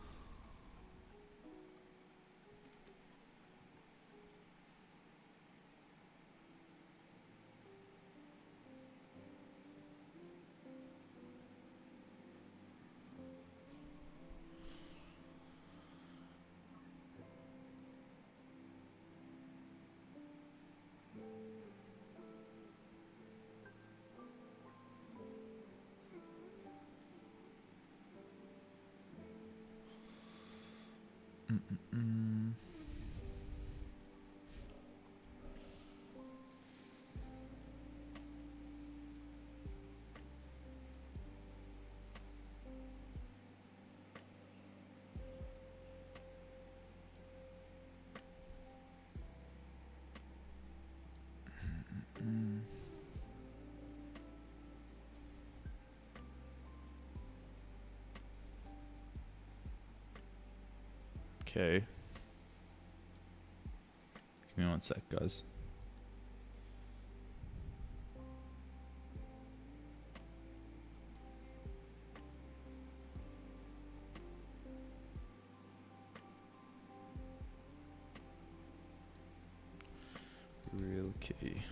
Okay. Give me one sec, guys. Real key.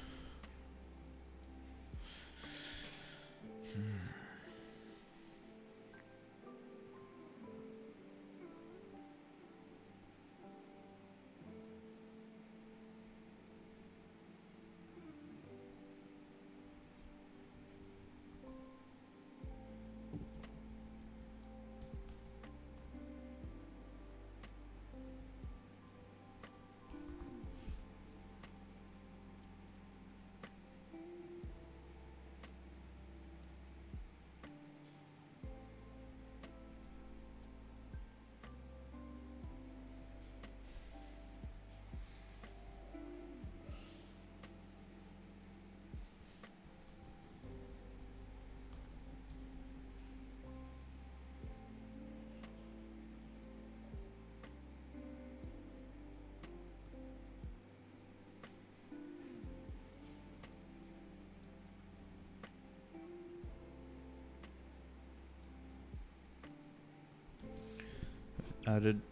Added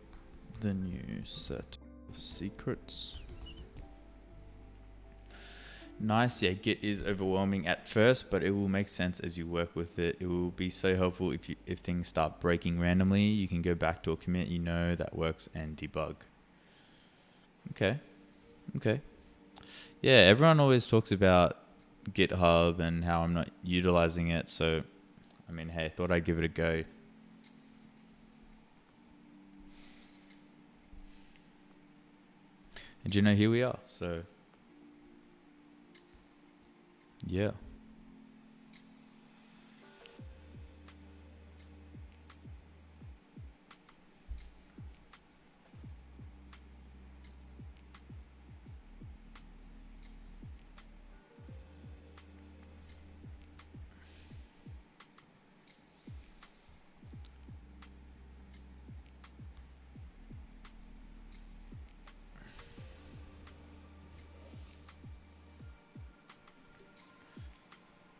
the new set of secrets. Nice. Yeah, Git is overwhelming at first, but it will make sense as you work with it. It will be so helpful if things start breaking randomly. You can go back to a commit you know that works and debug. Okay. Yeah, everyone always talks about GitHub and how I'm not utilizing it. So, I mean, hey, thought I'd give it a go. And you know, here we are. So, yeah.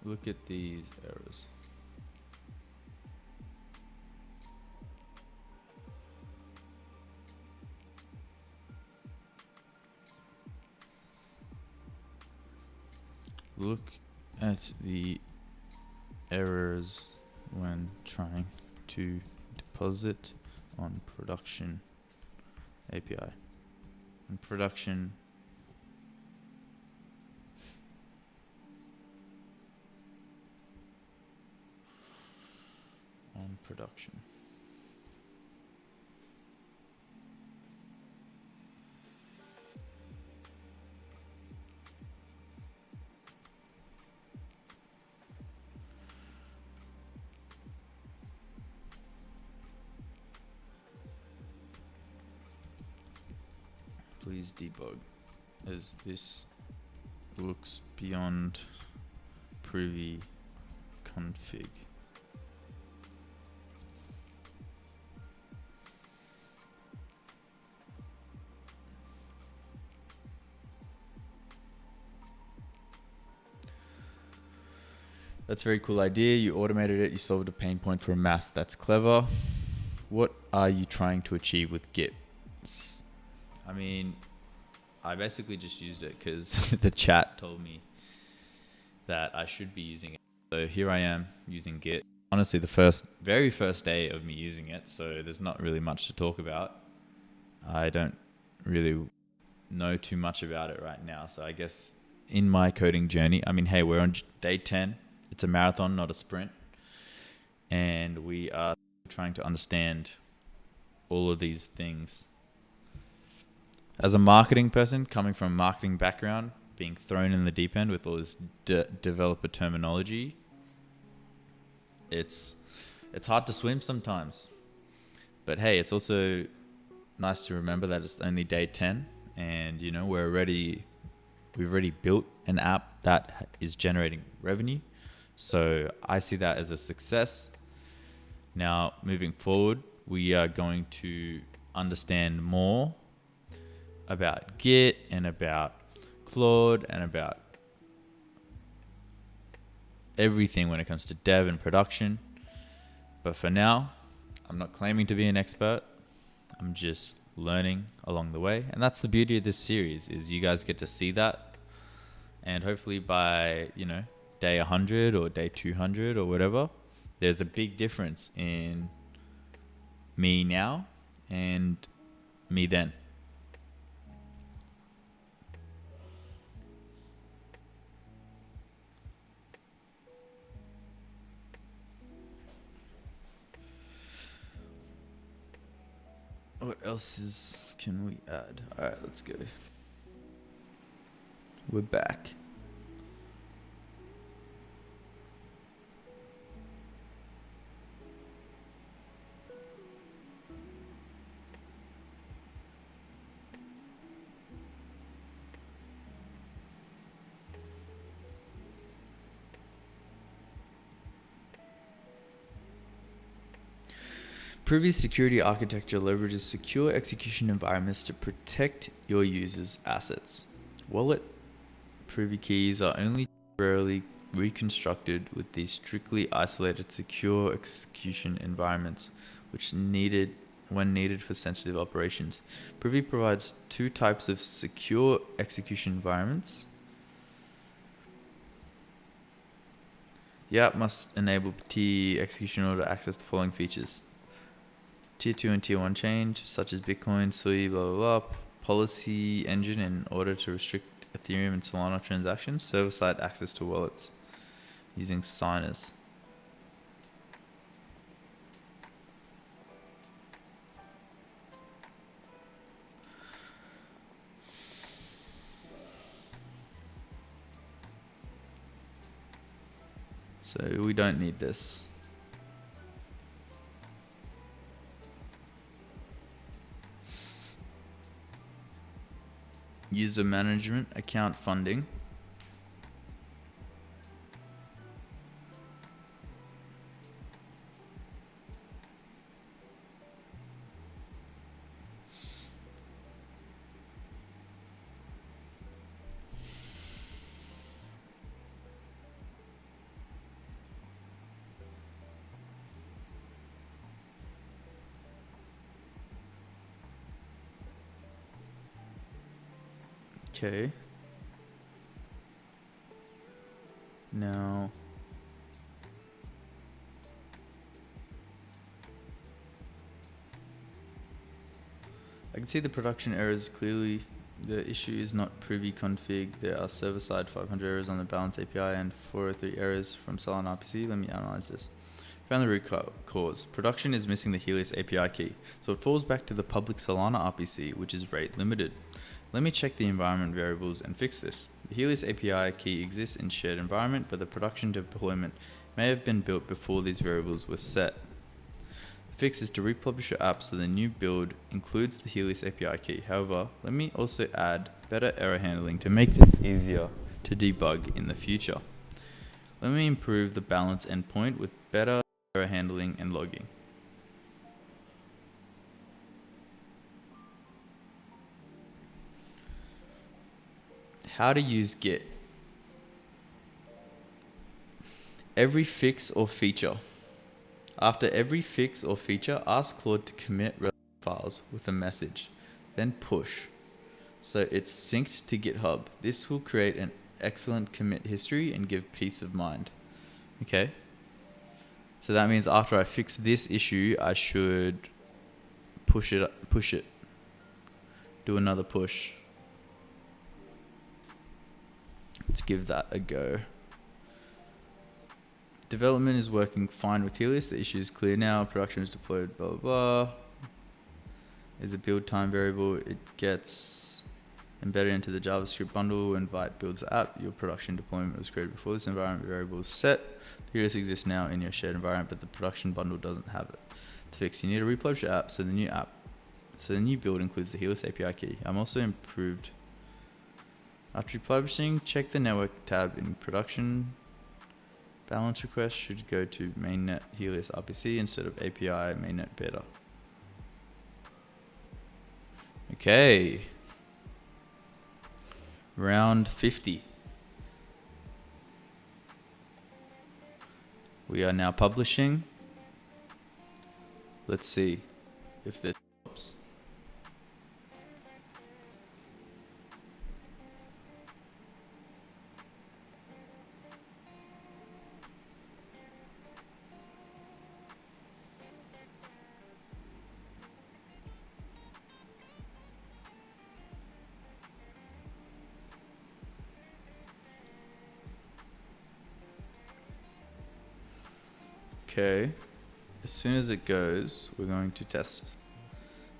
Look at these errors. Look at the errors when trying to deposit on production API. And production on production. Please debug, as this looks beyond privy config. That's a very cool idea. You automated it. You solved a pain point for a mass. That's clever. What are you trying to achieve with Git? I mean, I basically just used it because the chat told me that I should be using it. So here I am using Git. Honestly, the very first day of me using it. So there's not really much to talk about. I don't really know too much about it right now. So I guess in my coding journey, I mean, hey, we're on day 10. It's a marathon, not a sprint. And we are trying to understand all of these things. As a marketing person, coming from a marketing background, being thrown in the deep end with all this developer terminology, it's hard to swim sometimes. But hey, it's also nice to remember that it's only day 10 and, you know, we've already built an app that is generating revenue. So I see that as a success. Now, moving forward, we are going to understand more about Git and about Claude and about everything when it comes to dev and production. But for now, I'm not claiming to be an expert. I'm just learning along the way. And that's the beauty of this series, is you guys get to see that. And hopefully by, you know, day 100 or day 200 or whatever, there's a big difference in me now and me then. What else can we add? All right, let's go. We're back. Privy security architecture leverages secure execution environments to protect your users' assets. Wallet privy keys are only temporarily reconstructed with these strictly isolated secure execution environments, when needed for sensitive operations. Privy provides two types of secure execution environments. The app must enable T execution in order to access the following features: Tier 2 and Tier 1 change, such as Bitcoin, Sui, blah, blah, blah. Policy engine in order to restrict Ethereum and Solana transactions. Server-side access to wallets using signers. So we don't need this. User management, account funding. Okay. Now, I can see the production errors clearly. The issue is not privy config. There are server-side 500 errors on the balance API and 403 errors from Solana RPC. Let me analyze this. Found the root cause. Production is missing the Helios API key, so it falls back to the public Solana RPC, which is rate limited. Let me check the environment variables and fix this. The Helios API key exists in shared environment, but the production deployment may have been built before these variables were set. The fix is to republish your app so the new build includes the Helios API key. However, let me also add better error handling to make this easier to debug in the future. Let me improve the balance endpoint with better error handling and logging. How to use Git. Every fix or feature. After every fix or feature, ask Claude to commit relevant files with a message, then push. So it's synced to GitHub. This will create an excellent commit history and give peace of mind. Okay. So that means after I fix this issue, I should push it. Do another push. Let's give that a go. Development is working fine with Helios. The issue is clear now. Production is deployed, blah, blah, blah. Is a build time variable. It gets embedded into the JavaScript bundle when Vite builds the app. Your production deployment was created before this environment variable is set. Helios exists now in your shared environment, but the production bundle doesn't have it. To fix, you need to republish your app so the new build includes the Helios API key. I'm also improved. After republishing, check the network tab in production. Balance request should go to mainnet Helios RPC instead of API mainnet beta. Okay. Round 50. We are now publishing. Let's see if this helps. Okay, as soon as it goes, we're going to test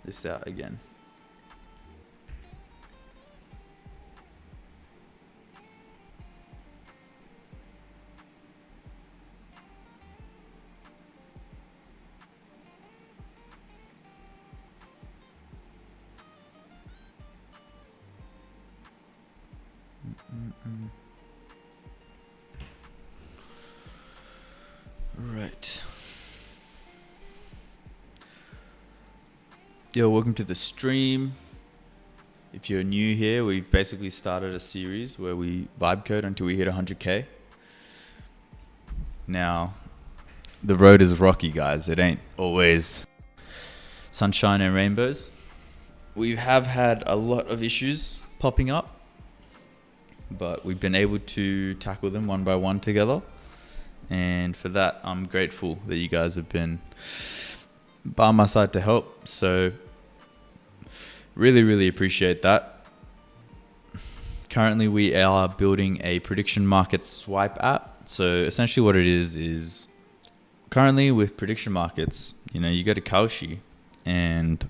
this out again. Right. Yo, welcome to the stream. If you're new here, we've basically started a series where we vibe code until we hit 100K. Now, the road is rocky, guys. It ain't always sunshine and rainbows. We have had a lot of issues popping up, but we've been able to tackle them one by one together. And for that, I'm grateful that you guys have been by my side to help. So really, really appreciate that. Currently, we are building a prediction market swipe app. So essentially what it is currently with prediction markets, you go to Kalshi and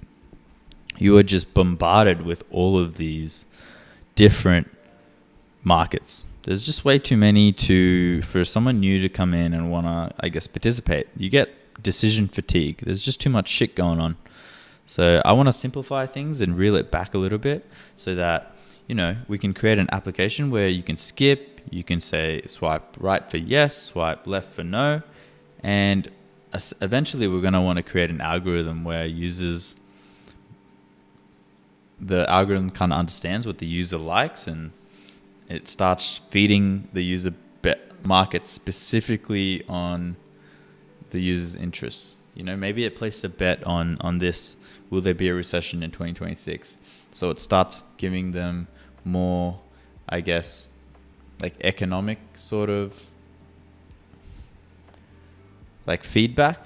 you are just bombarded with all of these different markets. There's just way too many for someone new to come in and want to, participate. You get decision fatigue. There's just too much shit going on. So I want to simplify things and reel it back a little bit so that, we can create an application where you can skip, you can say swipe right for yes, swipe left for no. And eventually we're going to want to create an algorithm where the algorithm kind of understands what the user likes and it starts feeding the user market specifically on the user's interests. Maybe it placed a bet on this. Will there be a recession in 2026? So it starts giving them more, I guess, like economic sort of like feedback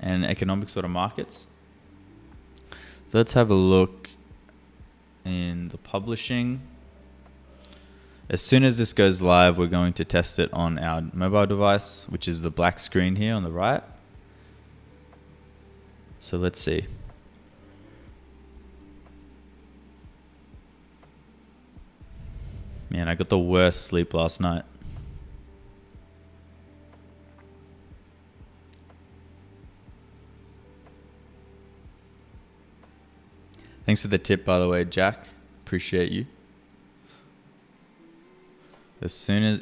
and economic sort of markets. So let's have a look in the publishing. As soon as this goes live, we're going to test it on our mobile device, which is the black screen here on the right. So let's see. Man, I got the worst sleep last night. Thanks for the tip, by the way, Jack. Appreciate you. As soon as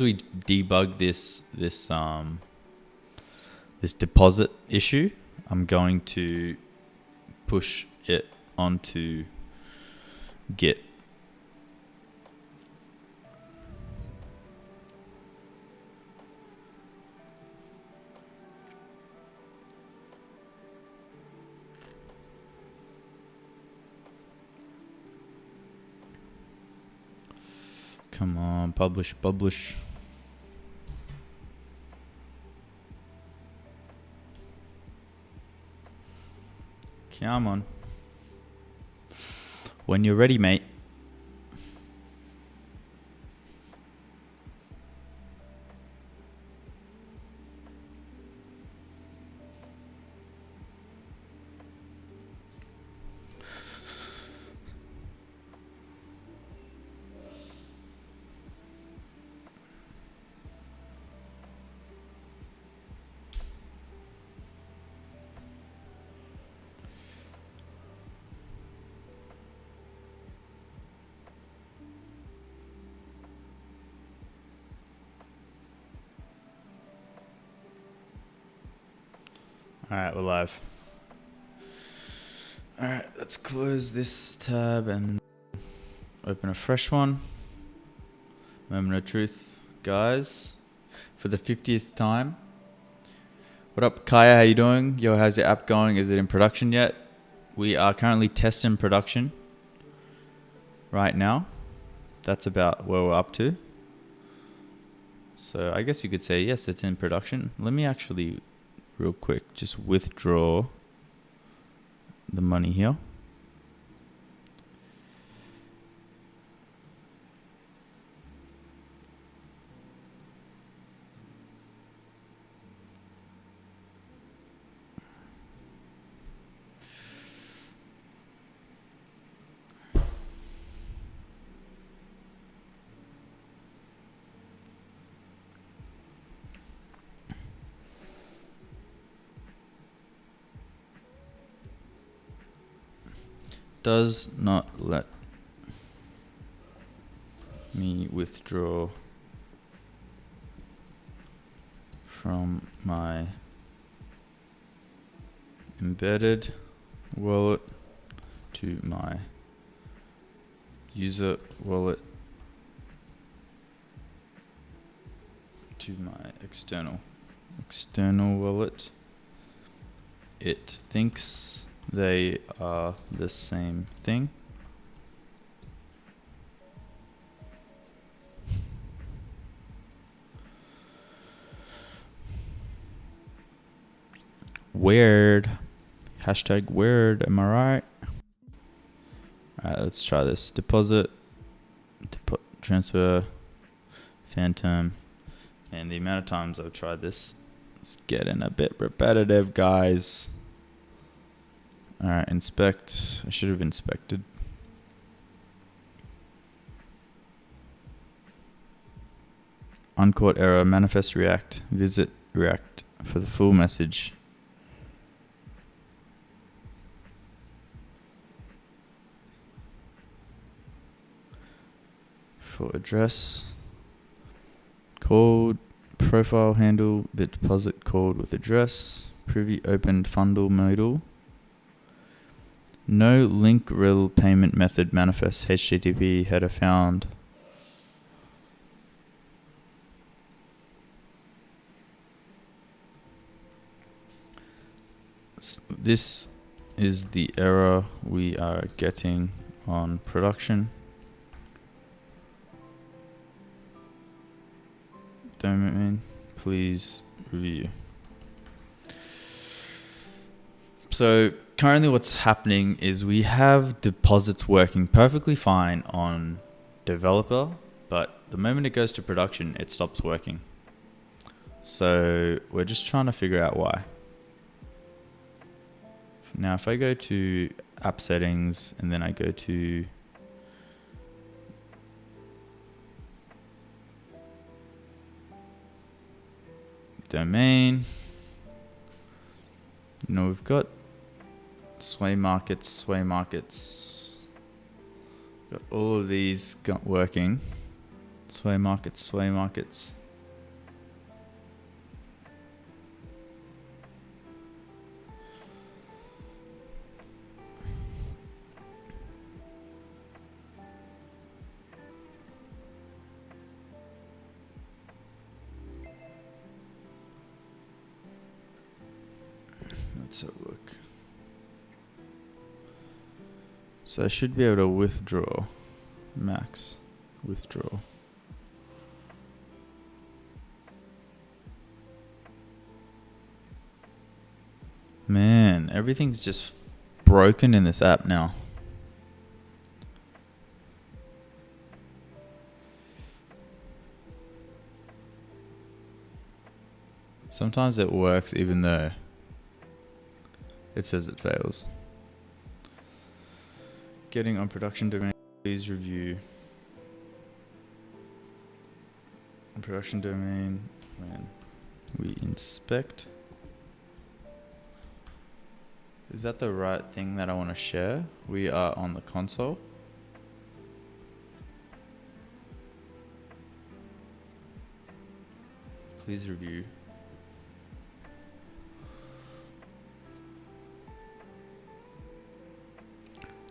we debug this deposit issue, I'm going to push it onto Git. Come on, publish. Come on. When you're ready, mate. All right, we're live. All right, let's close this tab and open a fresh one. Moment of truth, guys. For the 50th time. What up, Kaya? How you doing? Yo, how's your app going? Is it in production yet? We are currently testing production right now. That's about where we're up to. So I guess you could say, yes, it's in production. Let me actually, real quick, just withdraw the money here. Does not let me withdraw from my embedded wallet to my user wallet to my external wallet. It thinks they are the same thing. Weird. Hashtag weird. Am I right? Alright, let's try this. Deposit. Transfer. Phantom. And the amount of times I've tried this is getting a bit repetitive, guys. Alright, inspect. I should have inspected. Uncaught error. Manifest React. Visit React for the full message. For address. Code. Profile handle. Bit deposit called with address. Privy opened fundle modal. No link rel payment method manifest HTTP header found. This is the error we are getting on production. domain, please review. So currently what's happening is we have deposits working perfectly fine on developer, but the moment it goes to production, it stops working. So we're just trying to figure out why. Now, if I go to app settings and then I go to domain, we've got SWAYMarkets, got all of these working. SWAYMarkets. Let's have a look. So I should be able to withdraw, max withdraw. Man, everything's just broken in this app now. Sometimes it works even though it says it fails. Getting on production domain, please review. On production domain, when we inspect. Is that the right thing that I want to share? We are on the console. Please review.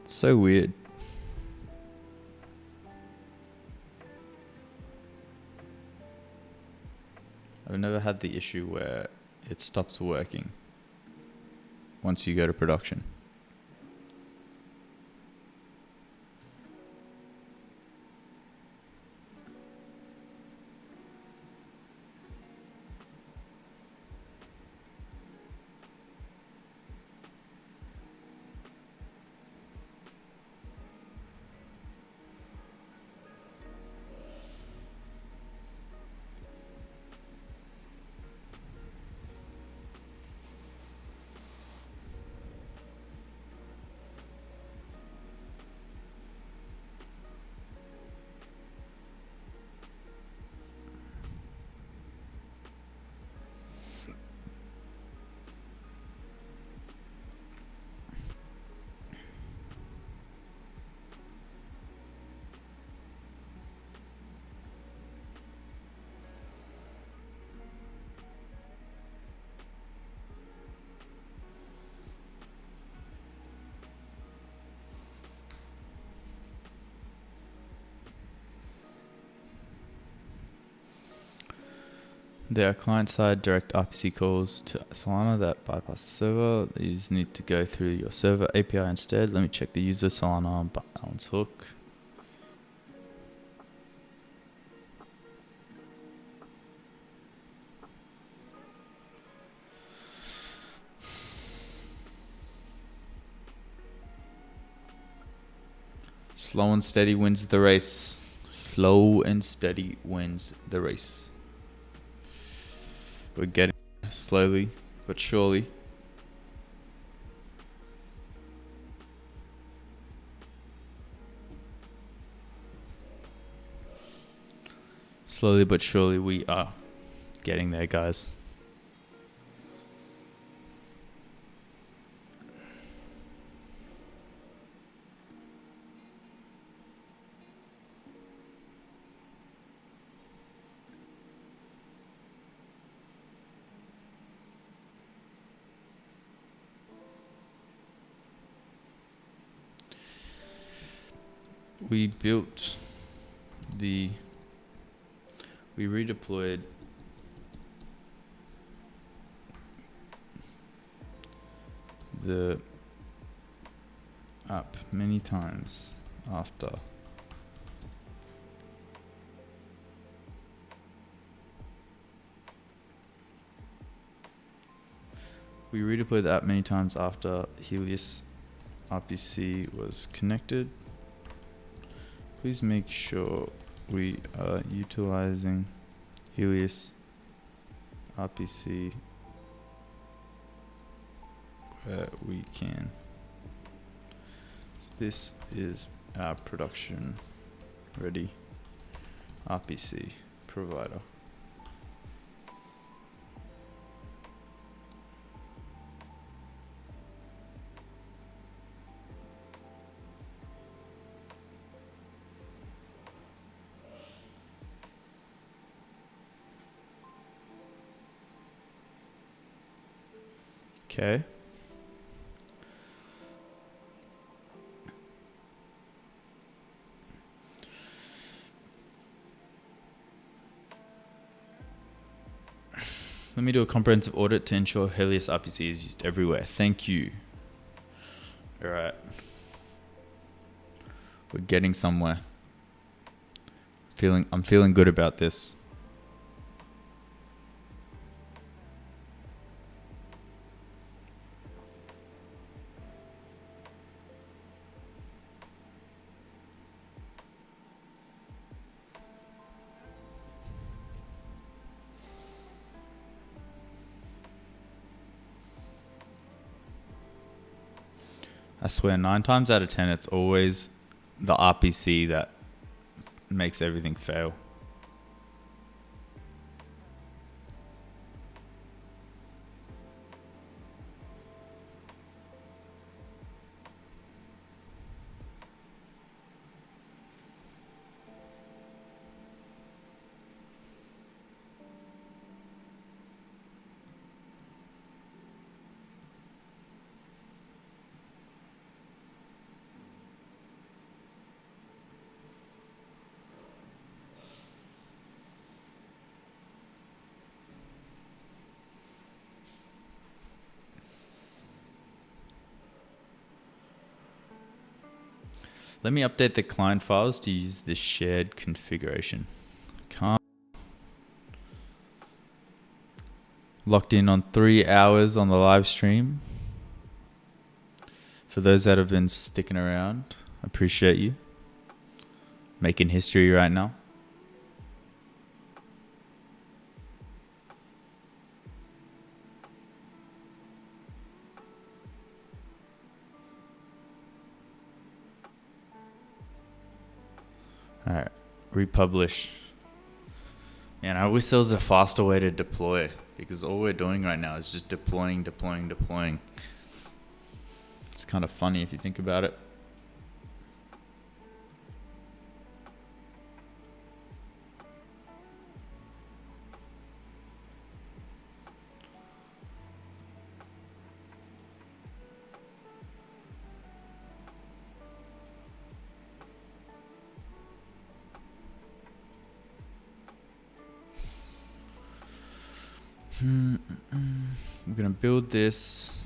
It's so weird. I've never had the issue where it stops working once you go to production. There are client-side direct RPC calls to Solana that bypass the server. These need to go through your server API instead. Let me check the user Solana balance hook. Slow and steady wins the race. Slow and steady wins the race. We're getting slowly but surely. Slowly but surely we are getting there, guys. We redeployed the app many times after We redeployed the app many times after Helios RPC was connected. Please make sure we are utilizing Helios RPC where we can. So this is our production ready RPC provider. Okay. Let me do a comprehensive audit to ensure Helios RPC is used everywhere. Thank you. All right. We're getting somewhere. I'm feeling good about this. I swear 9 times out of 10 it's always the RPC that makes everything fail. Let me update the client files to use the shared configuration. Locked in on 3 hours on the live stream. For those that have been sticking around, I appreciate you. Making history right now. Alright, republish. Man, I wish there was a faster way to deploy, because all we're doing right now is just deploying. It's kind of funny if you think about it. We're going to build this,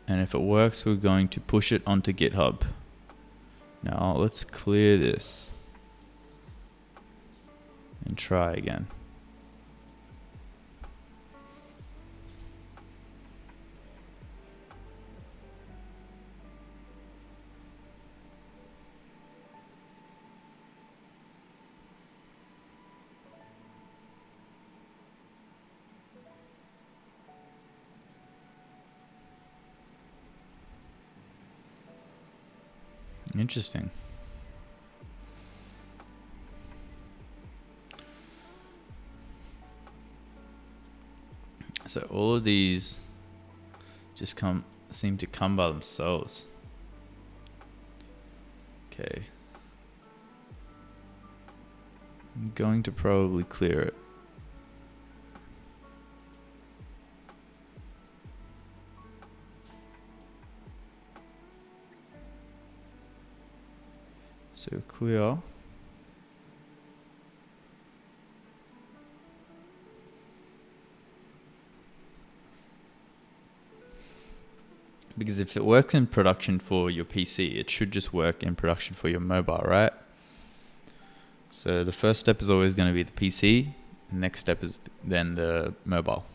and if it works we're going to push it onto GitHub. Now let's clear this and try again. Interesting. So all of these just seem to come by themselves. Okay. I'm going to probably clear it. So clear. Because if it works in production for your PC, it should just work in production for your mobile, right? So the first step is always going to be the PC. The next step is then the mobile.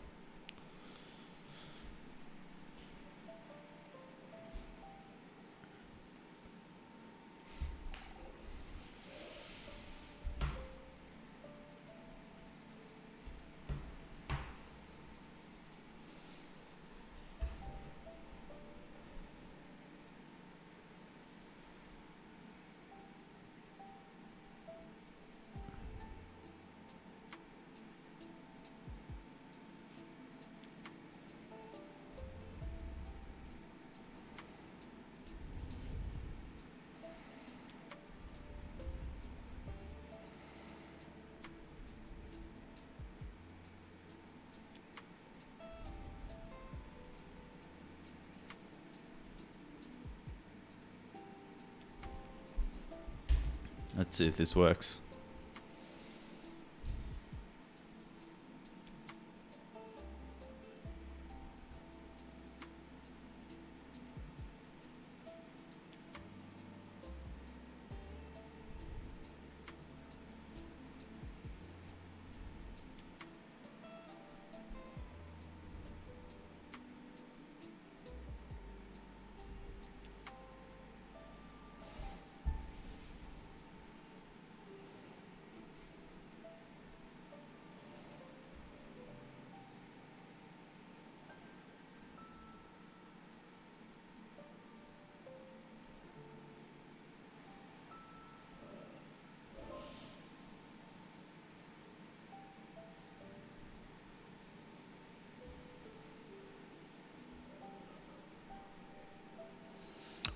Let's see if this works.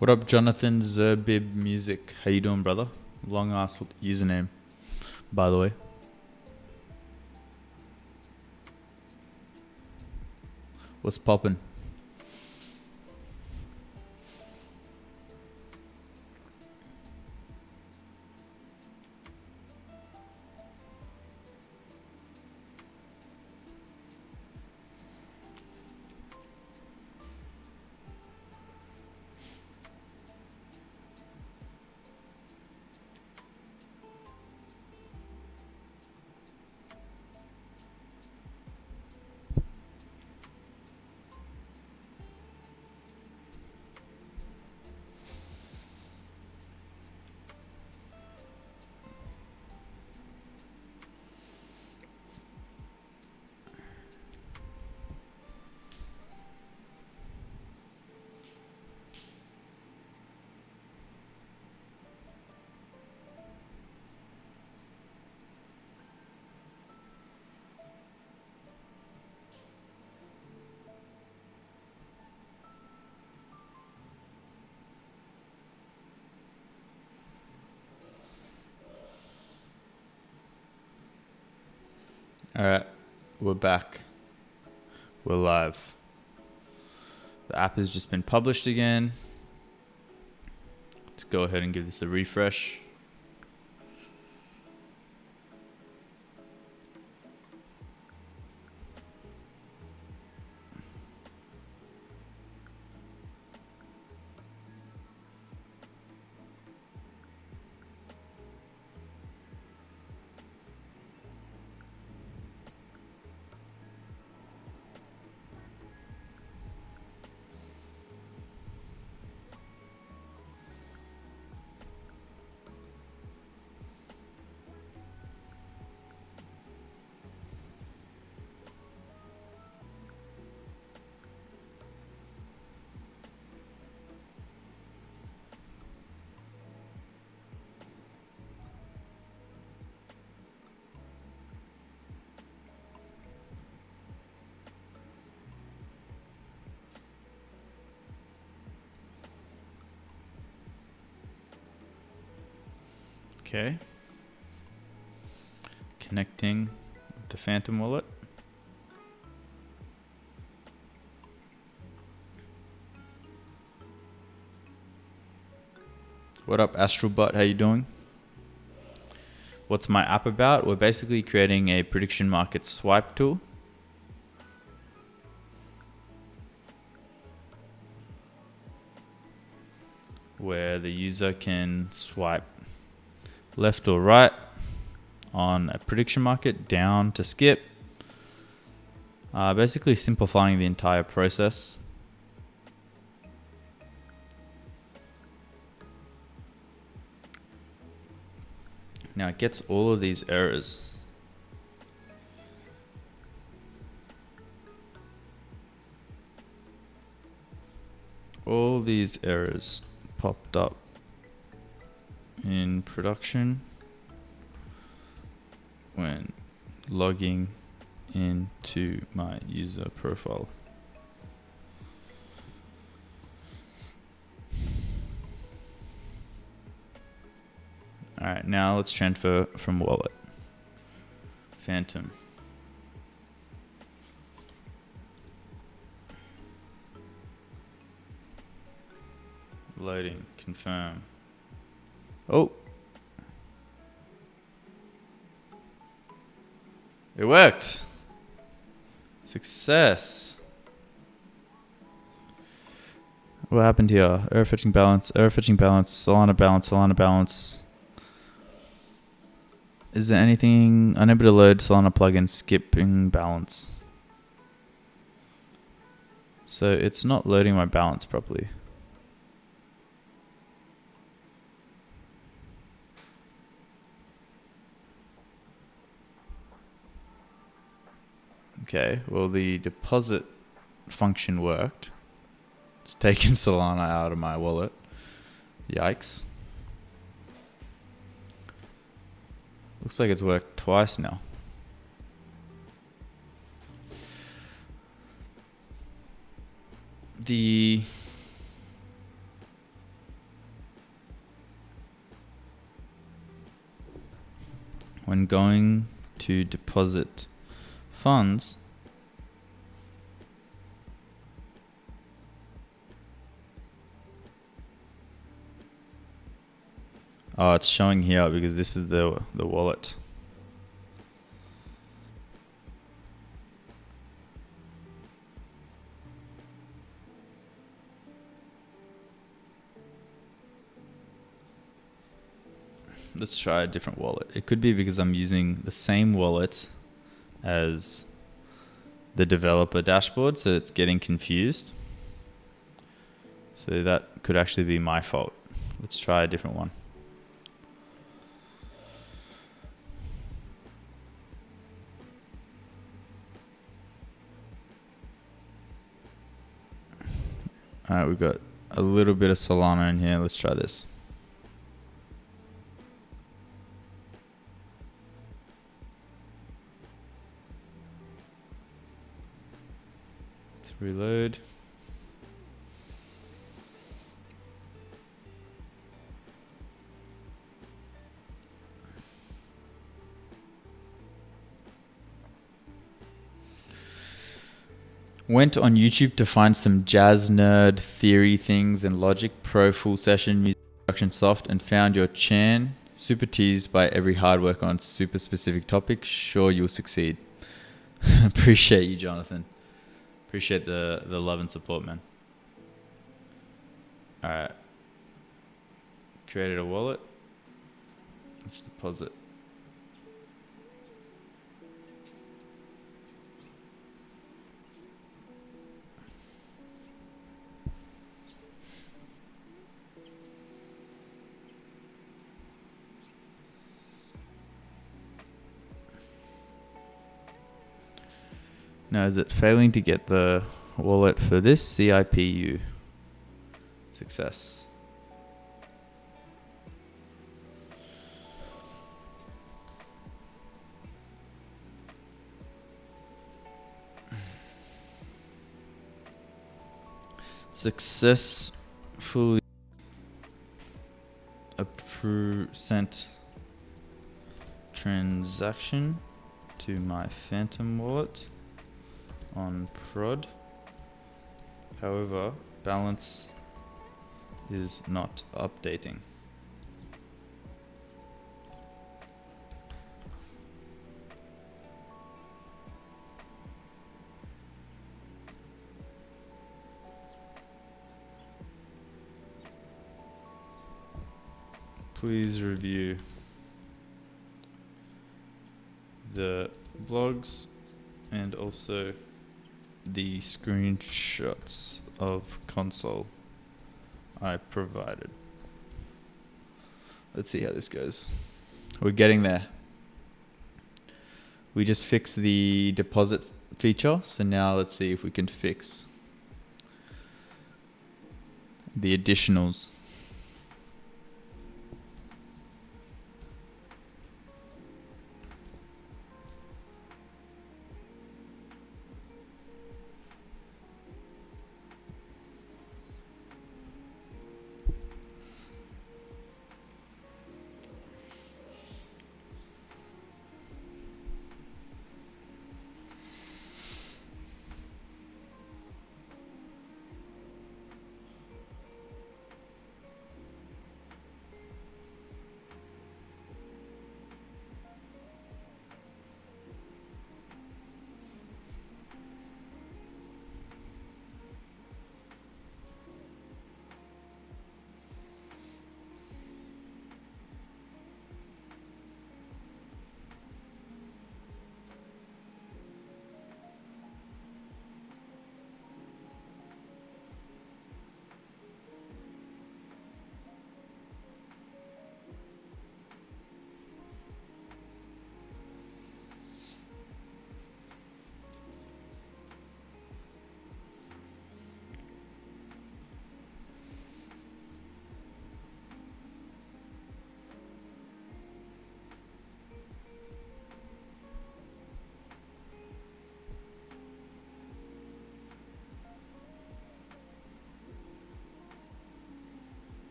What up, Jonathan Zerbib Music? How you doing, brother? Long ass username, by the way. What's poppin'? All right, we're back. We're live. The app has just been published again. Let's go ahead and give this a refresh. Okay. Connecting with the Phantom wallet. What up, Astrobot? How you doing? What's my app about? We're basically creating a prediction market swipe tool. Where the user can swipe left or right on a prediction market, down to skip. Basically simplifying the entire process. Now it gets all of these errors. All these errors popped up in production when logging into my user profile. All right, now let's transfer from wallet. Phantom. Loading, confirm. Oh, It worked. Success. What happened here? Error fetching balance, Solana balance. Is there anything unable to load Solana plugin skipping balance? So it's not loading my balance properly. Okay, well the deposit function worked. It's taken Solana out of my wallet. Yikes. Looks like it's worked twice now. When going to deposit funds, oh, it's showing here because this is the wallet. Let's try a different wallet. It could be because I'm using the same wallet as the developer dashboard, so it's getting confused. So that could actually be my fault. Let's try a different one. All right, we've got a little bit of Solana in here. Let's try this. Let's reload. Went on YouTube to find some jazz nerd theory things and Logic Pro full session music production soft and found your Chan. Super teased by every hard work on super specific topic. Sure you'll succeed. Appreciate you, Jonathan. Appreciate the love and support, man. All right. Created a wallet. Let's deposit. Now, is it failing to get the wallet for this CIPU? Success. Successfully sent transaction to my Phantom wallet on prod. However, balance is not updating. Please review the blogs and also the screenshots of console I provided. Let's see how this goes. We're getting there. We just fixed the deposit feature, so now let's see if we can fix the additionals.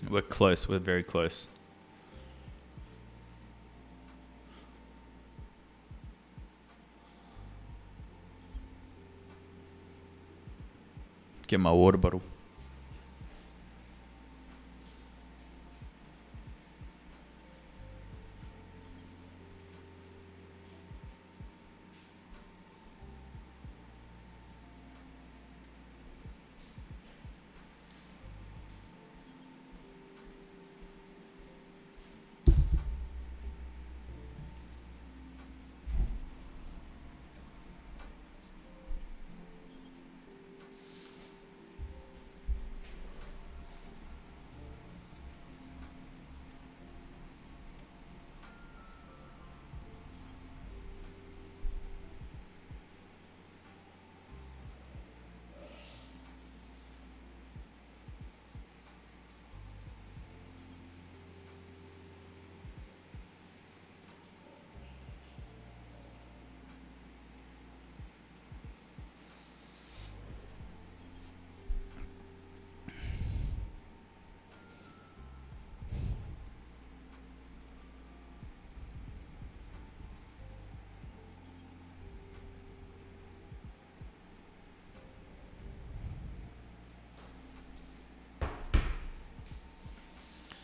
We're close. We're very close. Get my water bottle.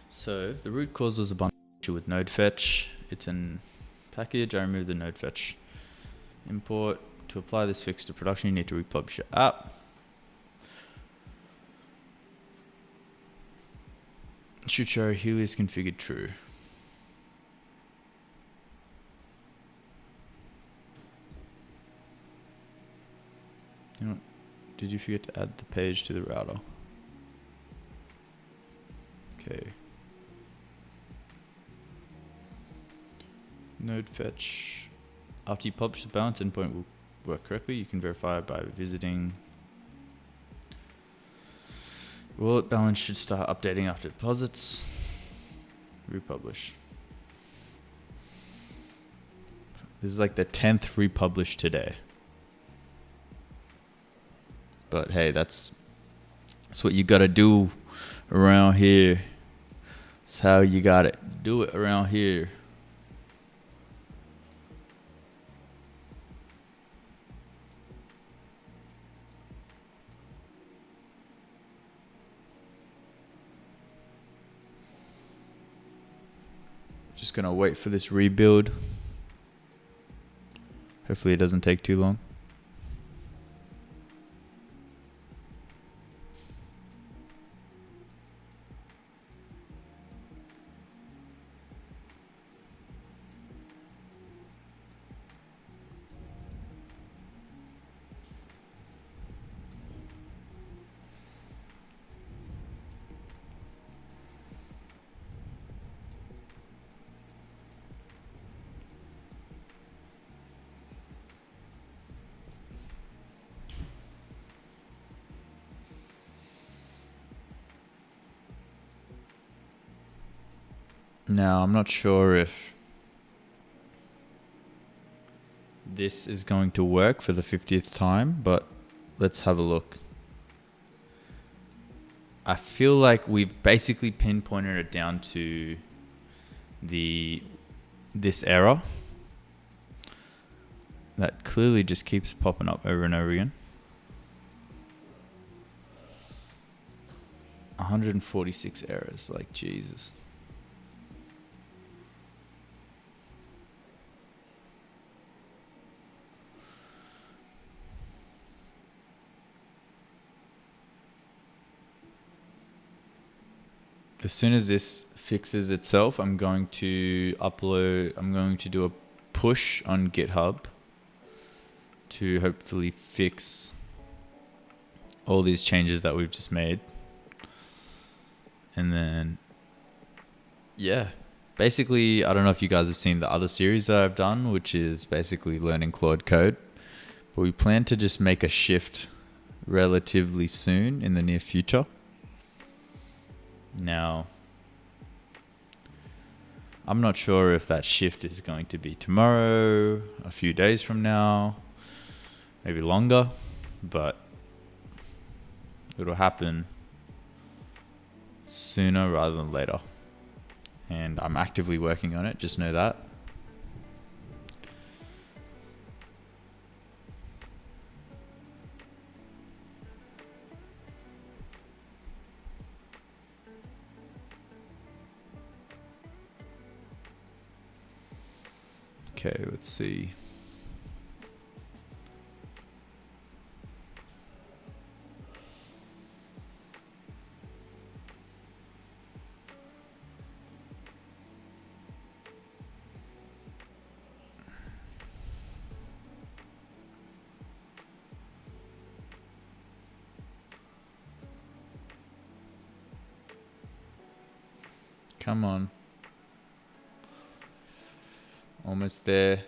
So the root cause was a bunch of issue with node fetch. It's in package. I removed the node fetch import. To apply this fix to production, you need to republish your app. Should show Healy is configured true. You know what? Did you forget to add the page to the router? Okay. Node fetch. After you publish the balance, endpoint will work correctly. You can verify by visiting. Wallet balance should start updating after deposits. Republish. This is like the 10th republish today. But hey, that's what you gotta do around here. That's how you gotta do it around here. Just gonna wait for this rebuild. Hopefully it doesn't take too long. Now, I'm not sure if this is going to work for the 50th time, but let's have a look. I feel like we've basically pinpointed it down to this error that clearly just keeps popping up over and over again. 146 errors, like Jesus. As soon as this fixes itself, I'm going to do a push on GitHub to hopefully fix all these changes that we've just made. And then, yeah, basically, I don't know if you guys have seen the other series that I've done, which is basically learning Claude code. But we plan to just make a shift relatively soon in the near future. Now, I'm not sure if that shift is going to be tomorrow, a few days from now, maybe longer, but it'll happen soon. sooner rather than later. And I'm actively working on it, just know that. Okay, let's see. Come on. Almost there.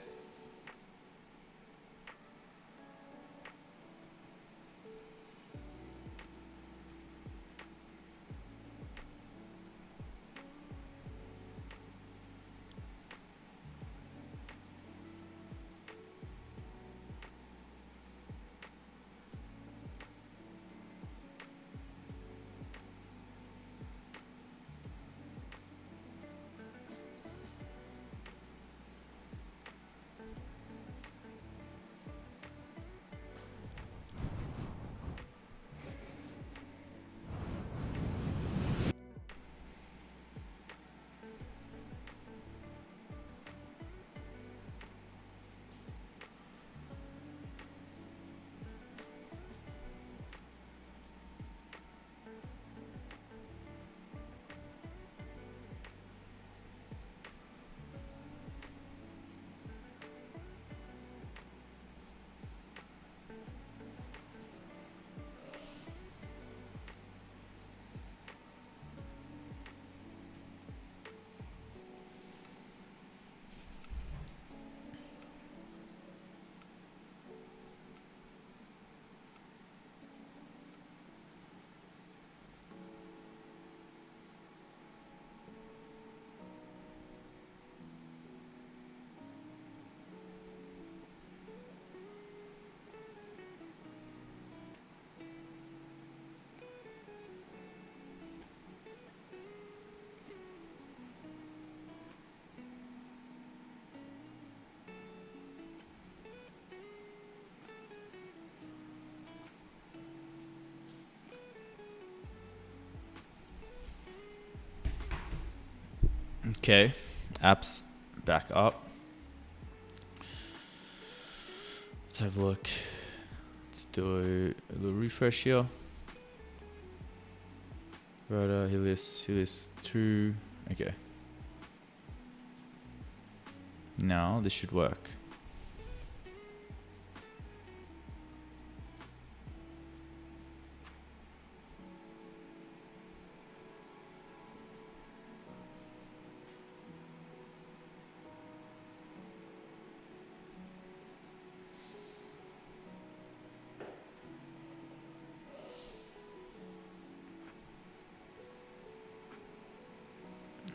Okay, apps back up. Let's have a look. Let's do a little refresh here. Right, Helios 2. Okay. Now this should work.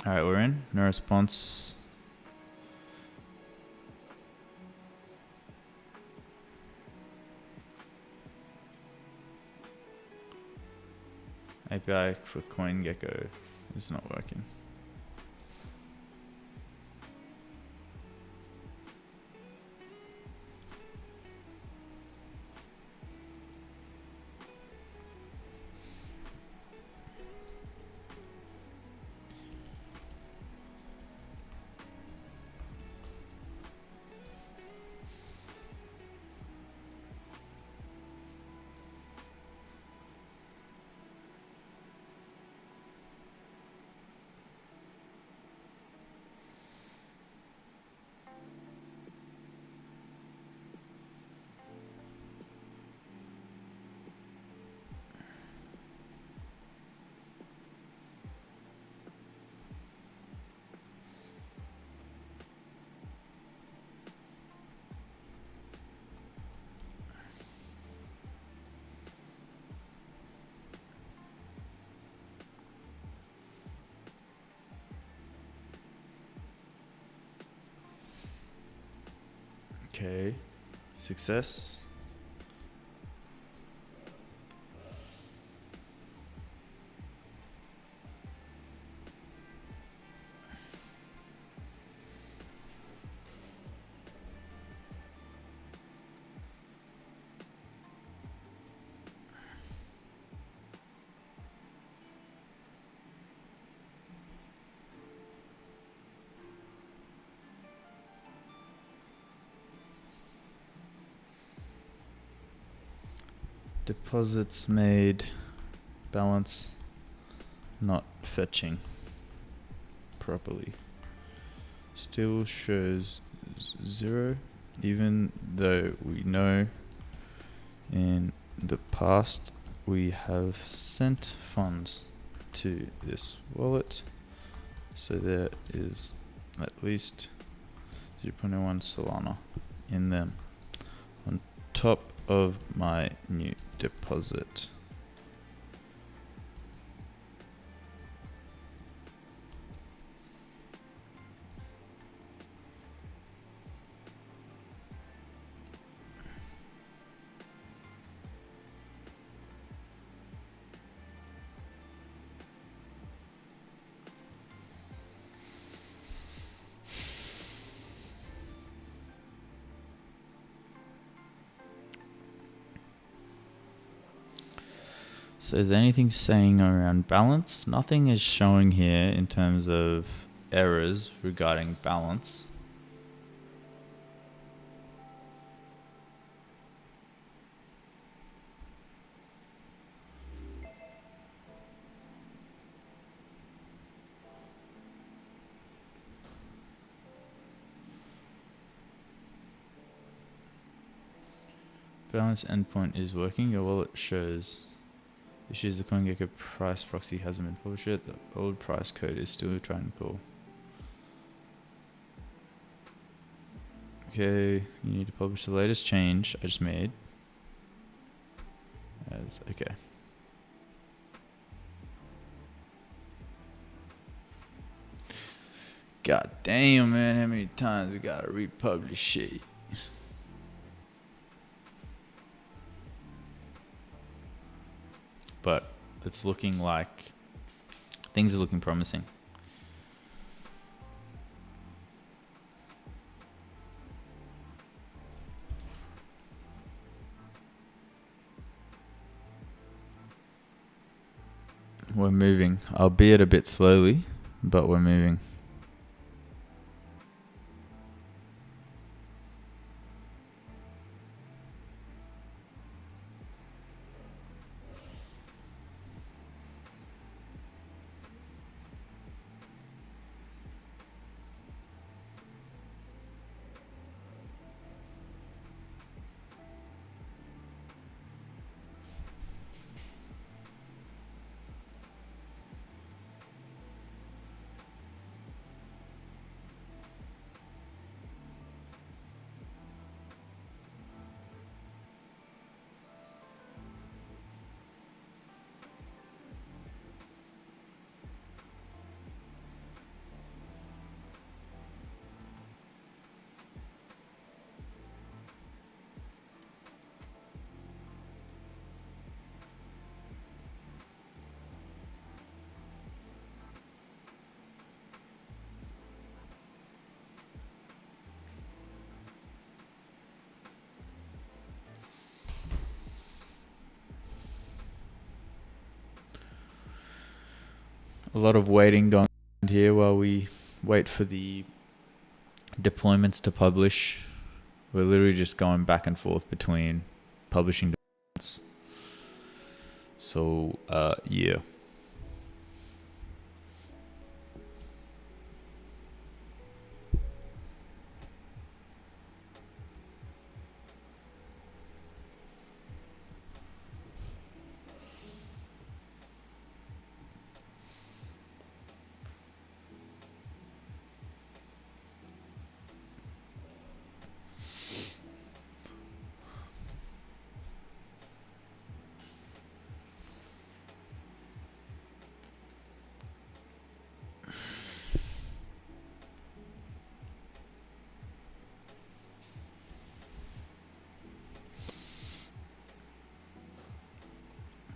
All right, we're in. No response. API for CoinGecko is not working. Okay, success. deposits made, balance not fetching properly. Still shows 0, even though we know in the past we have sent funds to this wallet, so there is at least 0.01 Solana in them on top of my new deposit. So is there anything saying around balance? Nothing is showing here in terms of errors regarding balance. Balance endpoint is working. Your wallet shows issues. The CoinGecko price proxy hasn't been published yet. The old price code is still trying to call. Okay, you need to publish the latest change I just made. As okay. God damn, man, how many times we gotta republish shit? But it's looking like things are looking promising. We're moving, albeit a bit slowly, but we're moving. A lot of waiting going on here while we wait for the deployments to publish. We're literally just going back and forth between publishing deployments. So, yeah.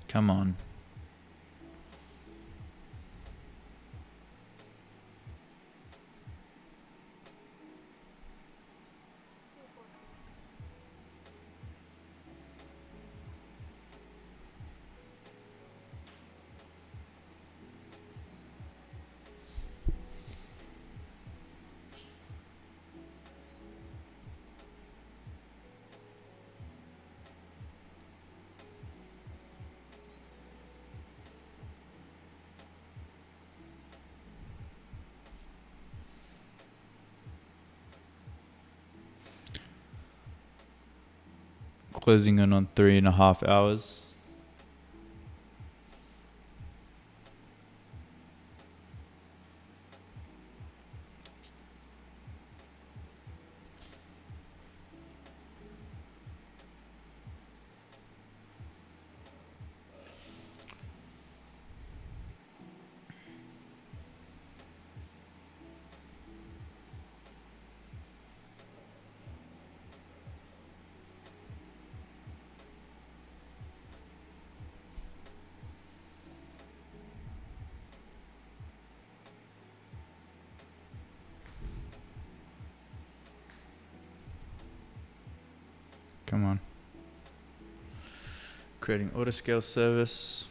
Come on. Closing in on 3.5 hours. Come on. Creating autoscale service.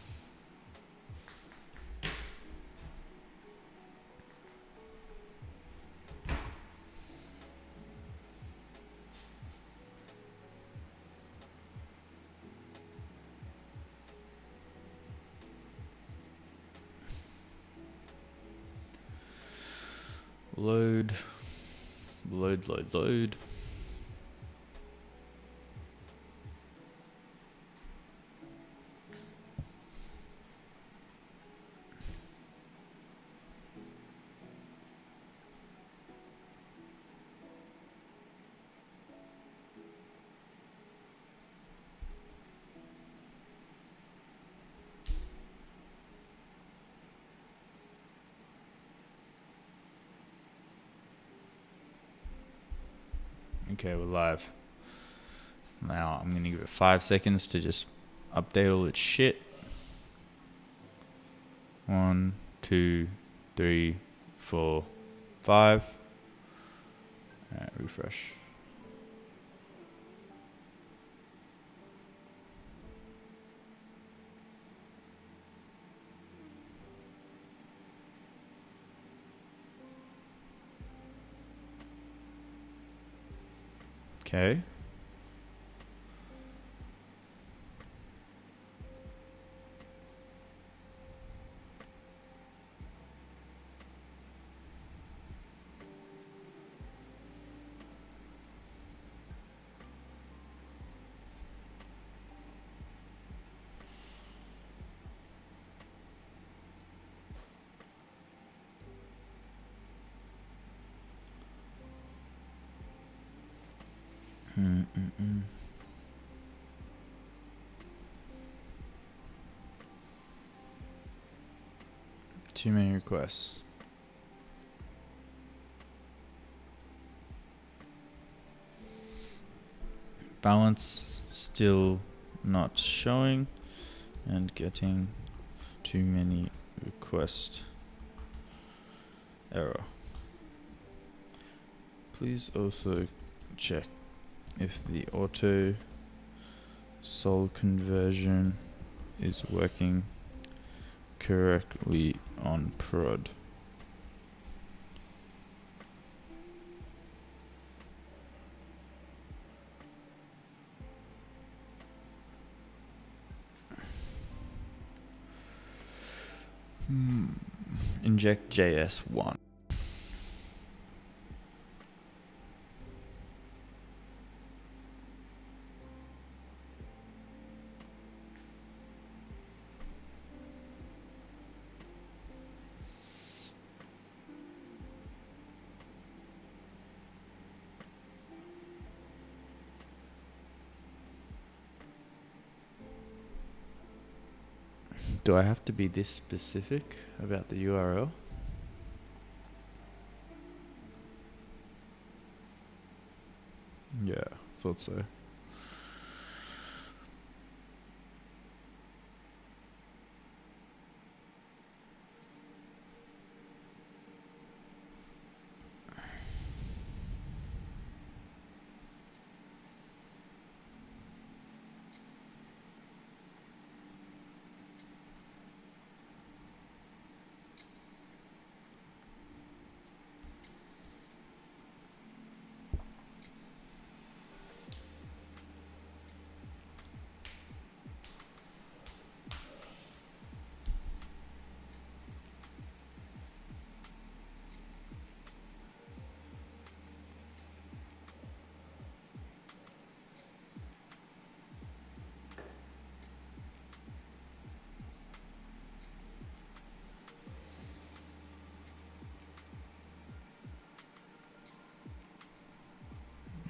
Load. Okay, we're live. Now I'm gonna give it 5 seconds to just update all its shit. 1, 2, 3, 4, 5. Alright, refresh. Okay. Too many requests. Balance still not showing and getting too many requests. Error. Please also check if the auto sol conversion is working correctly on prod. Inject JS1. Do I have to be this specific about the URL? Yeah, thought so.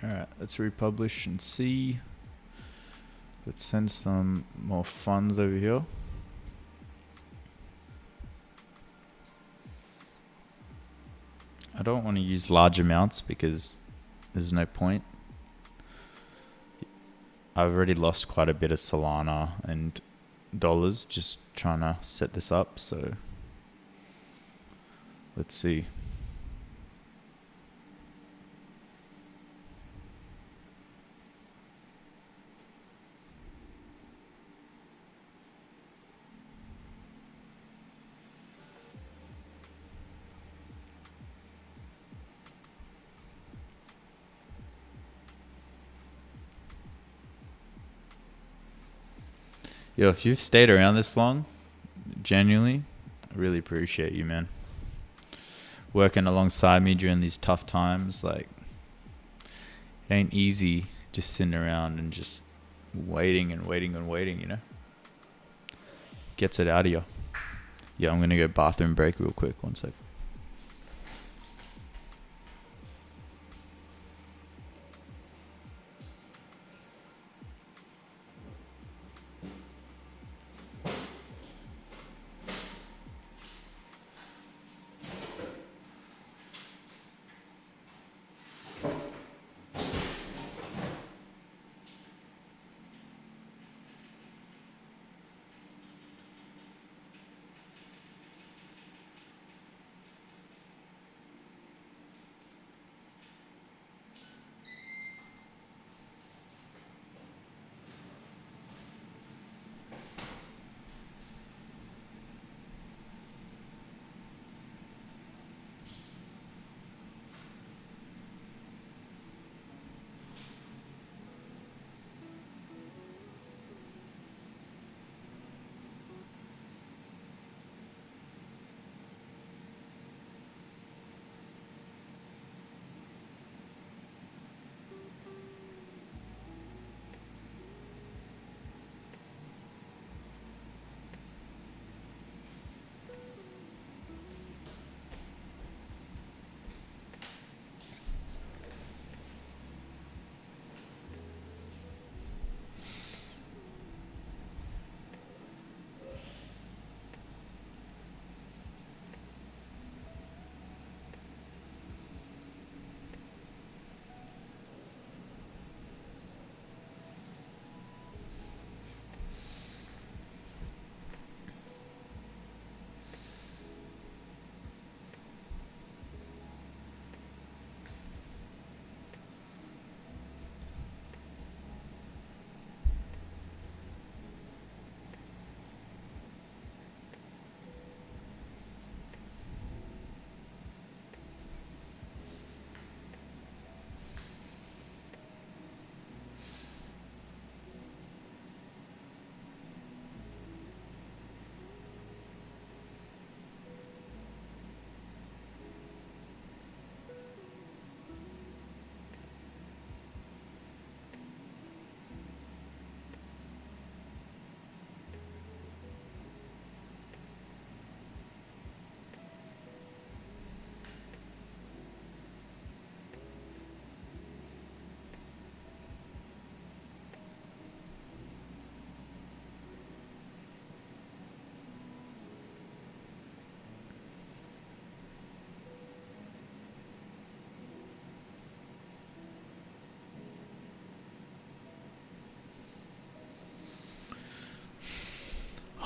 Alright, let's republish and see. Let's send some more funds over here. I don't want to use large amounts because there's no point. I've already lost quite a bit of Solana and dollars just trying to set this up, so let's see. Yo, if you've stayed around this long, genuinely, I really appreciate you, man. Working alongside me during these tough times, like, it ain't easy just sitting around and just waiting and waiting and waiting, you know? Gets it out of you. Yeah, I'm gonna go bathroom break real quick, 1 sec.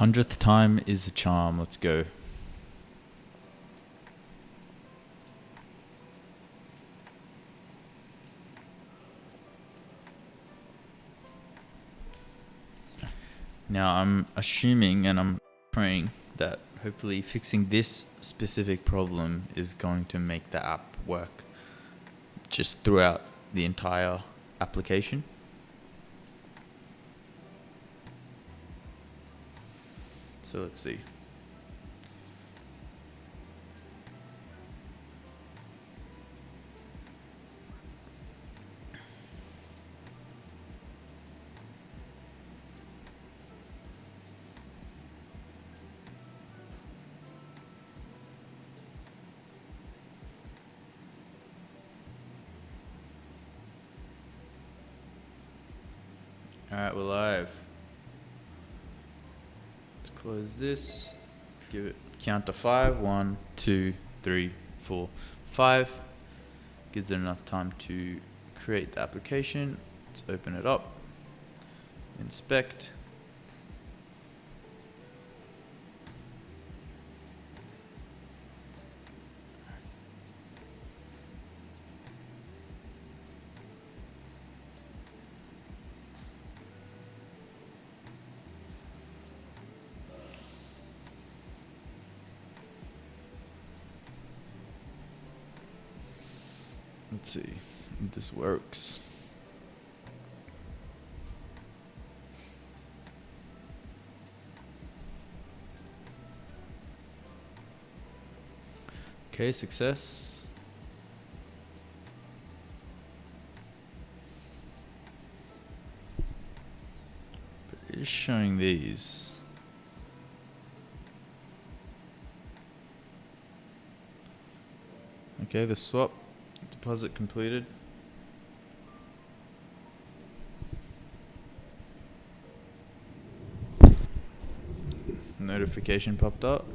Hundredth time is a charm. Let's go. Now I'm assuming and I'm praying that hopefully fixing this specific problem is going to make the app work just throughout the entire application. So let's see. Alright, we're live. Let's close this. Give it count to 5. 1, 2, 3, 4, 5. Gives it enough time to create the application. Let's open it up. Inspect. Let's see if this works. Okay, success. But it is showing these. Okay, the swap. Deposit completed. Notification popped up.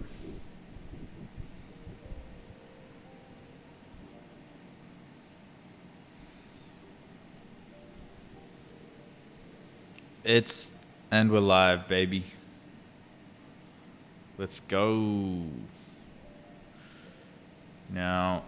And we're live, baby. Let's go. Now,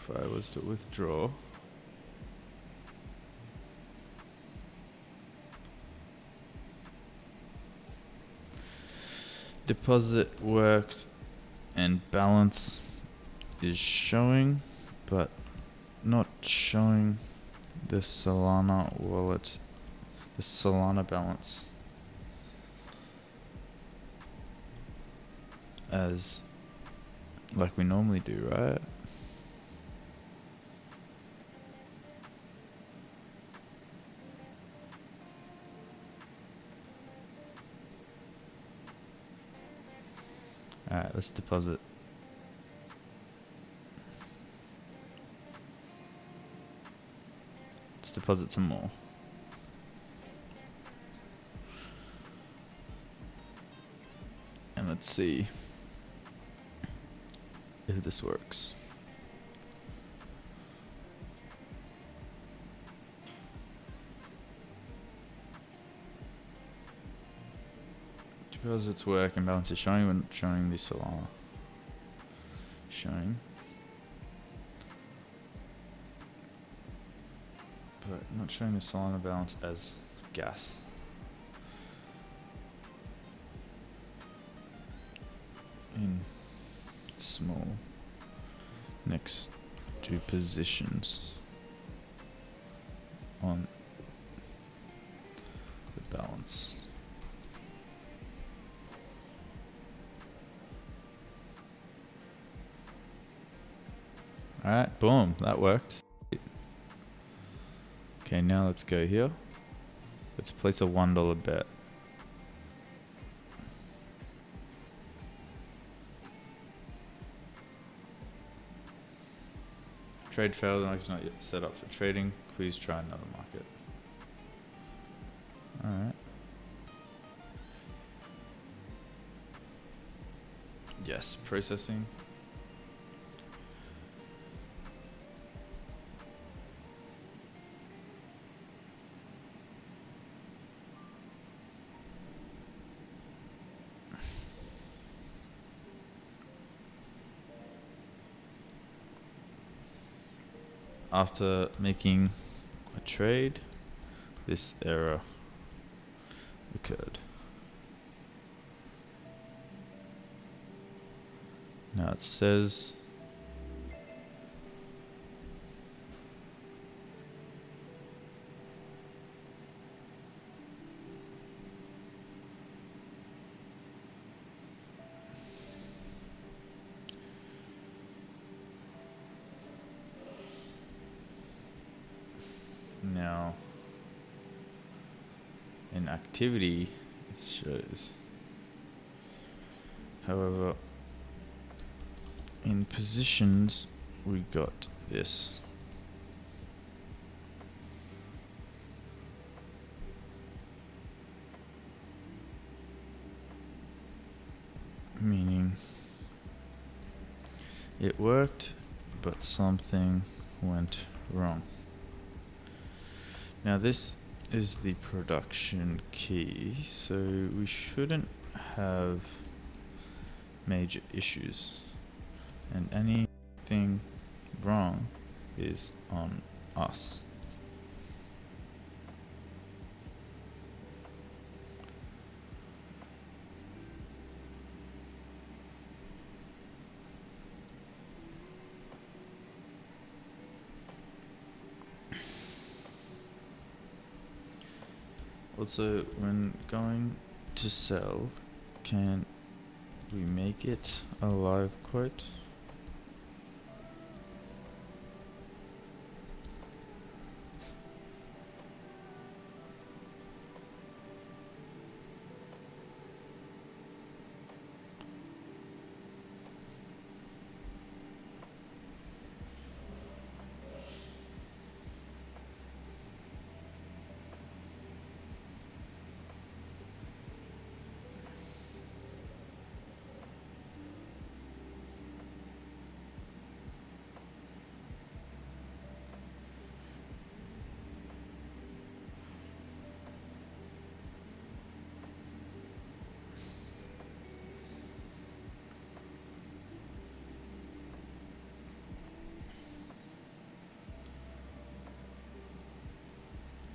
if I was to withdraw, deposit worked and balance is showing, but not showing the Solana wallet, the Solana balance as like we normally do, right? Alright, let's deposit. Let's deposit some more. And let's see if this works. Deposits work and balance is showing when showing the Solana. Showing. But not showing the Solana balance as gas. In small next to positions on the balance. Alright, boom, that worked. Okay, now let's go here. Let's place a $1 bet. Trade failed and it's not yet set up for trading. Please try another market. Alright. Yes, processing. After making a trade, this error occurred. Now it says Now, in activity, it shows. However, in positions, we got this. Meaning it worked, but something went wrong. Now this is the production key, so we shouldn't have major issues, and anything wrong is on us. Also, when going to sell, can we make it a live quote?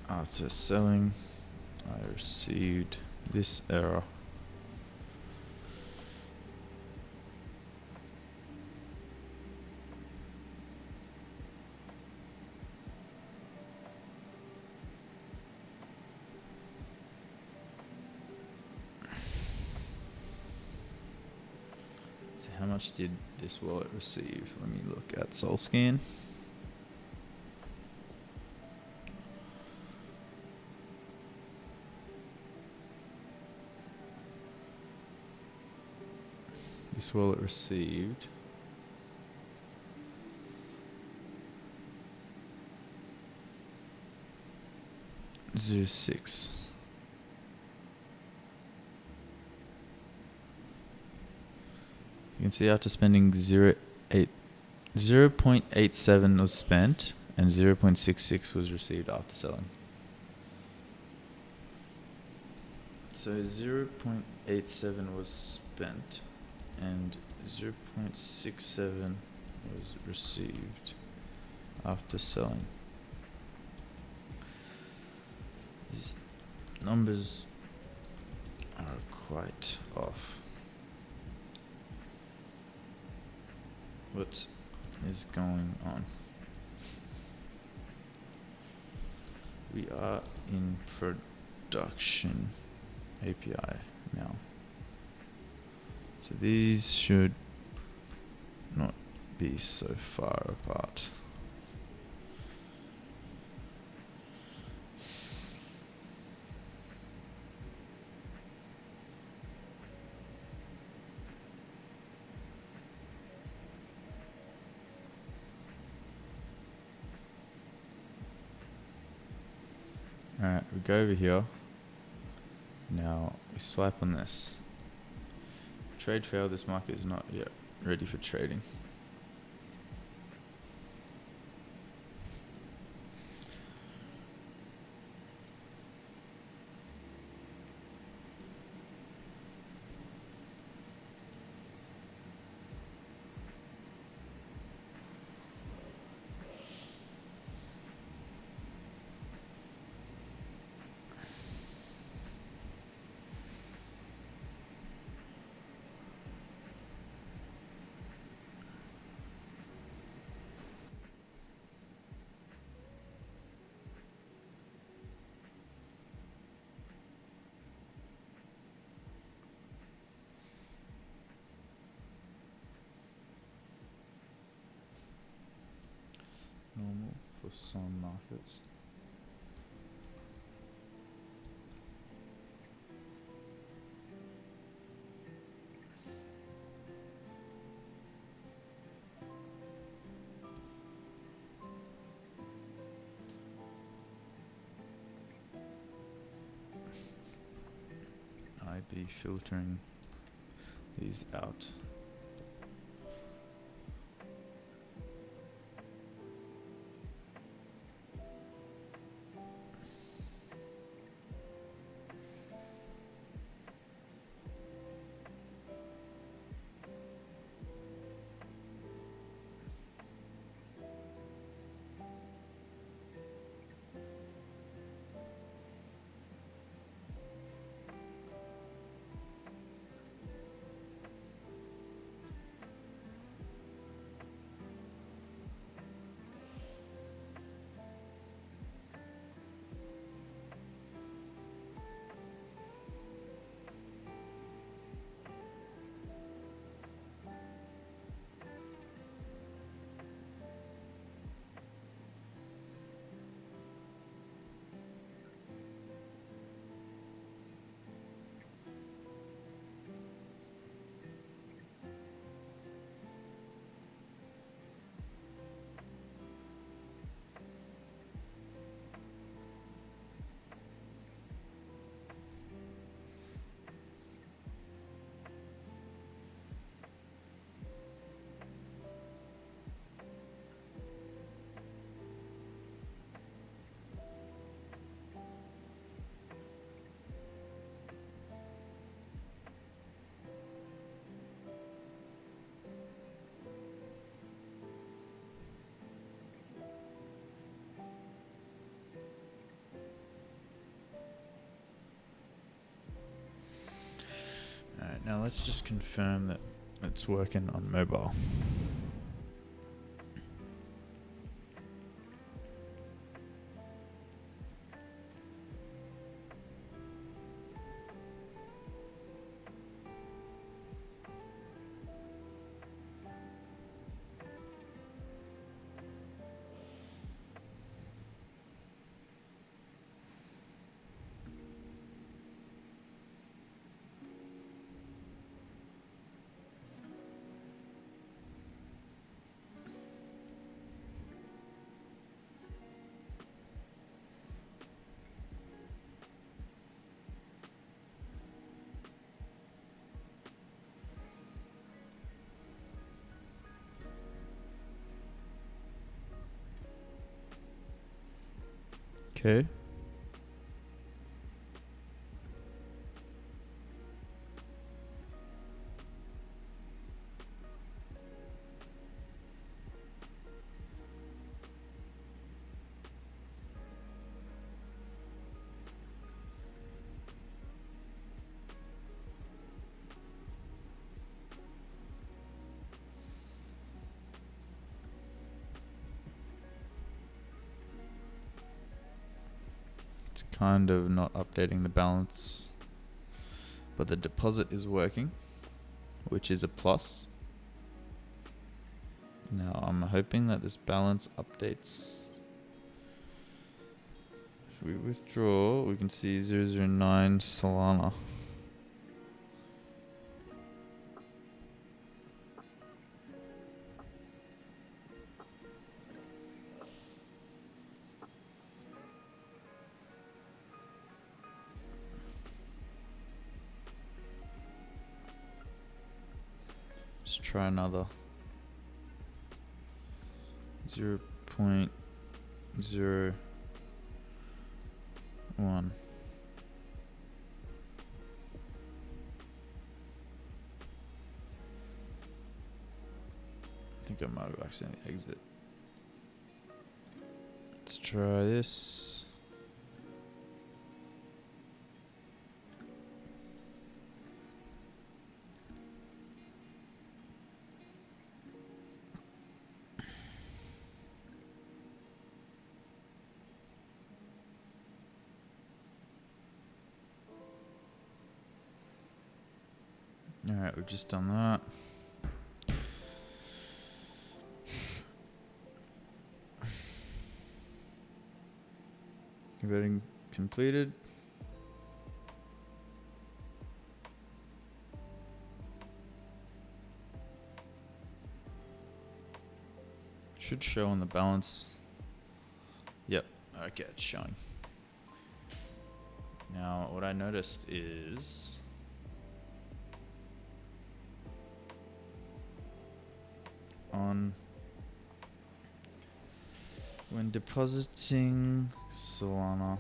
After selling, I received this error. So how much did this wallet receive? Let me look at SoulScan. This wallet received $0.06. You can see after spending 0.87 was spent and 0.66 was received after selling. So 0.87 was spent and 0.67 was received after selling. These numbers are quite off. What is going on? We are in production API now. So these should not be so far apart. Alright, we go over here. Now we swipe on this. Trade failed, this market is not yet ready for trading. Normal for some markets. might be filtering these out. Alright, now let's just confirm that it's working on mobile. Okay. It's kind of not updating the balance, but the deposit is working, which is a plus. Now I'm hoping that this balance updates. If we withdraw, we can see 009 Solana. Just try another 0.01. I think I might have accidentally exit. Let's try this. Alright, we've just done that. Converting completed. Should show on the balance. Yep, okay, it's showing. Now, what I noticed is on when depositing Solana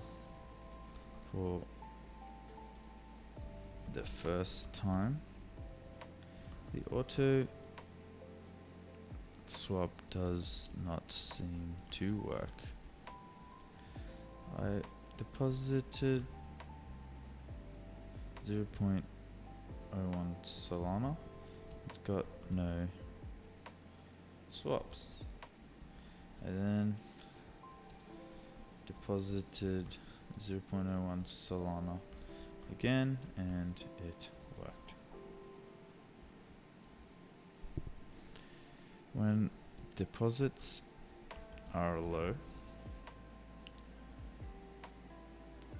for the first time, the auto swap does not seem to work. I deposited 0.01 Solana. It got no swaps. And then deposited 0.01 Solana again, and it worked. When deposits are low,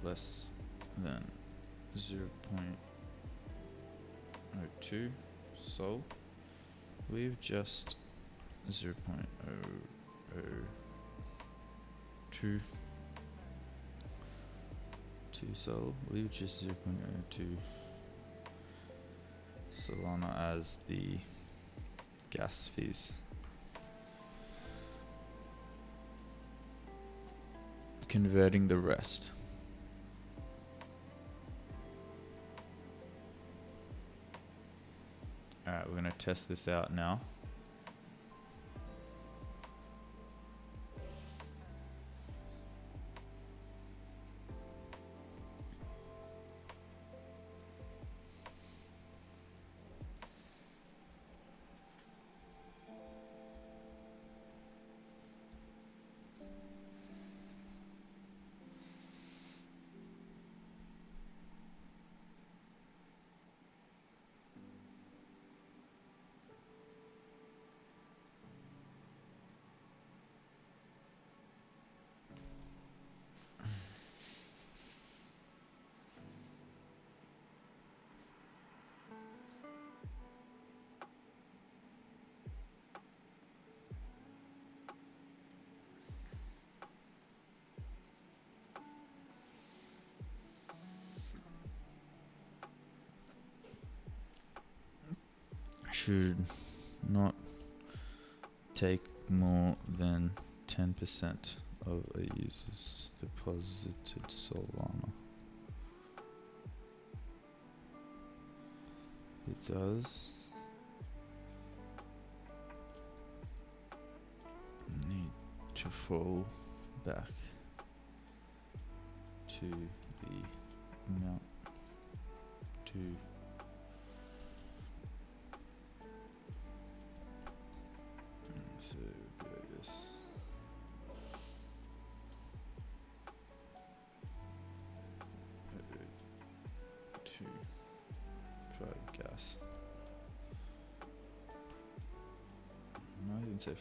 less than 0.02 Sol, leave just 0.002 Sol, leave just 0.02 Solana as the gas fees. Converting the rest. Alright, we're going to test this out now. Should not take more than 10% of a user's deposited Solana. It does need to fall back to the amount to so I guess to drive gas. I might even say 5%.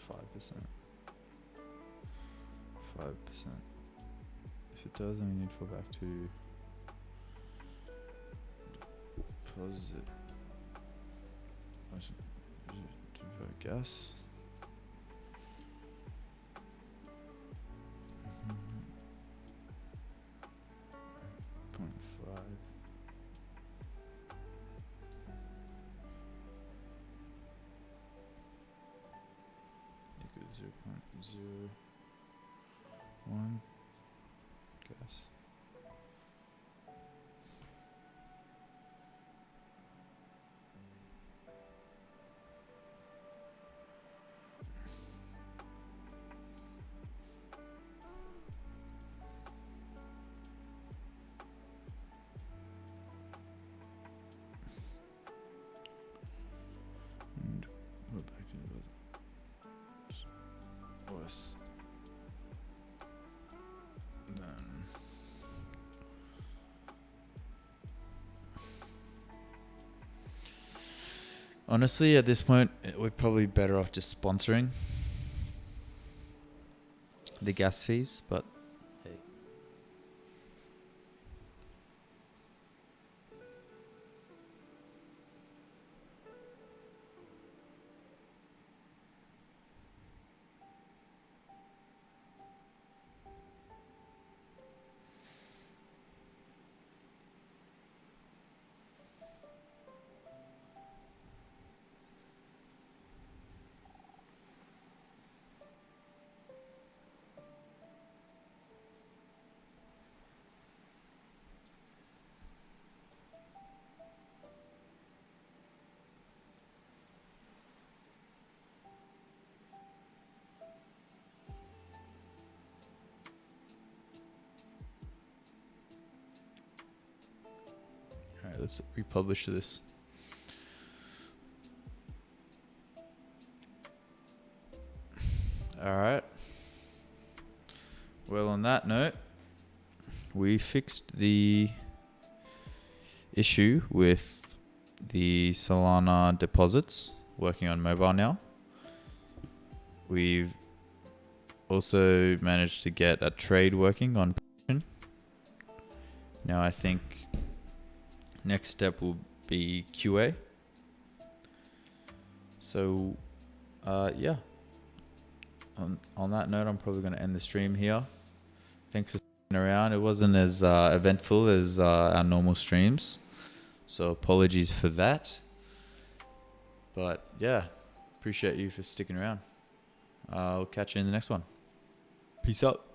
5%. If it does, then we need to go back to deposit. To drive gas. 0.5. Equals 0.01 gas. And we're back to the OS. Then honestly, at this point, we're probably better off just sponsoring the gas fees, but hey. right, let's republish this. All right. Well, on that note, we fixed the issue with the Solana deposits, working on mobile now. We've also managed to get a trade working on production. Now I think next step will be QA. So yeah, on that note, I'm probably going to end the stream here. Thanks for sticking around. It wasn't as eventful as our normal streams, so apologies for that. But yeah, appreciate you for sticking around. I'll catch you in the next one. Peace out.